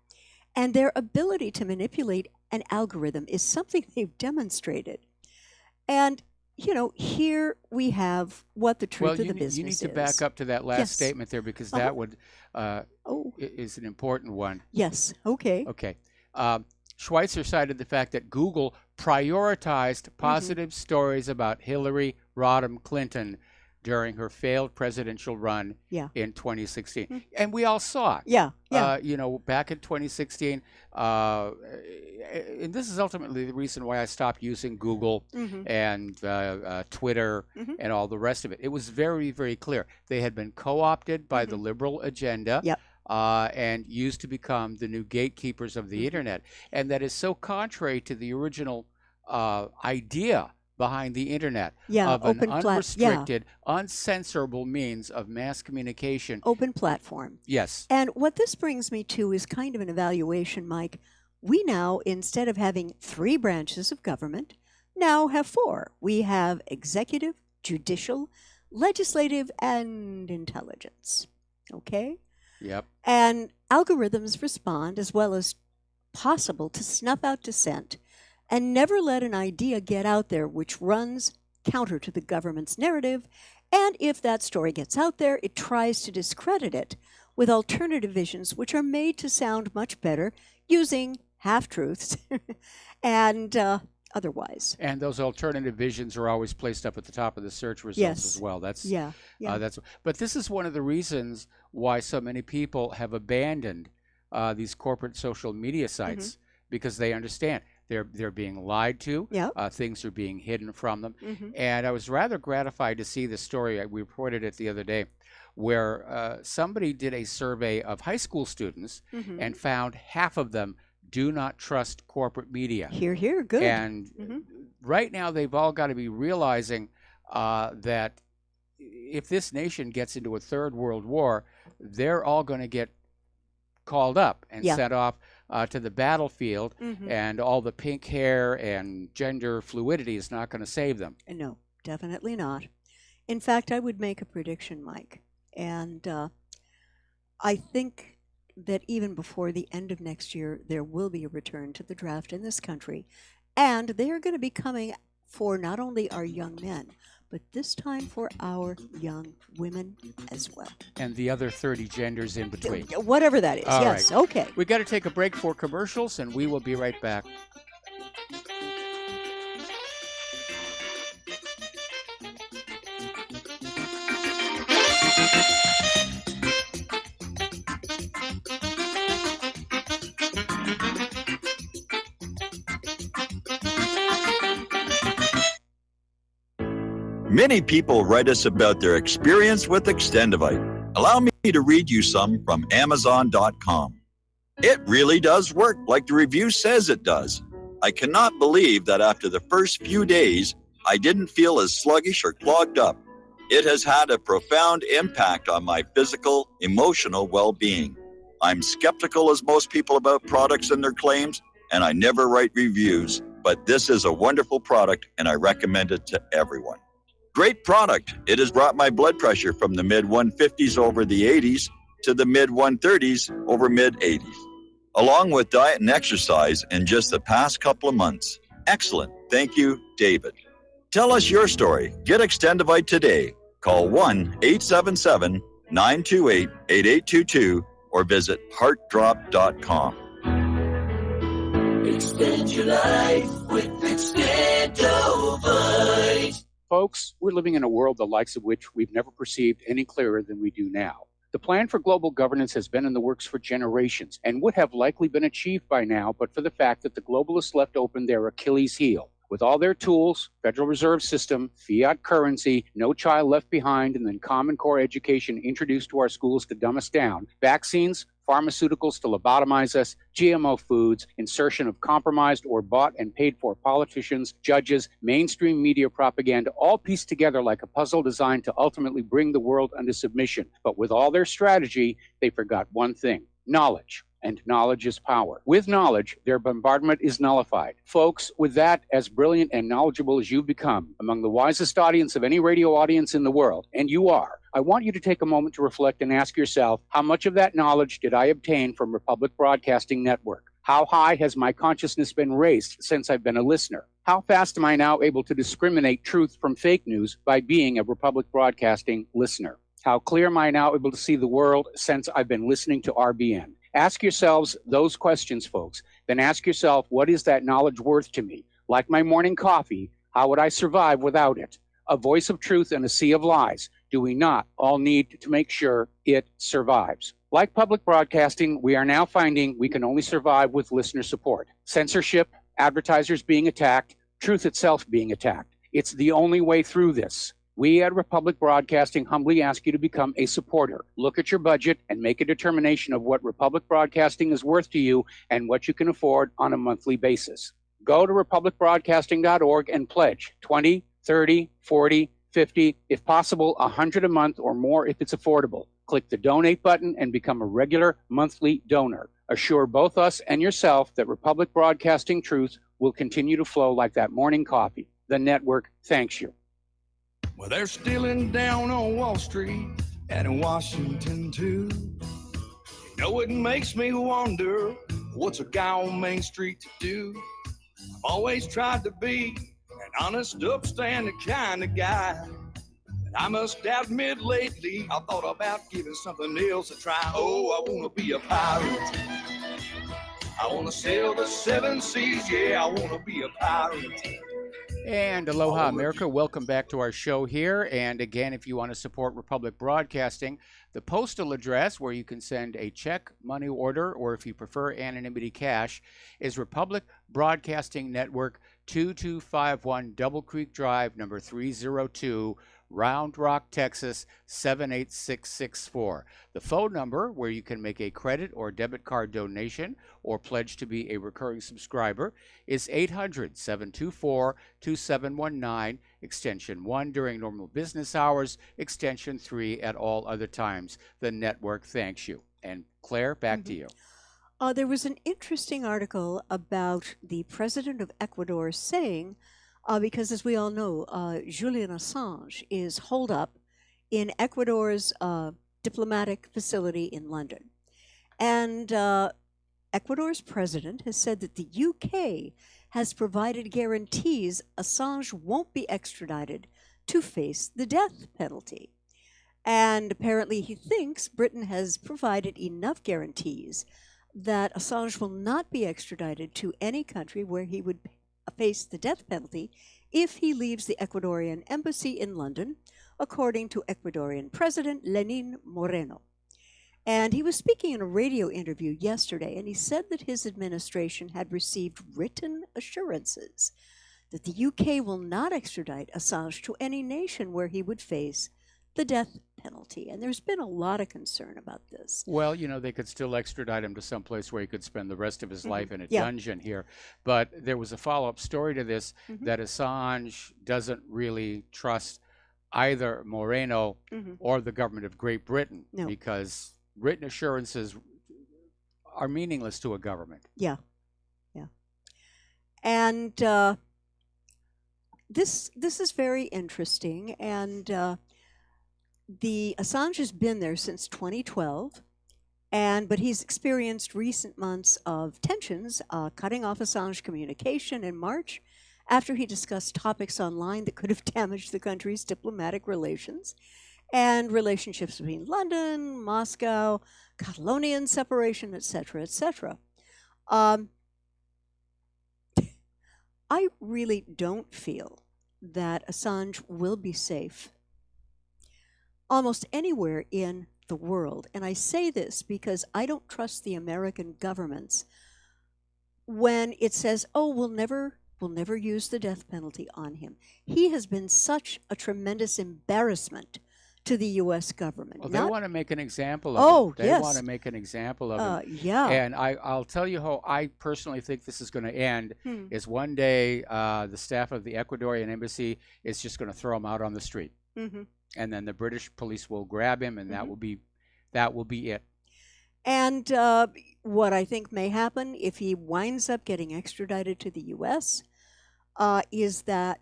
S15: and their ability to manipulate an algorithm is something they've demonstrated. And, you know, here we have what the truth
S3: Well,
S15: of the business is.
S3: you need to back up to that last
S15: Yes.
S3: statement there because
S15: Uh-huh.
S3: that would is an important one.
S15: Yes, okay.
S3: Okay. Schweitzer cited the fact that Google prioritized positive stories about Hillary Rodham Clinton during her failed presidential run
S15: Yeah.
S3: in 2016. And we all saw it.
S15: Yeah, yeah.
S3: You know, back in 2016, and this is ultimately the reason why I stopped using Google
S15: Mhm.
S3: and Twitter
S15: Mhm.
S3: and all the rest of it. It was very, very clear. They had been co-opted by the liberal agenda.
S15: Yep.
S3: And used to become the new gatekeepers of the internet. And that is so contrary to the original idea behind the internet
S15: Yeah,
S3: of an
S15: open yeah.
S3: unrestricted, uncensorable means of mass communication.
S15: Open platform.
S3: Yes.
S15: And what this brings me to is kind of an evaluation, Mike. We now, instead of having 3 branches of government, now have 4. We have executive, judicial, legislative, and intelligence. Okay?
S3: Yep.
S15: And algorithms respond as well as possible to snuff out dissent and never let an idea get out there which runs counter to the government's narrative. And if that story gets out there, it tries to discredit it with alternative visions which are made to sound much better using half-truths and otherwise.
S3: And those alternative visions are always placed up at the top of the search results
S15: Yes.
S3: as well. That's
S15: Yeah, yeah.
S3: But this is one of the reasons why so many people have abandoned these corporate social media sites because they understand they're being lied to.
S15: Yep.
S3: Things are being hidden from them.
S15: Mhm.
S3: And I was rather gratified to see the story. We reported it the other day, where somebody did a survey of high school students
S15: Mhm.
S3: and found half of them do not trust corporate media.
S15: Here, here, good.
S3: And
S15: Mhm.
S3: right now, they've all got to be realizing that if this nation gets into a third world war, they're all going to get called up and
S15: Yeah.
S3: sent off to the battlefield,
S15: Mhm.
S3: and all the pink hair and gender fluidity is not going to save them.
S15: No, definitely not. In fact, I would make a prediction, Mike, and I think that even before the end of next year, there will be a return to the draft in this country, and they are going to be coming for not only our young men, but this time for our young women as well.
S3: And the other 30 genders in between.
S15: Whatever that is.
S3: All
S15: Yes,
S3: right.
S15: okay.
S3: We got to take a break for commercials, and we will be right back.
S12: Many people write us about their experience with Extendivite. Allow me to read you some from Amazon.com. It really does work like the review says it does. I cannot believe that after the first few days, I didn't feel as sluggish or clogged up. It has had a profound impact on my physical, emotional well-being. I'm skeptical as most people about products and their claims, and I never write reviews, but this is a wonderful product and I recommend it to everyone. Great product. It has brought my blood pressure from the mid-150s over the 80s to the mid-130s over mid-80s, along with diet and exercise in just the past couple of months. Excellent. Thank you, David. Tell us your story. Get Extendivite today. Call 1-877-928-8822 or visit heartdrop.com.
S13: Extend your life with Extendovite.
S3: Folks, we're living in a world the likes of which we've never perceived any clearer than we do now. The plan for global governance has been in the works for generations and would have likely been achieved by now, but for the fact that the globalists left open their Achilles heel. With all their tools, Federal Reserve System, fiat currency, no child left behind, and then Common Core education introduced to our schools to dumb us down, vaccines, pharmaceuticals to lobotomize us, GMO foods, insertion of compromised or bought and paid for politicians, judges, mainstream media propaganda, all pieced together like a puzzle designed to ultimately bring the world under submission. But with all their strategy, they forgot one thing: knowledge. And knowledge is power. With knowledge, their bombardment is nullified. Folks, with that, as brilliant and knowledgeable as you've become, among the wisest audience of any radio audience in the world, and you are, I want you to take a moment to reflect and ask yourself, how much of that knowledge did I obtain from Republic Broadcasting Network? How high has my consciousness been raised since I've been a listener? How fast am I now able to discriminate truth from fake news by being a Republic Broadcasting listener? How clear am I now able to see the world since I've been listening to RBN? Ask yourselves those questions, folks. Then ask yourself, what is that knowledge worth to me? Like my morning coffee, how would I survive without it? A voice of truth in a sea of lies. Do we not all need to make sure it survives? Like public broadcasting, we are now finding we can only survive with listener support. Censorship, advertisers being attacked, truth itself being attacked. It's the only way through this. We at Republic Broadcasting humbly ask you to become a supporter. Look at your budget and make a determination of what Republic Broadcasting is worth to you and what you can afford on a monthly basis. Go to republicbroadcasting.org and pledge 20, 30, 40, 50, if possible, 100 a month or more if it's affordable. Click the donate button and become a regular monthly donor. Assure both us and yourself that Republic Broadcasting truth will continue to flow like that morning coffee. The network thanks you.
S16: Well, they're stealing down on Wall Street and in Washington, too. You know, it makes me wonder, what's a guy on Main Street to do? I've always tried to be an honest, upstanding kind of guy. But I must admit lately, I thought about giving something else a try. Oh, I want to be a pirate. I want to sail the seven seas. Yeah, I want to be a pirate.
S3: And aloha, America. Welcome back to our show here. And again, if you want to support Republic Broadcasting, the postal address where you can send a check, money order, or if you prefer anonymity cash, is Republic Broadcasting Network, 2251 Double Creek Drive, number 302, Round Rock, Texas, 78664. The phone number where you can make a credit or debit card donation or pledge to be a recurring subscriber is 800-724-2719, extension 1 during normal business hours, extension 3 at all other times. The network thanks you. And Claire, back to you.
S15: There was an interesting article about the president of Ecuador saying, because as we all know, Julian Assange is holed up in Ecuador's diplomatic facility in London. And Ecuador's president has said that the UK has provided guarantees Assange won't be extradited to face the death penalty. And apparently he thinks Britain has provided enough guarantees that Assange will not be extradited to any country where he would face the death penalty if he leaves the Ecuadorian embassy in London, according to Ecuadorian President Lenin Moreno. And he was speaking in a radio interview yesterday, and he said that his administration had received written assurances that the UK will not extradite Assange to any nation where he would face the death penalty. And there's been a lot of concern about this.
S3: Well, you know, they could still extradite him to some place where he could spend the rest of his life in a
S15: Yeah.
S3: dungeon here. But there was a follow-up story to this that Assange doesn't really trust either Moreno or the government of Great Britain
S15: No.
S3: because written assurances are meaningless to a government.
S15: Yeah, yeah. And this is very interesting. And the Assange has been there since 2012, but he's experienced recent months of tensions, cutting off Assange communication in March after he discussed topics online that could have damaged the country's diplomatic relations and relationships between London, Moscow, Catalonian separation, etc., etc. I really don't feel that Assange will be safe almost anywhere in the world. And I say this because I don't trust the American governments when it says, oh, we'll never use the death penalty on him. He has been such a tremendous embarrassment to the U.S. government.
S3: Well, they want to make an example of him. They
S15: yes.
S3: want to make an example of him.
S15: Yeah.
S3: And I'll tell you how I personally think this is going to end is one day the staff of the Ecuadorian embassy is just going to throw him out on the street. And then the British police will grab him, and that will be it.
S15: And what I think may happen if he winds up getting extradited to the U.S. Is that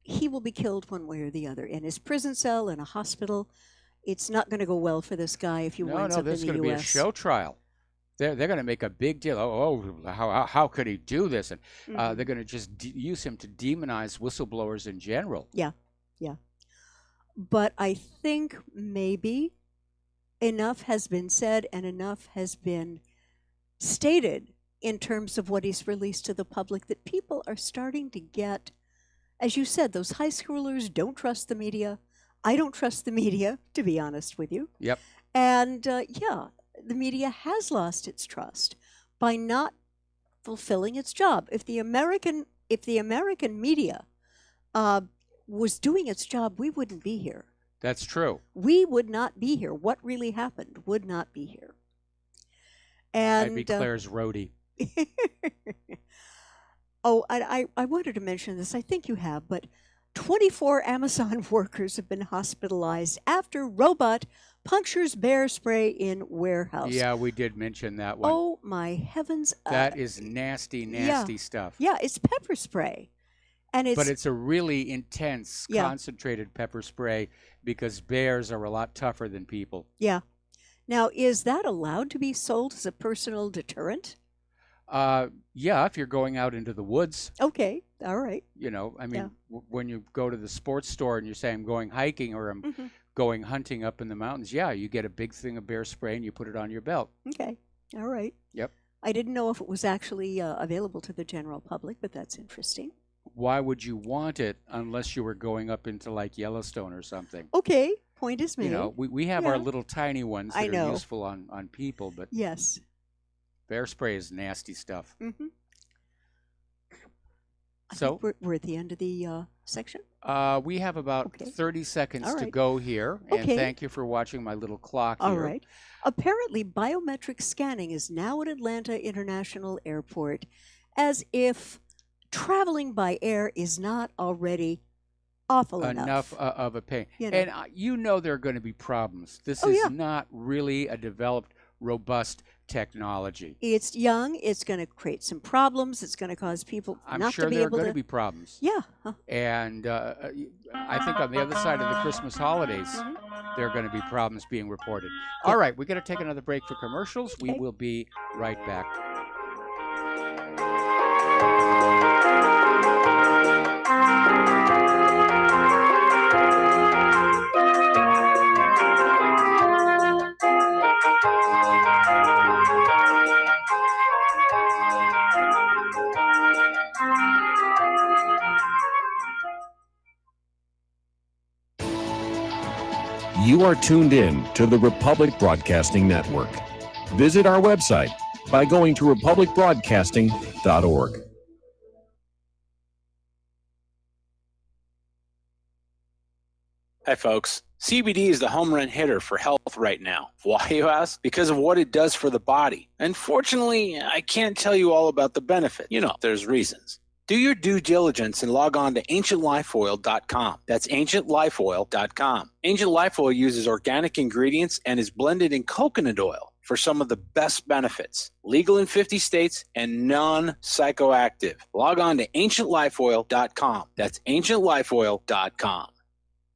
S15: he will be killed one way or the other in his prison cell, in a hospital. It's not going to go well for this guy if he winds up in the U.S.
S3: There's going to be a show trial. They're going to make a big deal. How could he do this? And they're going to just use him to demonize whistleblowers in general.
S15: Yeah, yeah. But I think maybe enough has been said and enough has been stated in terms of what he's released to the public that people are starting to get, as you said, those high schoolers don't trust the media. I don't trust the media, to be honest with you.
S3: Yep.
S15: And yeah, the media has lost its trust by not fulfilling its job. If the American media was doing its job, we wouldn't be here.
S3: That's true.
S15: We would not be here. What really happened would not be here. And
S3: I'd be Claire's roadie.
S15: Oh, I wanted to mention this. I think you have, but 24 Amazon workers have been hospitalized after robot punctures bear spray in warehouse.
S3: Yeah, we did mention that one.
S15: Oh my heavens!
S3: That is nasty, nasty stuff.
S15: Yeah, it's pepper spray, and
S3: but it's a really intense, concentrated pepper spray because bears are a lot tougher than people.
S15: Yeah. Now, is that allowed to be sold as a personal deterrent?
S3: Yeah, if you're going out into the woods.
S15: Okay, all right.
S3: You know, I mean, when you go to the sports store and you say, I'm going hiking or I'm going hunting up in the mountains, yeah, you get a big thing of bear spray and you put it on your belt.
S15: Okay, all right.
S3: Yep.
S15: I didn't know if it was actually available to the general public, but that's interesting.
S3: Why would you want it unless you were going up into like Yellowstone or something?
S15: Okay, point is made.
S3: You know, we have our little tiny ones that are useful on people, but
S15: yes.
S3: Bear spray is nasty stuff.
S15: I
S3: So
S15: think we're at the end of the section.
S3: we have about 30 seconds
S15: All
S3: to
S15: right.
S3: go here, and
S15: Okay.
S3: thank you for watching my little clock
S15: All
S3: here.
S15: right. Apparently, biometric scanning is now at Atlanta International Airport, as if traveling by air is not already awful
S3: Enough of a pain.
S15: You know.
S3: And you know there are going to be problems. This
S15: Oh,
S3: is
S15: yeah.
S3: not really a developed robust technology.
S15: It's young. It's going to create some problems. It's going to cause people
S3: I'm
S15: not
S3: sure
S15: to be
S3: there are
S15: able
S3: going
S15: to
S3: to be problems.
S15: Yeah.
S3: And I think on the other side of the Christmas holidays, there are going to be problems being reported. All right, we're going to take another break for commercials. We will be right back.
S1: You are tuned in to the Republic Broadcasting Network. Visit our website by going to republicbroadcasting.org.
S11: Hi, folks. CBD is the home run hitter for health right now. Why, you ask? Because of what it does for the body. Unfortunately, I can't tell you all about the benefit. You know, there's reasons. Do your due diligence and log on to ancientlifeoil.com. That's ancientlifeoil.com. Ancient Life Oil uses organic ingredients and is blended in coconut oil for some of the best benefits. Legal in 50 states and non-psychoactive. Log on to ancientlifeoil.com. That's ancientlifeoil.com.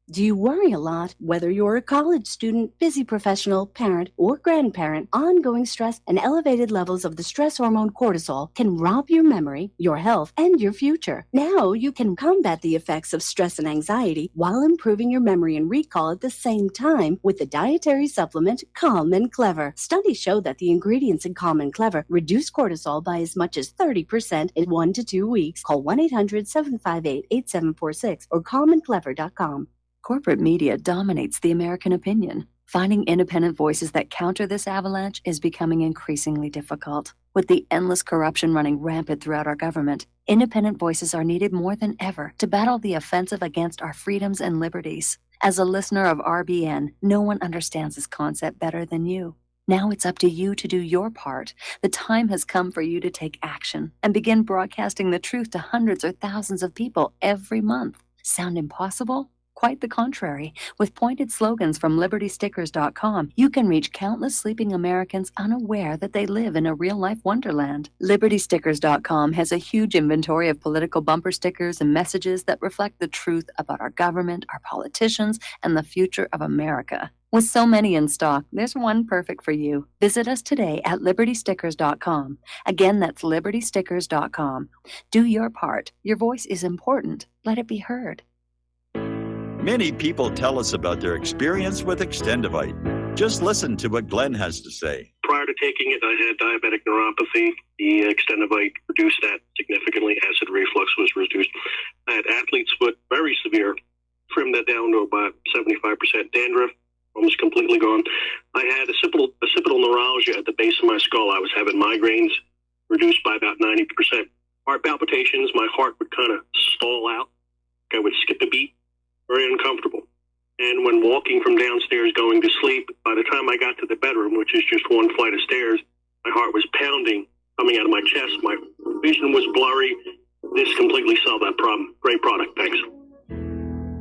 S17: Do you worry a lot? Whether you're a college student, busy professional, parent, or grandparent, ongoing stress and elevated levels of the stress hormone cortisol can rob your memory, your health, and your future. Now you can combat the effects of stress and anxiety while improving your memory and recall at the same time with the dietary supplement Calm and Clever. Studies show that the ingredients in Calm and Clever reduce cortisol by as much as 30% in 1 to 2 weeks. Call 1-800-758-8746 or calmandclever.com.
S18: Corporate media dominates the American opinion. Finding independent voices that counter this avalanche is becoming increasingly difficult. With the endless corruption running rampant throughout our government, independent voices are needed more than ever to battle the offensive against our freedoms and liberties. As a listener of RBN, no one understands this concept better than you. Now it's up to you to do your part. The time has come for you to take action and begin broadcasting the truth to hundreds or thousands of people every month. Sound impossible? Quite the contrary. With pointed slogans from LibertyStickers.com, you can reach countless sleeping Americans unaware that they live in a real-life wonderland. LibertyStickers.com has a huge inventory of political bumper stickers and messages that reflect the truth about our government, our politicians, and the future of America. With so many in stock, there's one perfect for you. Visit us today at LibertyStickers.com. Again, that's LibertyStickers.com. Do your part. Your voice is important. Let it be heard.
S12: Many people tell us about their experience with Extendivite. Just listen to what Glenn has to say.
S20: Prior to taking it, I had diabetic neuropathy. The Extendivite reduced that significantly. Acid reflux was reduced. I had athlete's foot, very severe. Trimmed that down to about 75%. Dandruff, almost completely gone. I had occipital neuralgia at the base of my skull. I was having migraines, reduced by about 90%. Heart palpitations, my heart would kind of stall out. I would skip a beat. Very uncomfortable. And when walking from downstairs going to sleep, by the time I got to the bedroom, which is just one flight of stairs, my heart was pounding, coming out of my chest. My vision was blurry. This completely solved that problem. Great product. Thanks.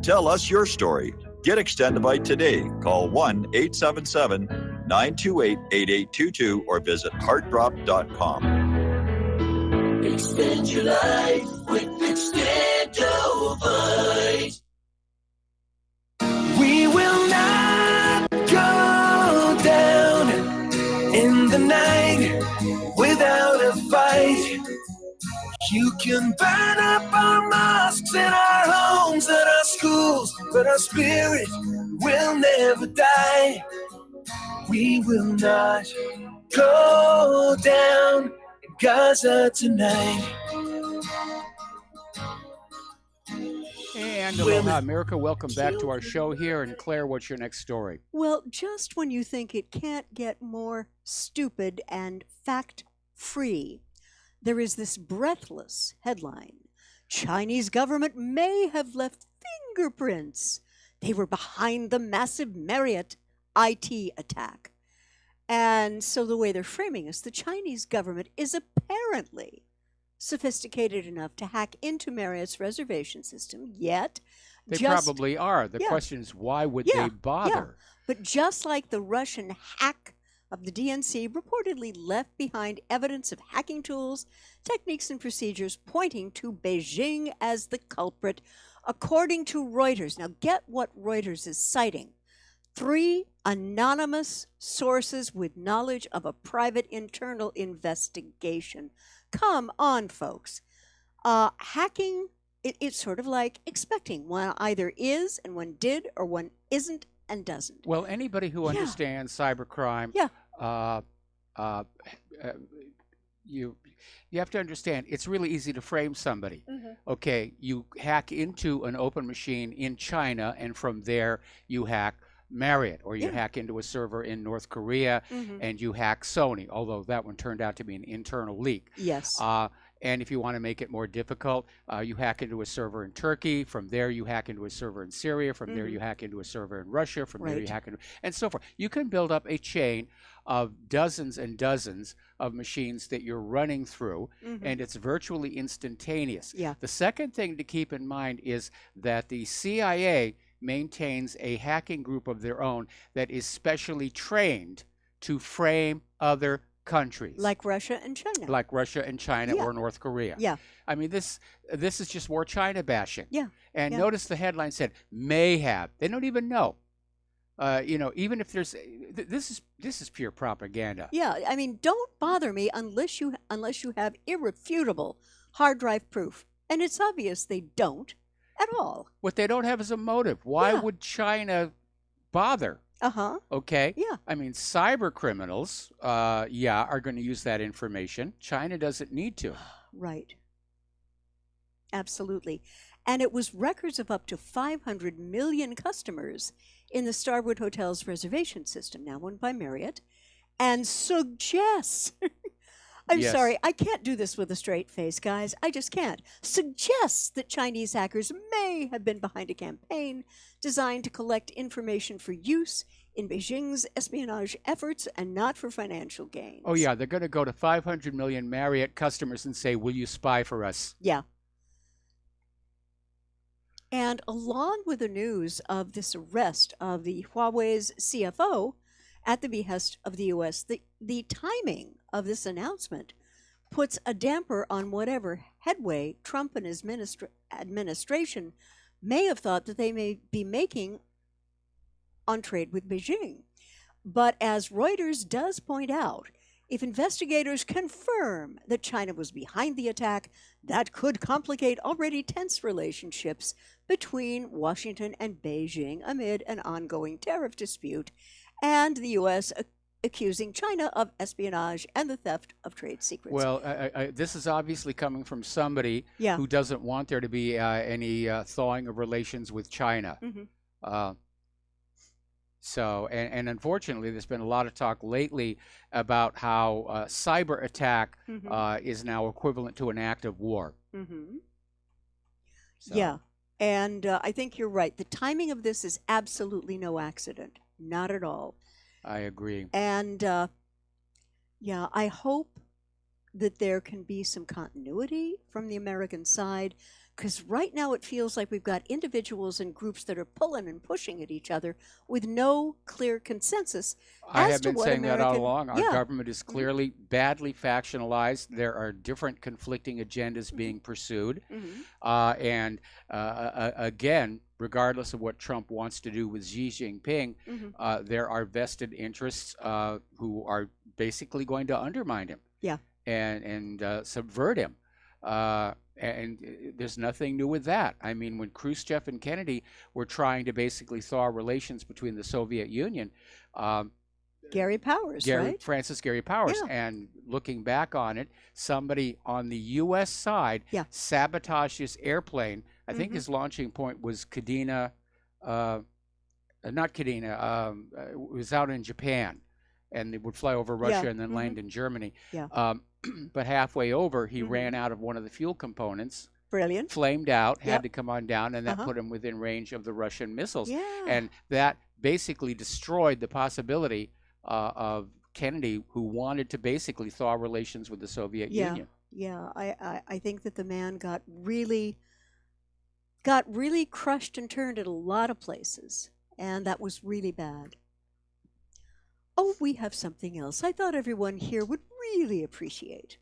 S12: Tell us your story. Get Extendivite today. Call 1-877-928-8822 or visit heartdrop.com.
S13: Extend your life with Extendivite.
S25: We will not go down in the night without a fight. You can burn up our mosques and our homes and our schools, but our spirit will never die. We will not go down in Gaza tonight.
S3: And aloha, America. Welcome back to our show here. And Claire, what's your next story?
S15: Well, just when you think it can't get more stupid and fact-free, there is this breathless headline. Chinese government may have left fingerprints. They were behind the massive Marriott IT attack. And so the way they're framing us, the Chinese government is apparently sophisticated enough to hack into Marriott's reservation system, yet
S3: They probably are. The
S15: Yeah.
S3: question is, why would
S15: Yeah,
S3: they bother?
S15: yeah. But just like the Russian hack of the DNC reportedly left behind evidence of hacking tools, techniques, and procedures pointing to Beijing as the culprit, according to Reuters. Now, get what Reuters is citing. 3 anonymous sources with knowledge of a private internal investigation. Come on, folks. Hacking, it's sort of like expecting one either is and one did or one isn't and doesn't.
S3: Well, anybody who understands cybercrime, you have to understand it's really easy to frame somebody. Okay, you hack into an open machine in China, and from there you hack Marriott, or you hack into a server in North Korea, and you hack Sony, although that one turned out to be an internal leak.
S15: Yes.
S3: And if you want to make it more difficult, you hack into a server in Turkey. From there, you hack into a server in Syria. From there, you hack into a server in Russia. From there, you hack into, and so forth. You can build up a chain of dozens and dozens of machines that you're running through, and it's virtually instantaneous. The second thing to keep in mind is that the CIA maintains a hacking group of their own that is specially trained to frame other countries,
S15: like Russia and China,
S3: or North Korea. I mean, this is just more China bashing. And notice the headline said may have. They don't even know. Even if there's this is pure propaganda.
S15: I mean, don't bother me unless you have irrefutable hard drive proof, and it's obvious they don't at all.
S3: What they don't have is a motive. Why would China bother? Okay. I mean, cyber criminals, are going to use that information. China doesn't need to.
S15: Right. Absolutely. And it was records of up to 500 million customers in the Starwood Hotel's reservation system, now owned by Marriott, and suggests, I'm sorry, I can't do this with a straight face, guys. I just can't. Suggests that Chinese hackers may have been behind a campaign designed to collect information for use in Beijing's espionage efforts and not for financial gain.
S3: Oh, yeah, they're going to go to 500 million Marriott customers and say, will you spy for us?
S15: And along with the news of this arrest of the Huawei's CFO at the behest of the U.S., the timing of this announcement puts a damper on whatever headway Trump and his administration may have thought that they may be making on trade with Beijing. But as Reuters does point out, if investigators confirm that China was behind the attack, that could complicate already tense relationships between Washington and Beijing amid an ongoing tariff dispute, and the U.S. accusing China of espionage and the theft of trade secrets.
S3: Well, this is obviously coming from somebody who doesn't want there to be any thawing of relations with China. So, and unfortunately, there's been a lot of talk lately about how cyber attack is now equivalent to an act of war.
S15: Yeah, and I think you're right. The timing of this is absolutely no accident. Not at all.
S3: I agree.
S15: And I hope that there can be some continuity from the American side, because right now it feels like we've got individuals and groups that are pulling and pushing at each other with no clear consensus.
S3: I have been saying that all along. Our government is clearly badly factionalized. There are different conflicting agendas being pursued. And again, regardless of what Trump wants to do with Xi Jinping, there are vested interests who are basically going to undermine him and subvert him. And there's nothing new with that. I mean, when Khrushchev and Kennedy were trying to basically thaw relations between the Soviet Union,
S15: Gary Powers, right?
S3: Francis Gary Powers. And looking back on it, somebody on the U.S. side sabotaged his airplane. I think his launching point was Kadena, not Kadena, it was out in Japan. And they would fly over Russia and then land in Germany. But halfway over, he ran out of one of the fuel components.
S15: Brilliant.
S3: Flamed out, had to come on down, and that put him within range of the Russian missiles. And that basically destroyed the possibility of Kennedy, who wanted to basically thaw relations with the Soviet Union.
S15: I think that the man got really crushed and turned at a lot of places, and that was really bad. Oh, we have something else I thought everyone here would really appreciate.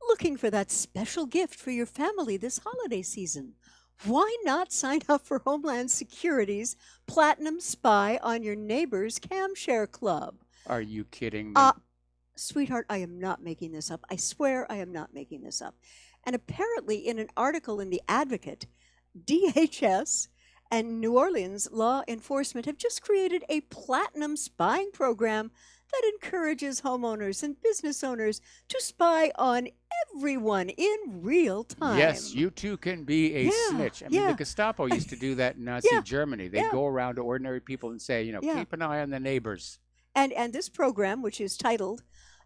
S15: Looking for that special gift for your family this holiday season? Why not sign up for Homeland Security's Platinum Spy on Your Neighbor's Camshare Club?
S3: Are you kidding me?
S15: Sweetheart, I am not making this up. I swear I am not making this up. And apparently, in an article in The Advocate, DHS and New Orleans law enforcement have just created a platinum spying program that encourages homeowners and business owners to spy on everyone in real time.
S3: Yes, you too can be a snitch. I mean, the Gestapo used to do that in Nazi Germany. They'd go around to ordinary people and say, keep an eye on the neighbors.
S15: And this program, which is titled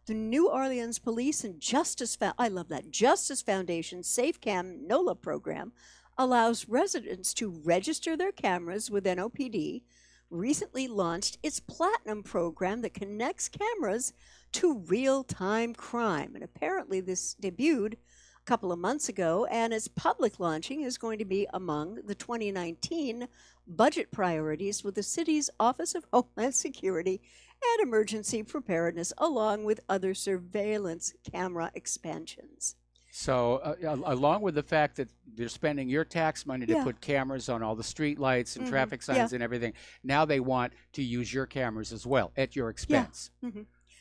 S15: the New Orleans Police and Justice I love that, Justice Foundation SafeCam NOLA program, allows residents to register their cameras with NOPD, recently launched its Platinum program that connects cameras to real-time crime. And apparently this debuted a couple of months ago, and its public launching is going to be among the 2019 budget priorities with the city's Office of Homeland Security and Emergency Preparedness, along with other surveillance camera expansions.
S3: So along with the fact that they're spending your tax money to put cameras on all the street lights and traffic signs and everything, now they want to use your cameras as well at your expense.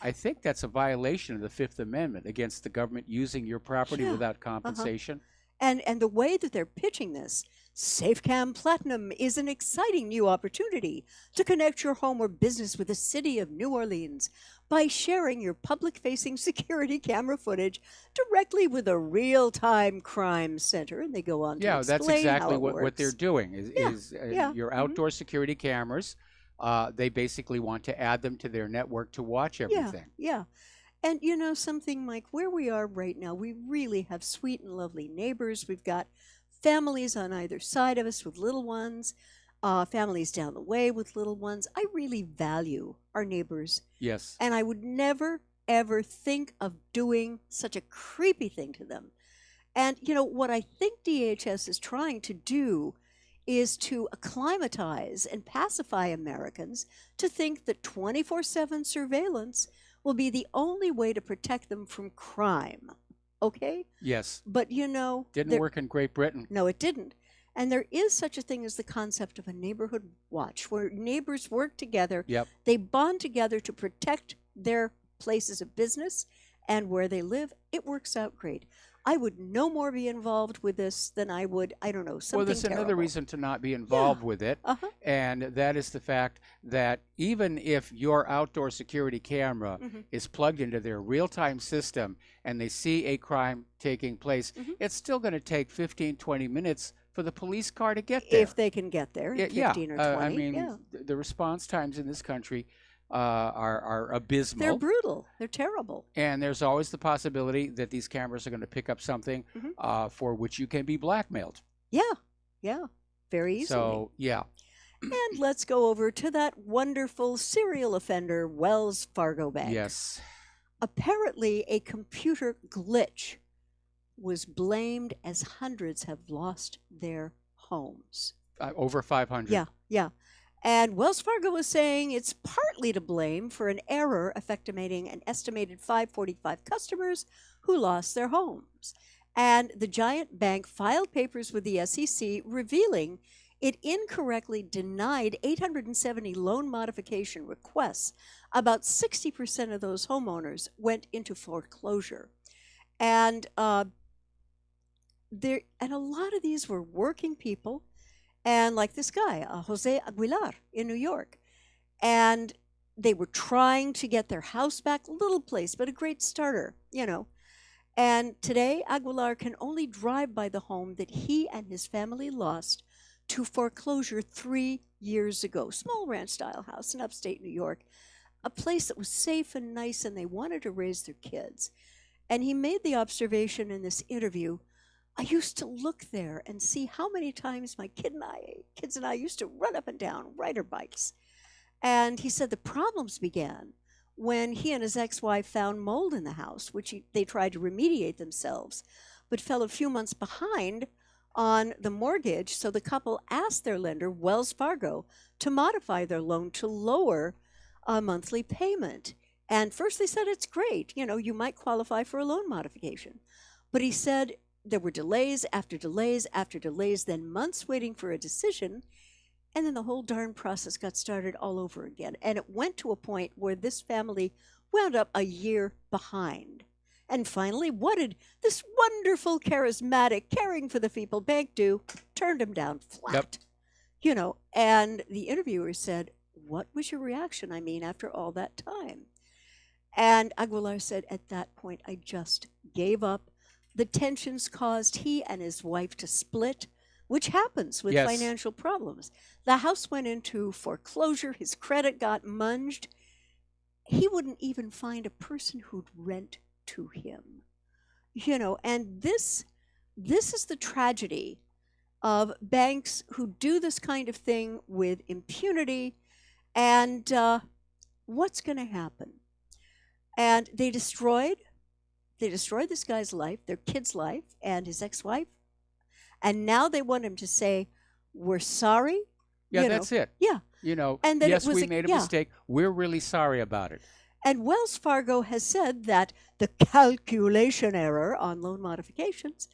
S3: I think that's a violation of the Fifth Amendment against the government using your property without compensation.
S15: And the way that they're pitching this, SafeCam Platinum is an exciting new opportunity to connect your home or business with the city of New Orleans by sharing your public-facing security camera footage directly with a real-time crime center. And they go on to explain
S3: that's exactly
S15: how it
S3: what they're
S15: works.
S3: doing is your outdoor security cameras. They basically want to add them to their network to watch everything.
S15: And you know something, Mike, where we are right now, we really have sweet and lovely neighbors. We've got families on either side of us with little ones, families down the way with little ones. I really value our neighbors.
S3: Yes.
S15: And I would never, ever think of doing such a creepy thing to them. And, you know, what I think DHS is trying to do is to acclimatize and pacify Americans to think that 24/7 surveillance will be the only way to protect them from crime. Okay?
S3: Yes.
S15: But you know,
S3: Didn't work in Great Britain.
S15: No, it didn't. And there is such a thing as the concept of a neighborhood watch, where neighbors work together.
S3: Yep.
S15: They bond together to protect their places of business and where they live. It works out great. I would no more be involved with this than I would, I don't know, something
S3: Well, there's
S15: terrible.
S3: another reason to not be involved with it, and that is the fact that even if your outdoor security camera is plugged into their real-time system and they see a crime taking place, it's still going to take 15, 20 minutes for the police car to get there.
S15: If they can get there in 15 or 20.
S3: I mean, the response times in this country are abysmal.
S15: They're brutal. They're terrible.
S3: And there's always the possibility that these cameras are going to pick up something for which you can be blackmailed.
S15: Yeah, very easily.
S3: So, yeah.
S15: And let's go over to that wonderful serial offender, Wells Fargo Bank.
S3: Yes.
S15: Apparently, a computer glitch was blamed as hundreds have lost their homes.
S3: Over 500.
S15: Yeah. And Wells Fargo was saying it's partly to blame for an error affecting an estimated 545 customers who lost their homes. And the giant bank filed papers with the SEC revealing it incorrectly denied 870 loan modification requests. About 60% of those homeowners went into foreclosure. And a lot of these were working people. And like this guy, Jose Aguilar in New York. And they were trying to get their house back, little place, but a great starter, you know. And today, Aguilar can only drive by the home that he and his family lost to foreclosure 3 years ago. Small ranch-style house in upstate New York, a place that was safe and nice, and they wanted to raise their kids. And he made the observation in this interview, I used to look there and see how many times my kids and I used to run up and down, ride our bikes. And he said the problems began when he and his ex-wife found mold in the house, which they tried to remediate themselves, but fell a few months behind on the mortgage. So the couple asked their lender, Wells Fargo, to modify their loan to lower a monthly payment. And first they said it's great, you might qualify for a loan modification. But he said there were delays after delays after delays, then months waiting for a decision, and then the whole darn process got started all over again. And it went to a point where this family wound up a year behind. And finally, what did this wonderful, charismatic, caring for the people bank do? Turned him down flat. And the interviewer said, "What was your reaction, after all that time?" And Aguilar said, "At that point, I just gave up. The tensions caused he and his wife to split, which happens with
S3: Yes.
S15: financial problems. The house went into foreclosure. His credit got munged. He wouldn't even find a person who'd rent to him. And this is the tragedy of banks who do this kind of thing with impunity. And what's going to happen? And they destroyed this guy's life, their kid's life, and his ex-wife. And now they want him to say, "We're sorry."
S3: Yeah, that's it.
S15: Yeah. And that it
S3: yes,
S15: was
S3: we made a mistake. We're really sorry about it.
S15: And Wells Fargo has said that the calculation error on loan modifications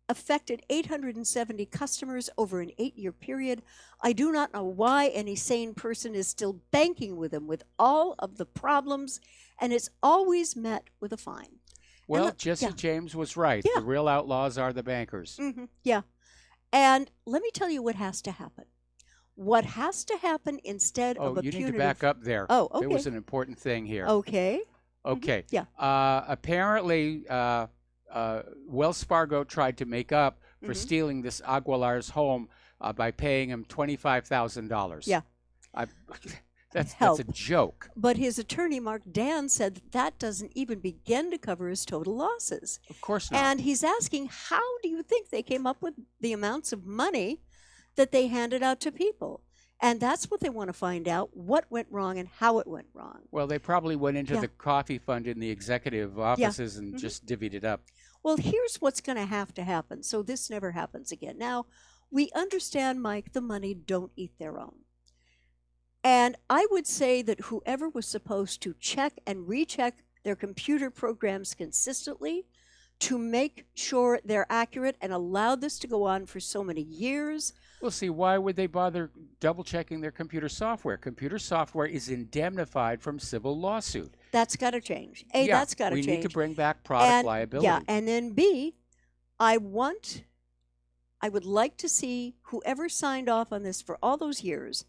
S15: affected 870 customers over an 8-year period. I do not know why any sane person is still banking with them with all of the problems, and it's always met with a fine.
S3: Well, Jesse James was right.
S15: Yeah.
S3: The real outlaws are the bankers.
S15: Yeah. And let me tell you what has to happen. What has to happen instead of a
S3: you
S15: punitive...
S3: need to back up there.
S15: Oh, okay.
S3: There was an important thing here.
S15: Okay.
S3: Okay.
S15: Yeah.
S3: Apparently, Wells Fargo tried to make up for stealing this Aguilar's home by paying him $25,000.
S15: Yeah.
S3: That's
S15: Help.
S3: a joke.
S15: But his attorney, Mark Dan, said that doesn't even begin to cover his total losses.
S3: Of course not.
S15: And he's asking, how do you think they came up with the amounts of money that they handed out to people? And that's what they want to find out, what went wrong and how it went wrong.
S3: Well, they probably went into
S15: Yeah.
S3: the coffee fund in the executive offices and just divvied it up.
S15: Well, here's what's going to happen so this never happens again. Now, we understand, Mike, the money don't eat their own. And I would say that whoever was supposed to check and recheck their computer programs consistently to make sure they're accurate and allowed this to go on for so many years.
S3: Well, see, why would they bother double-checking their computer software? Computer software is indemnified from civil lawsuit.
S15: That's got to change. A, that's got to change.
S3: We need to bring back product liability.
S15: Yeah, and then B, I would like to see whoever signed off on this for all those years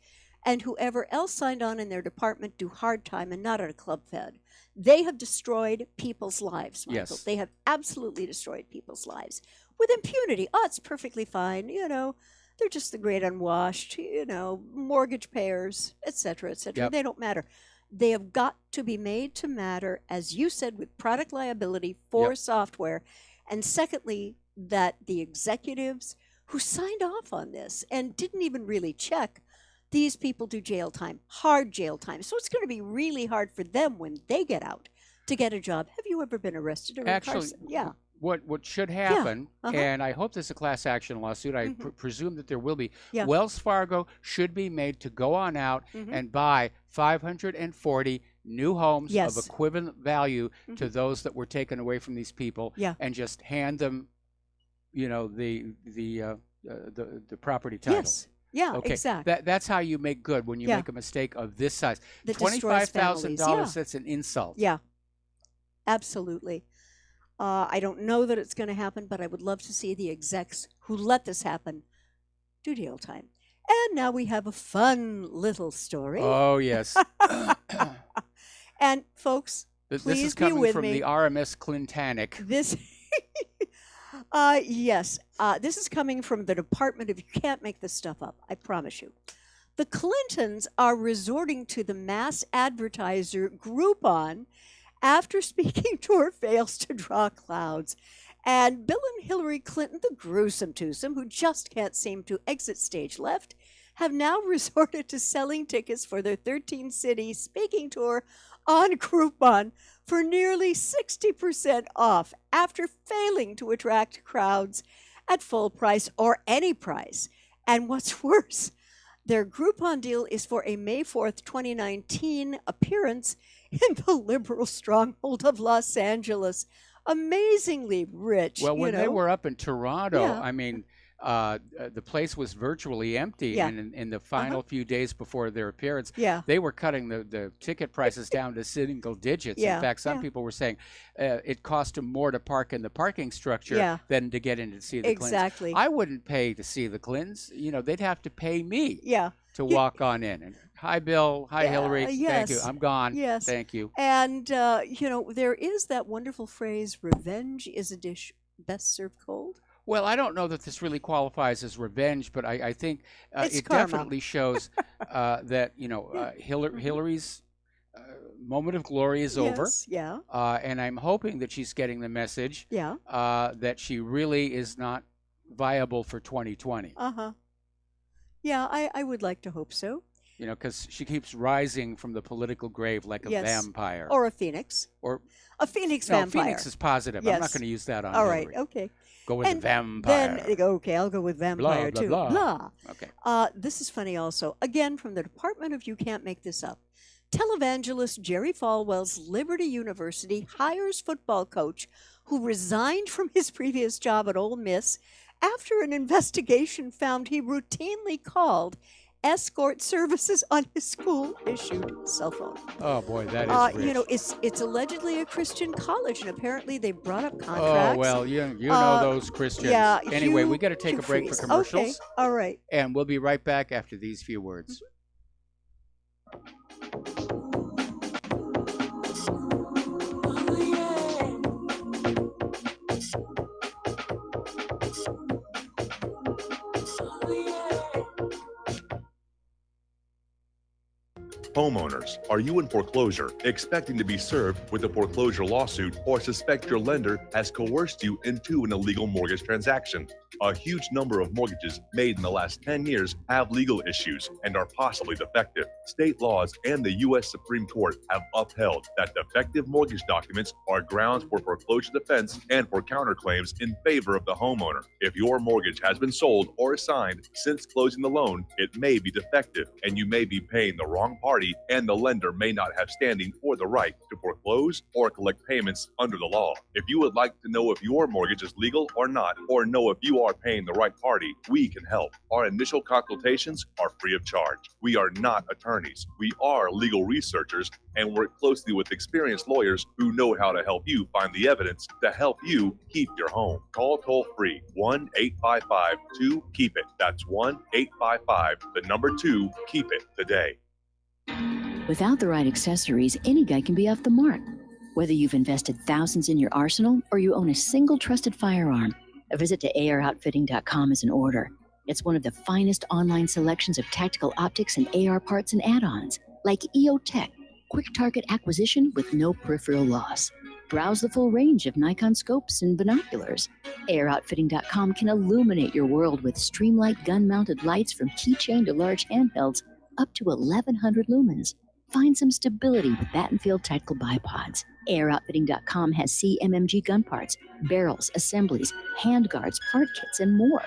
S15: and whoever else signed on in their department do hard time and not at a club fed. They have destroyed people's lives, Michael.
S3: Yes.
S15: They have absolutely destroyed people's lives with impunity. Oh, it's perfectly fine. They're just the great unwashed, mortgage payers, et cetera, et cetera.
S3: Yep.
S15: They don't matter. They have got to be made to matter, as you said, with product liability for software. And secondly, that the executives who signed off on this and didn't even really check, these people do jail time, hard jail time. So it's going to be really hard for them when they get out to get a job. Have you ever been arrested or
S3: Actually,
S15: incarcerated? Yeah.
S3: What should happen,
S15: uh-huh.
S3: and I hope there's a class action lawsuit, I presume that there will be,
S15: Yeah.
S3: Wells Fargo should be made to go on out and buy 540 new homes
S15: Yes.
S3: of equivalent value to those that were taken away from these people
S15: Yeah.
S3: and just hand them, the property title.
S15: Yes. Yeah,
S3: Okay,
S15: exactly.
S3: that's how you make good when you
S15: Yeah.
S3: make a mistake of this size.
S15: That destroys
S3: $25,000,
S15: families, yeah.
S3: that's an insult.
S15: Yeah, absolutely. I don't know that it's going to happen, but I would love to see the execs who let this happen do jail time. And now we have a fun little story.
S3: Oh, yes.
S15: And folks,
S3: This
S15: please
S3: is
S15: be
S3: coming
S15: with
S3: from
S15: me.
S3: the RMS Clintanic.
S15: This, yes, this is coming from the Department of. You can't make this stuff up. I promise you. The Clintons are resorting to the mass advertiser Groupon after speaking tour fails to draw crowds. And Bill and Hillary Clinton, the gruesome twosome who just can't seem to exit stage left, have now resorted to selling tickets for their 13-city speaking tour on Groupon for nearly 60% off after failing to attract crowds at full price or any price. And what's worse, Their Groupon deal is for a May 4th, 2019 appearance in the liberal stronghold of Los Angeles. Amazingly rich.
S3: Well, when
S15: you
S3: they
S15: know?
S3: were up in Toronto,
S15: Yeah.
S3: I mean, the place was virtually empty,
S15: Yeah.
S3: and in the final few days before their appearance,
S15: Yeah.
S3: they were cutting the ticket prices down to single digits.
S15: Yeah,
S3: In fact, some
S15: yeah.
S3: people were saying it cost them more to park in the parking structure
S15: Yeah.
S3: than to get in to see the Clintons.
S15: Exactly.
S3: I wouldn't pay to see the Clintons. You know, they'd have to pay me
S15: Yeah.
S3: to walk on in. And hi, Bill. Hi, Hillary. Thank you.
S15: yes.
S3: I'm gone.
S15: Yes.
S3: Thank you.
S15: And, there is that wonderful phrase, revenge is a dish best served cold.
S3: Well, I don't know that this really qualifies as revenge, but I think
S15: It's
S3: it
S15: karma.
S3: definitely shows that Hillary's moment of glory is over.
S15: Yes, yeah.
S3: And I'm hoping that she's getting the message
S15: Yeah.
S3: that she really is not viable for 2020.
S15: Uh-huh. Yeah, I would like to hope so.
S3: You know, because she keeps rising from the political grave like a
S15: Yes.
S3: vampire.
S15: Or a phoenix.
S3: Or
S15: a phoenix
S3: no,
S15: vampire.
S3: Phoenix is positive. I'm not
S15: Yes.
S3: going to use that on
S15: All right,
S3: Hillary.
S15: okay.
S3: Go with
S15: And
S3: vampire.
S15: Then, okay, I'll go with vampire
S3: blah,
S15: too.
S3: blah. Okay.
S15: This is funny also. Again, from the Department of You Can't Make This Up. Televangelist Jerry Falwell's Liberty University hires football coach who resigned from his previous job at Ole Miss after an investigation found he routinely called escort services on his school-issued cell phone.
S3: Oh boy, that is rich.
S15: It's allegedly a Christian college, and apparently they brought up contracts.
S3: Oh well, you know those Christians.
S15: Yeah.
S3: Anyway,
S15: Hugh-
S3: we got to take
S15: Hugh
S3: a break for
S15: Freeze.
S3: commercials.
S15: Okay. All right.
S3: And we'll be right back after these few words.
S4: Homeowners, are you in foreclosure, expecting to be served with a foreclosure lawsuit, or suspect your lender has coerced you into an illegal mortgage transaction? A huge number of mortgages made in the last 10 years have legal issues and are possibly defective. State laws and the U.S. Supreme Court have upheld that defective mortgage documents are grounds for foreclosure defense and for counterclaims in favor of the homeowner. If your mortgage has been sold or assigned since closing the loan, it may be defective and you may be paying the wrong party, and the lender may not have standing or the right to foreclose or collect payments under the law. If you would like to know if your mortgage is legal or not, or know if you are paying the right party, we can help. Our initial consultations are free of charge. We are not attorneys. We are legal researchers and work closely with experienced lawyers who know how to help you find the evidence to help you keep your home. Call toll free 1-855-2-KEEP-IT. That's 1-855-2-KEEP-IT today.
S10: Without the right accessories, any guy can be off the mark. Whether you've invested thousands in your arsenal or you own a single trusted firearm, a visit to AROutfitting.com is in order. It's one of the finest online selections of tactical optics and AR parts and add-ons, like EOTech, quick target acquisition with no peripheral loss. Browse the full range of Nikon scopes and binoculars. AROutfitting.com can illuminate your world with Streamlight gun-mounted lights from keychain to large handhelds, up to 1,100 lumens. Find some stability with Battenfield tactical bipods. AirOutfitting.com has CMMG gun parts, barrels, assemblies, handguards, part kits, and more.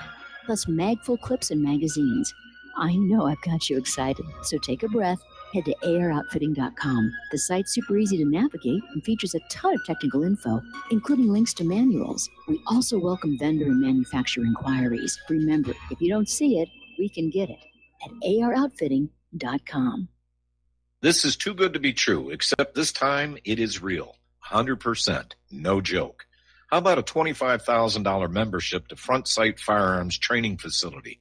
S10: Plus mag-full clips and magazines. I know I've got you excited, so take a breath. Head to AirOutfitting.com. The site's super easy to navigate and features a ton of technical info, including links to manuals. We also welcome vendor and manufacturer inquiries. Remember, if you don't see it, we can get it at AROutfitting.com.
S19: This is too good to be true, except this time it is real. 100%. No joke. How about a $25,000 membership to Front Sight Firearms Training Facility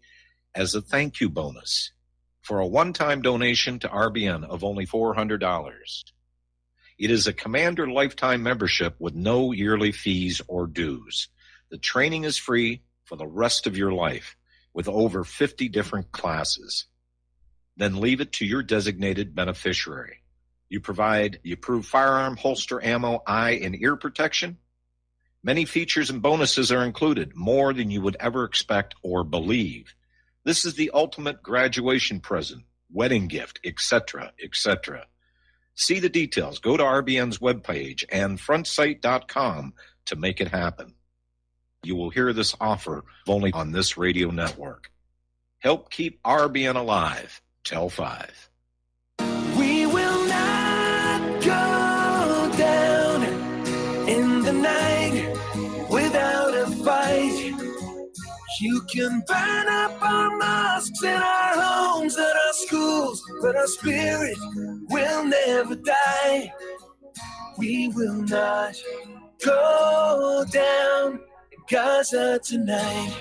S19: as a thank you bonus for a one-time donation to RBN of only $400? It is a Commander lifetime membership with no yearly fees or dues. The training is free for the rest of your life with over 50 different classes. Then leave it to your designated beneficiary. You provide the approved firearm, holster, ammo, eye, and ear protection. Many features and bonuses are included, more than you would ever expect or believe. This is the ultimate graduation present, wedding gift, etc., etc. See the details. Go to RBN's webpage and frontsight.com to make it happen. You will hear this offer only on this radio network. Help keep RBN alive. Tell 5.
S25: We will not go down in the night without a fight. You can burn up our mosques and our homes and our schools, but our spirit will never die. We will not go down in Gaza tonight.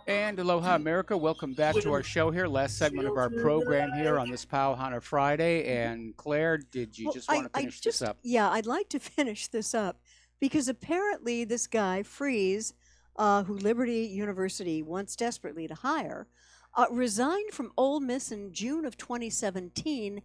S3: And aloha, America. Welcome back to our show here. Last segment of our program here on this Pauhana Friday. And Claire, did you just want to finish this up?
S15: Yeah, I'd like to finish this up because apparently this guy, Freeze, who Liberty University wants desperately to hire, resigned from Ole Miss in June of 2017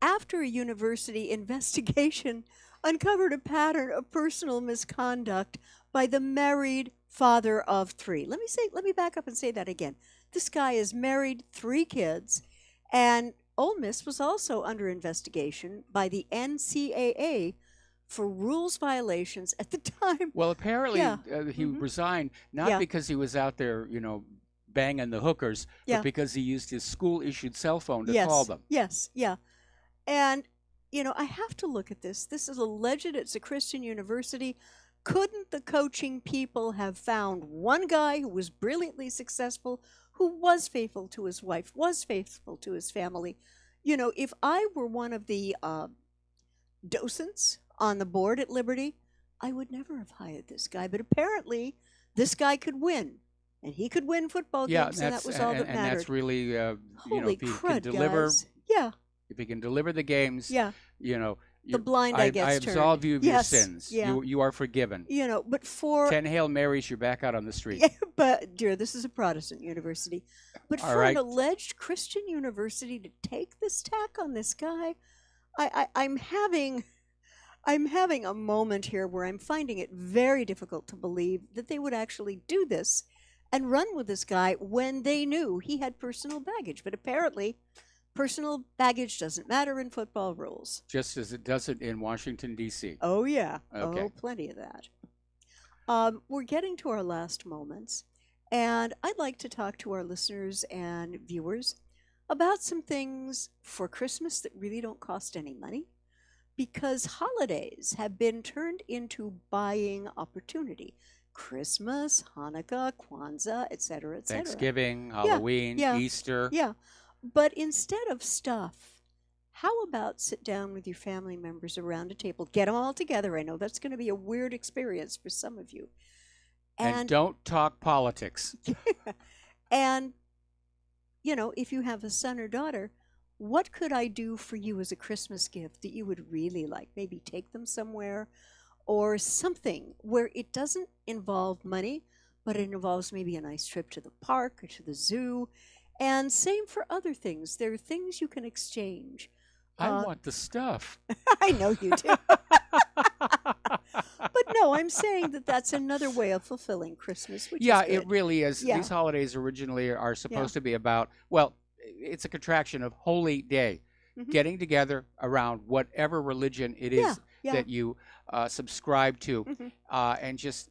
S15: after a university investigation uncovered a pattern of personal misconduct by the married father of 3. Let me back up and say that again. This guy is married, 3 kids, and Ole Miss was also under investigation by the NCAA for rules violations at the time.
S3: Well, apparently he
S15: Mm-hmm.
S3: resigned not because he was out there, banging the hookers,
S15: Yeah.
S3: but because he used his school-issued cell phone to
S15: Yes,
S3: call them.
S15: Yes, yeah. And, I have to look at this. This is alleged. It's a Christian university. Couldn't the coaching people have found one guy who was brilliantly successful, who was faithful to his wife, was faithful to his family? If I were one of the docents on the board at Liberty, I would never have hired this guy. But apparently, this guy could win. And he could win football games, and that was all that mattered.
S3: And that's really,
S15: Holy
S3: if he
S15: crud,
S3: can deliver,
S15: guys. Yeah.
S3: if he can deliver the games,
S15: Yeah. The blind eye gets
S3: I absolve
S15: turned.
S3: you of
S15: Yes,
S3: your sins.
S15: yeah.
S3: You are forgiven.
S15: But for
S3: 10 Hail Marys, you're back out on the street.
S15: but dear, this is a Protestant university. But
S3: All
S15: for
S3: right.
S15: an alleged Christian university to take this tack on this guy, I'm having a moment here where I'm finding it very difficult to believe that they would actually do this and run with this guy when they knew he had personal baggage. But apparently, personal baggage doesn't matter in football rules.
S3: Just as it doesn't in Washington, D.C.
S15: Oh, yeah.
S3: Okay.
S15: Oh, plenty of that. We're getting to our last moments, and I'd like to talk to our listeners and viewers about some things for Christmas that really don't cost any money, because holidays have been turned into buying opportunity. Christmas, Hanukkah, Kwanzaa, etc., etc.
S3: Thanksgiving,
S15: Yeah,
S3: Halloween,
S15: yeah,
S3: Easter.
S15: Yeah. But instead of stuff, how about sit down with your family members around a table, get them all together? I know that's going to be a weird experience for some of you.
S3: And don't talk politics.
S15: And, if you have a son or daughter, what could I do for you as a Christmas gift that you would really like? Maybe take them somewhere or something where it doesn't involve money, but it involves maybe a nice trip to the park or to the zoo. And same for other things. There are things you can exchange.
S3: I want the stuff.
S15: I know you do. But no, I'm saying that that's another way of fulfilling Christmas, which
S3: Yeah,
S15: is good.
S3: it really is.
S15: Yeah.
S3: These holidays originally are supposed
S15: Yeah.
S3: to be about, well, it's a contraction of Holy Day,
S15: Mhm.
S3: getting together around whatever religion it is
S15: Yeah, yeah.
S3: that you subscribe to,
S15: Mhm.
S3: and just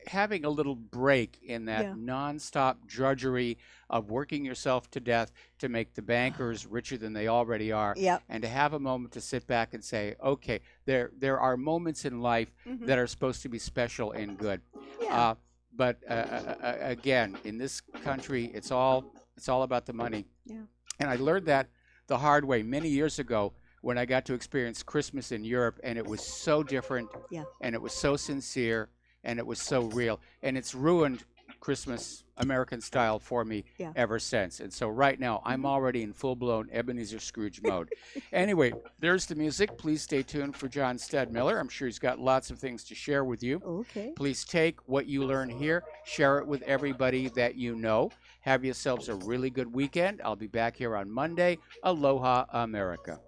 S3: having a little break in that
S15: Yeah.
S3: nonstop drudgery of working yourself to death to make the bankers richer than they already are,
S15: Yep.
S3: and to have a moment to sit back and say, okay, there are moments in life
S15: Mhm.
S3: that are supposed to be special and good.
S15: Yeah.
S3: But again, in this country, it's all about the money.
S15: Yeah.
S3: And I learned that the hard way many years ago when I got to experience Christmas in Europe, and it was so different,
S15: Yeah.
S3: and it was so sincere, and it was so real, and it's ruined Christmas American style for me
S15: Yeah.
S3: ever since. And so right now, I'm already in full-blown Ebenezer Scrooge mode. Anyway, there's the music. Please stay tuned for John Stedmiller. I'm sure he's got lots of things to share with you.
S15: Okay.
S3: Please take what you learn here, share it with everybody that you know. Have yourselves a really good weekend. I'll be back here on Monday. Aloha, America.